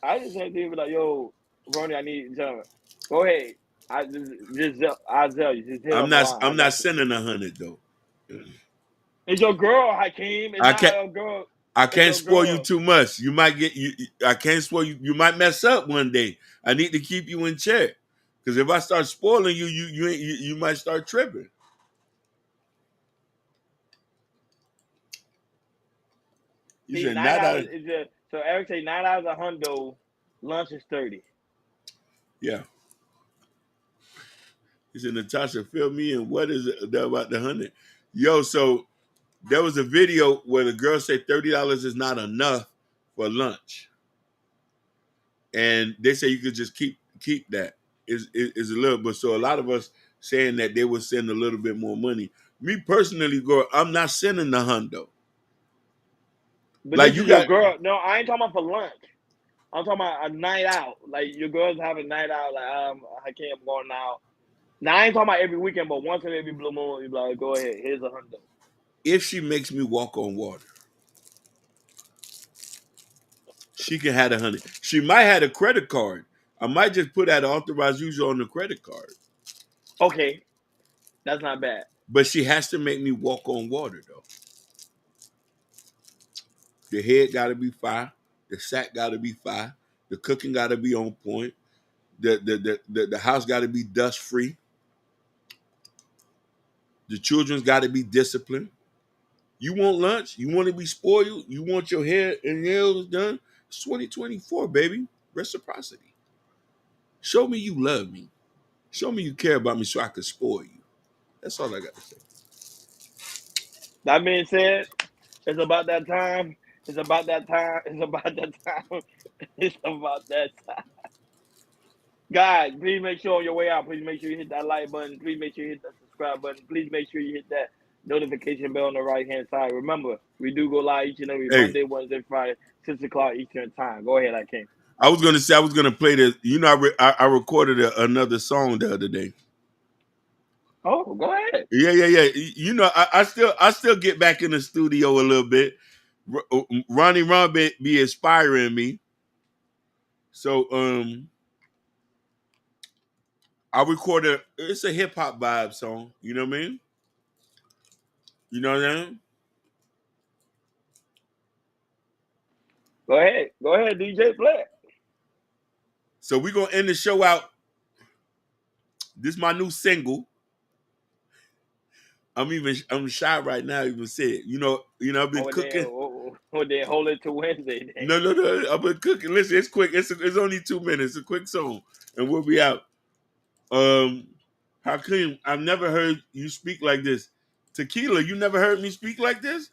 I just say to her like, "Yo, Ronnie, I need you to go ahead. I'll tell you. Just I'm not sending 100 though. It's your girl, Hakeem. It's not your girl. I can't spoil you too much. You might get you. I can't spoil you. You might mess up one day. I need to keep you in check. Because if I start spoiling you, you might start tripping. You said $9. So Eric say $9 a hundo. Lunch is 30. Yeah. He said, Natasha, fill me in. What is it about the 100? Yo, so there was a video where the girl said $30 is not enough for lunch. And they say you could just keep that. is a little, but so a lot of us saying that they would send a little bit more money. Me personally, girl, I'm not sending the hundo. But like you got, girl. No, I ain't talking about for lunch. I'm talking about a night out. Like your girls have a night out. Like I can't, I'm going out. Now I ain't talking about every weekend, but once in every blue moon, you be like, go ahead, here's a hundo. If she makes me walk on water, she can have $100. She might have a credit card. I might just put that authorized user on the credit card. Okay, that's not bad. But she has to make me walk on water though. The head got to be fire. The sack got to be fire. The cooking got to be on point. The house got to be dust free. The children's got to be disciplined. You want lunch? You want to be spoiled? You want your hair and nails done? It's 2024, baby. Reciprocity. Show me you love me. Show me you care about me so I can spoil you. That's all I got to say. That being said, it's about that time. It's about that time. It's about that time. It's about that time. Guys, please make sure on your way out, please make sure you hit that like button. Please make sure you hit that subscribe button. Please make sure you hit that notification bell on the right-hand side. Remember, we do go live each and every Monday, Wednesday, Friday, 6 o'clock Eastern time. Go ahead, King. I was going to say, I was going to play this. You know, I recorded another song the other day. Oh, go ahead. Yeah. You know, I still get back in the studio a little bit. Ronnie Ron be inspiring me. So, I recorded, it's a hip hop vibe song. You know what I mean? You know what I mean? Go ahead, DJ, play it. So we're gonna end the show out. This is my new single. I'm shy right now. Even say it. You know. I've been cooking. Then hold it to Wednesday. Then. No. I've been cooking. Listen, it's quick. It's only 2 minutes. A quick song, and we'll be out. Hakeem, I've never heard you speak like this. Tequila, you never heard me speak like this?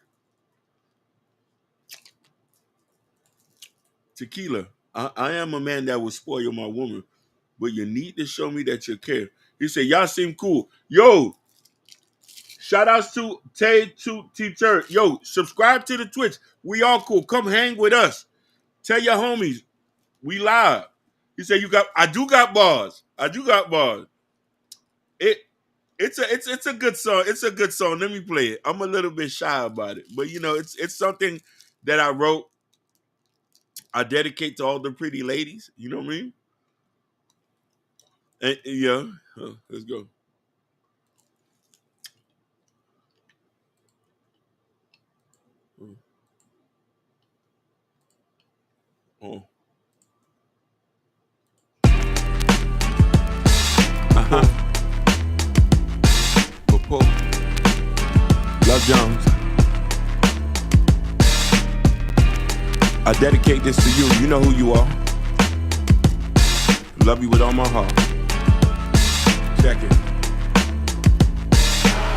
Tequila, I am a man that will spoil my woman, but you need to show me that you care. He said, y'all seem cool. Yo, shout outs to Tay T-Shirt. Yo, subscribe to the Twitch. We all cool. Come hang with us. Tell your homies. We live. He said, I do got bars. It's a good song. It's a good song. Let me play it. I'm a little bit shy about it, but it's something that I wrote. I dedicate to all the pretty ladies. You know what I mean? And yeah, let's go. Oh. Love Jones. I dedicate this to you. You know who you are. Love you with all my heart. Check it.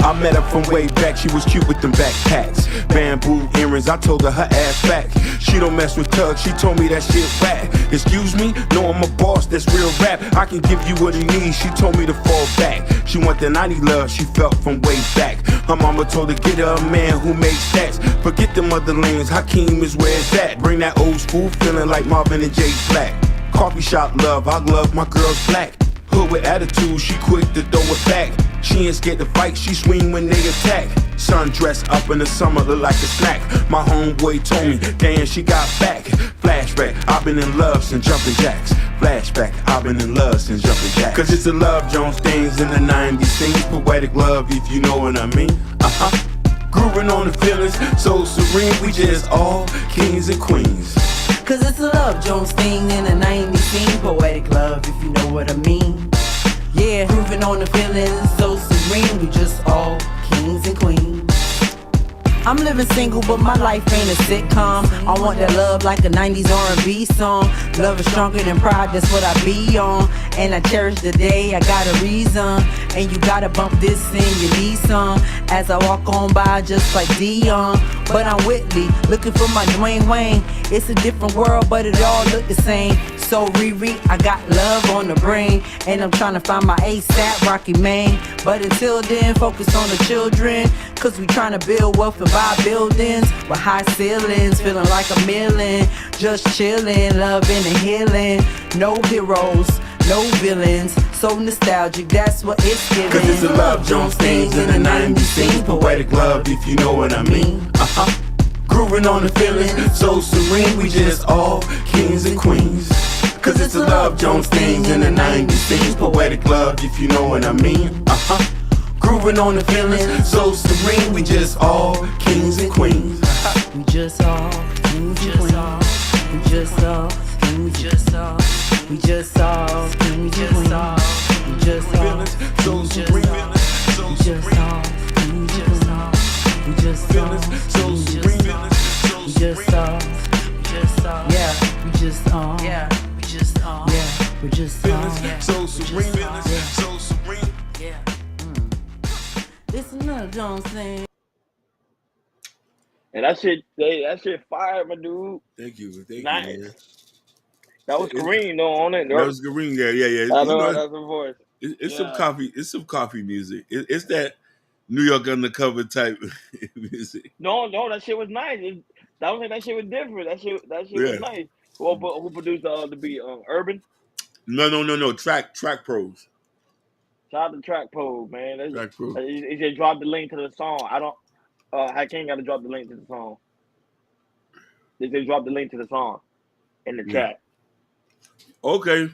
I met her from way back, she was cute with them backpacks. Bamboo earrings, I told her ass back. She don't mess with thugs, she told me that shit whack. Excuse me? No, I'm a boss, that's real rap. I can give you what he needs, she told me to fall back. She want the 90 love, she felt from way back. Her mama told her get her a man who makes stats. Forget them other lanes, Hakeem is where it's at. Bring that old school feeling like Marvin and Jay Black. Coffee shop love, I love my girls black. Hood with attitude, she quick to throw it back. She ain't scared to fight, she swing when they attack. Sundress up in the summer, look like a snack. My homeboy told me, damn, she got back. Flashback, I've been in love since jumping jacks. Flashback, I've been in love since jumping jacks. Cause it's the Love Jones things in the 90s. Sings poetic love, if you know what I mean. Grooving on the feelings, so serene. We just all kings and queens. Cause it's a Love Jones thing in the 90s scene. Poetic love, if you know what I mean. Yeah, grooving on the feelings, so serene. We just all kings and queens. I'm living single, but my life ain't a sitcom. I want that love like a 90s R&B song. Love is stronger than pride, that's what I be on. And I cherish the day, I got a reason. And you gotta bump this in your Nissan as I walk on by just like Dion. But I'm Whitley, looking for my Dwayne Wayne. It's a different world, but it all look the same. So Riri, I got love on the brain. And I'm trying to find my ASAP Rocky Main. But until then, focus on the children. Cause we trying to build wealth and buy buildings with high ceilings, feeling like a million. Just chilling, loving and healing. No heroes, no villains. So nostalgic, that's what it's giving. Cause it's a Love Jones things in the 90s scene. Poetic love, if you know what I mean. Grooving on the feelings, so serene. We just all kings and queens. Cause it's a Love Jones things in the 90s scene. Poetic love, if you know what I mean. Grooving on the feelings, so serene. We just all kings and queens. We just all kings and queens. We just all kings. We just all. We just all kings and queens. We just all. So serene. We just all kings and queens. We just all. So serene. We just all. Yeah. We just all. Yeah. We just all. Yeah. We just all. So serene. So serene. Yeah. It's another Jones thing. And that shit fire, my dude. Thank you, Nice. man. That was Kareem though on it. That was Kareem, yeah. I know that's the voice. It's some coffee. It's some coffee music. It's that New York undercover type music. No, that shit was nice. That shit was different. That shit was nice. Who produced the beat? Urban? No. Track pros. Shout out to Track Pros, man. Track Pros. He just dropped the link to the song. I don't. Hakeem got to drop the link to the song. They just dropped the link to the song in the chat. Okay.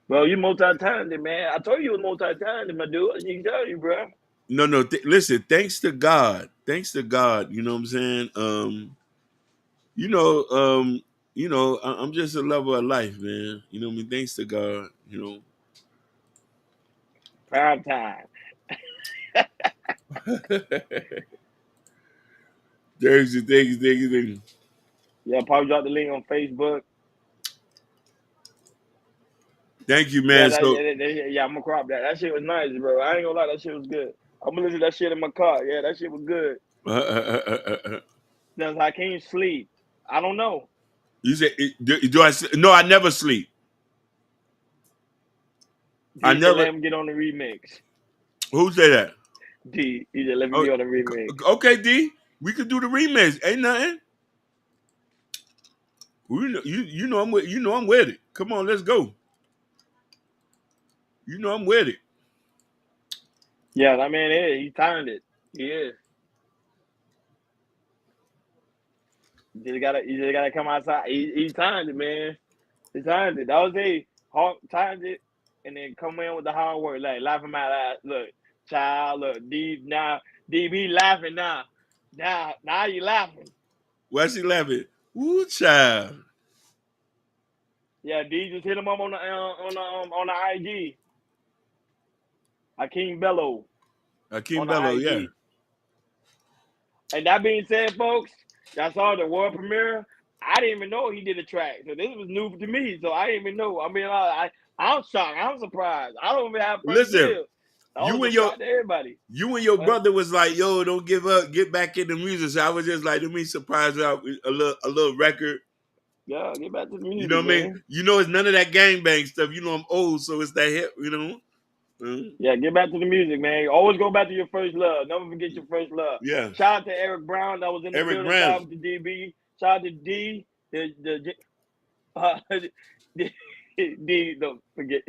Bro, you multi-talented, man. I told you was multi-talented, my dude. I can tell you, bro. No. Listen, thanks to God. You know what I'm saying? I'm just a lover of life, man. You know what I mean? Thanks to God, you know. Prime time. Thank you. Yeah, probably drop the link on Facebook. Thank you, man. Yeah, I'm gonna crop that. That shit was nice, bro. I ain't gonna lie, that shit was good. I'm gonna listen to that shit in my car. Yeah, that shit was good. Does Hakeem sleep? I don't know. You said, do I? No, I never sleep. I never let him get on the remix. Who said that? D. He just let me get on the remix. Okay, D. We could do the remix. Ain't nothing. You know I'm with it. Come on, let's go. You know I'm with it. Yeah, that man is. He timed it. He is. You just gotta come outside. He timed it, man. He timed it. That was timed it, and then come in with the hard work, like laughing my ass. Look, child, look, D be laughing now. Now you laughing. Why she laughing? Ooh, child. Yeah, D just hit him up on the IG. Hakeem Bello, yeah. And that being said, folks, I saw the world premiere. I didn't even know he did a track. So this was new to me. So I didn't even know. I mean, I'm shocked. I'm surprised. I don't even have first deal. Everybody. You and your brother was like, yo, don't give up, get back in the music. So I was just like, let me surprise out with a little record. Yeah, get back to the music. You know what I mean? You know, it's none of that gangbang stuff. You know, I'm old, so it's that hip, you know. Yeah, get back to the music, man. Always go back to your first love. Never forget your first love. Yeah. Shout out to Eric Brown that was in the building. Shout out to DB. Shout out to D. D. Don't forget.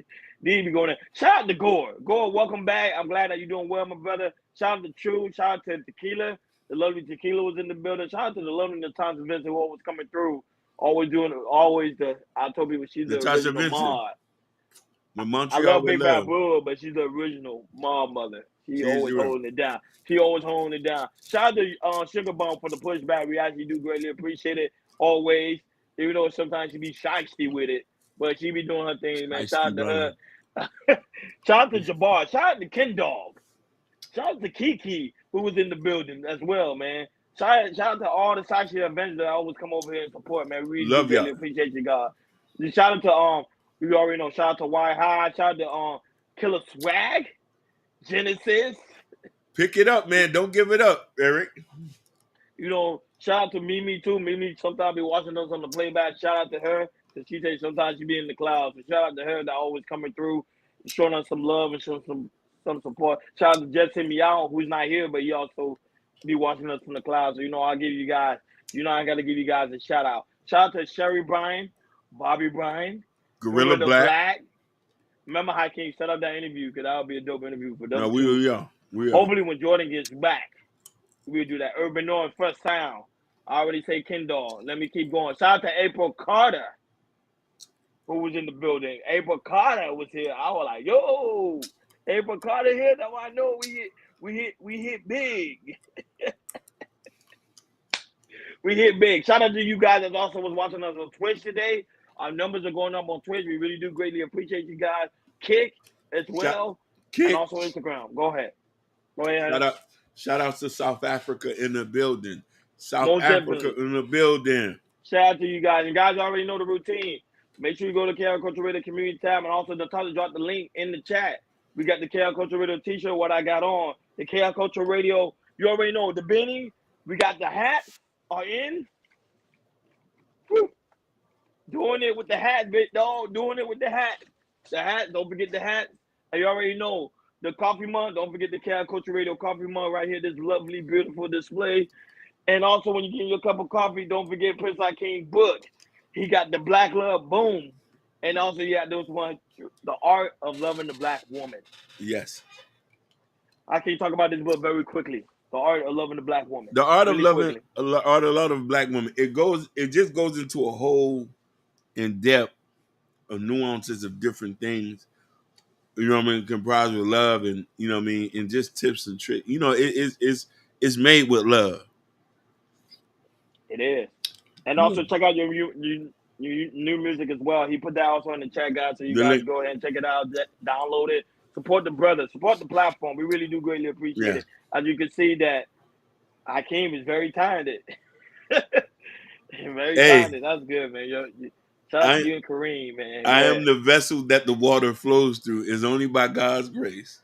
D be going in. Shout out to Gore. Gore, welcome back. I'm glad that you're doing well, my brother. Shout out to True. Shout out to Tequila. The lovely Tequila was in the building. Shout out to the lovely Natasha Vincent who always coming through. I told people she's the Natasha original mod. I love Big Bad Bull, but she's the original mom mother. She's always holding it down. Shout out to Sugar Bone for the pushback. We actually do greatly appreciate it always. Even though sometimes she be shiesty with it, but she be doing her thing, man. Shout out to her. Shout out to Jabbar. Shout out to Ken Dog. Shout out to Kiki. who was in the building as well, man. Shout out to all the Sexyy Avengers that always come over here and support, man. We Love really y'all. appreciate you guys. Shout out to we already know. Shout out to Y High. Shout out to Killer Swag, Genesis. Pick it up, man. Don't give it up, Eric. You know, shout out to Mimi too. Mimi sometimes be watching us on the playback. Shout out to her because she says sometimes she be in the clouds. So shout out to her that always coming through, showing us some love and showing some support. Shout out to Jess Hit Me Out, who's not here, but he also be watching us from the clouds. So I'll give you guys. I got to give you guys a shout out. Shout out to Sherry Bryan, Bobby Bryan, Gorilla Black. Remember how King set up that interview because that would be a dope interview for them. No, we are. Hopefully when Jordan gets back, we'll do that. Urban North First Sound. I already say Kendall. Let me keep going. Shout out to April Carter, who was in the building. April Carter was here. I was like, yo, April Carter here. That's why I know we hit big. We hit big. Shout out to you guys that also was watching us on Twitch today. Our numbers are going up on Twitch. We really do greatly appreciate you guys. Kick as well. Kick. And also Instagram. Go ahead. Shout out to South Africa in the building. South Most Africa definitely. in the building. Shout out to you guys. And guys already know the routine. Make sure you go to KL Culture Radio Community tab, and also the time to drop the link in the chat. We got the KL Culture Radio t-shirt, what I got on. The KL Culture Radio, you already know the beanie. We got the hats are in. Woo. Doing it with the hat, big dog. Doing it with the hat. The hat, don't forget the hat. And you already know the coffee mug. Don't forget the KL Culture Radio coffee mug right here. This lovely, beautiful display. And also, when you get your cup of coffee, don't forget Prince King book. He got the Black Love Boom. And also, you got those ones, The Art of Loving the Black Woman. Yes. I can talk about this book very quickly. The Art of Loving the Black Woman. The Art of Loving Black Woman. It just goes into a whole in depth of nuances of different things. You know what I mean? Comprised with love and and just tips and tricks. It's made with love. It is. And also check out your new music as well. He put that also in the chat, guys, so you guys go ahead and check it out, download it. Support the brothers. Support the platform. We really do greatly appreciate it. As you can see that Hakeem is very talented. Very talented. That's good, man. Shout out to you and Kareem, man. I am the vessel that the water flows through. It's only by God's grace.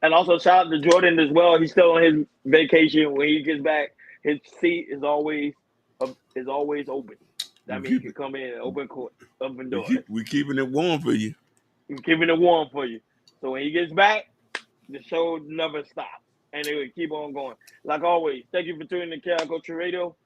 And also shout out to Jordan as well. He's still on his vacation. When he gets back, his seat is always open. That means he can come in and open door. We keeping it warm for you. We're keeping it warm for you. So when he gets back, the show never stops. And it will keep on going. Like always, thank you for tuning in to KL Culture Radio.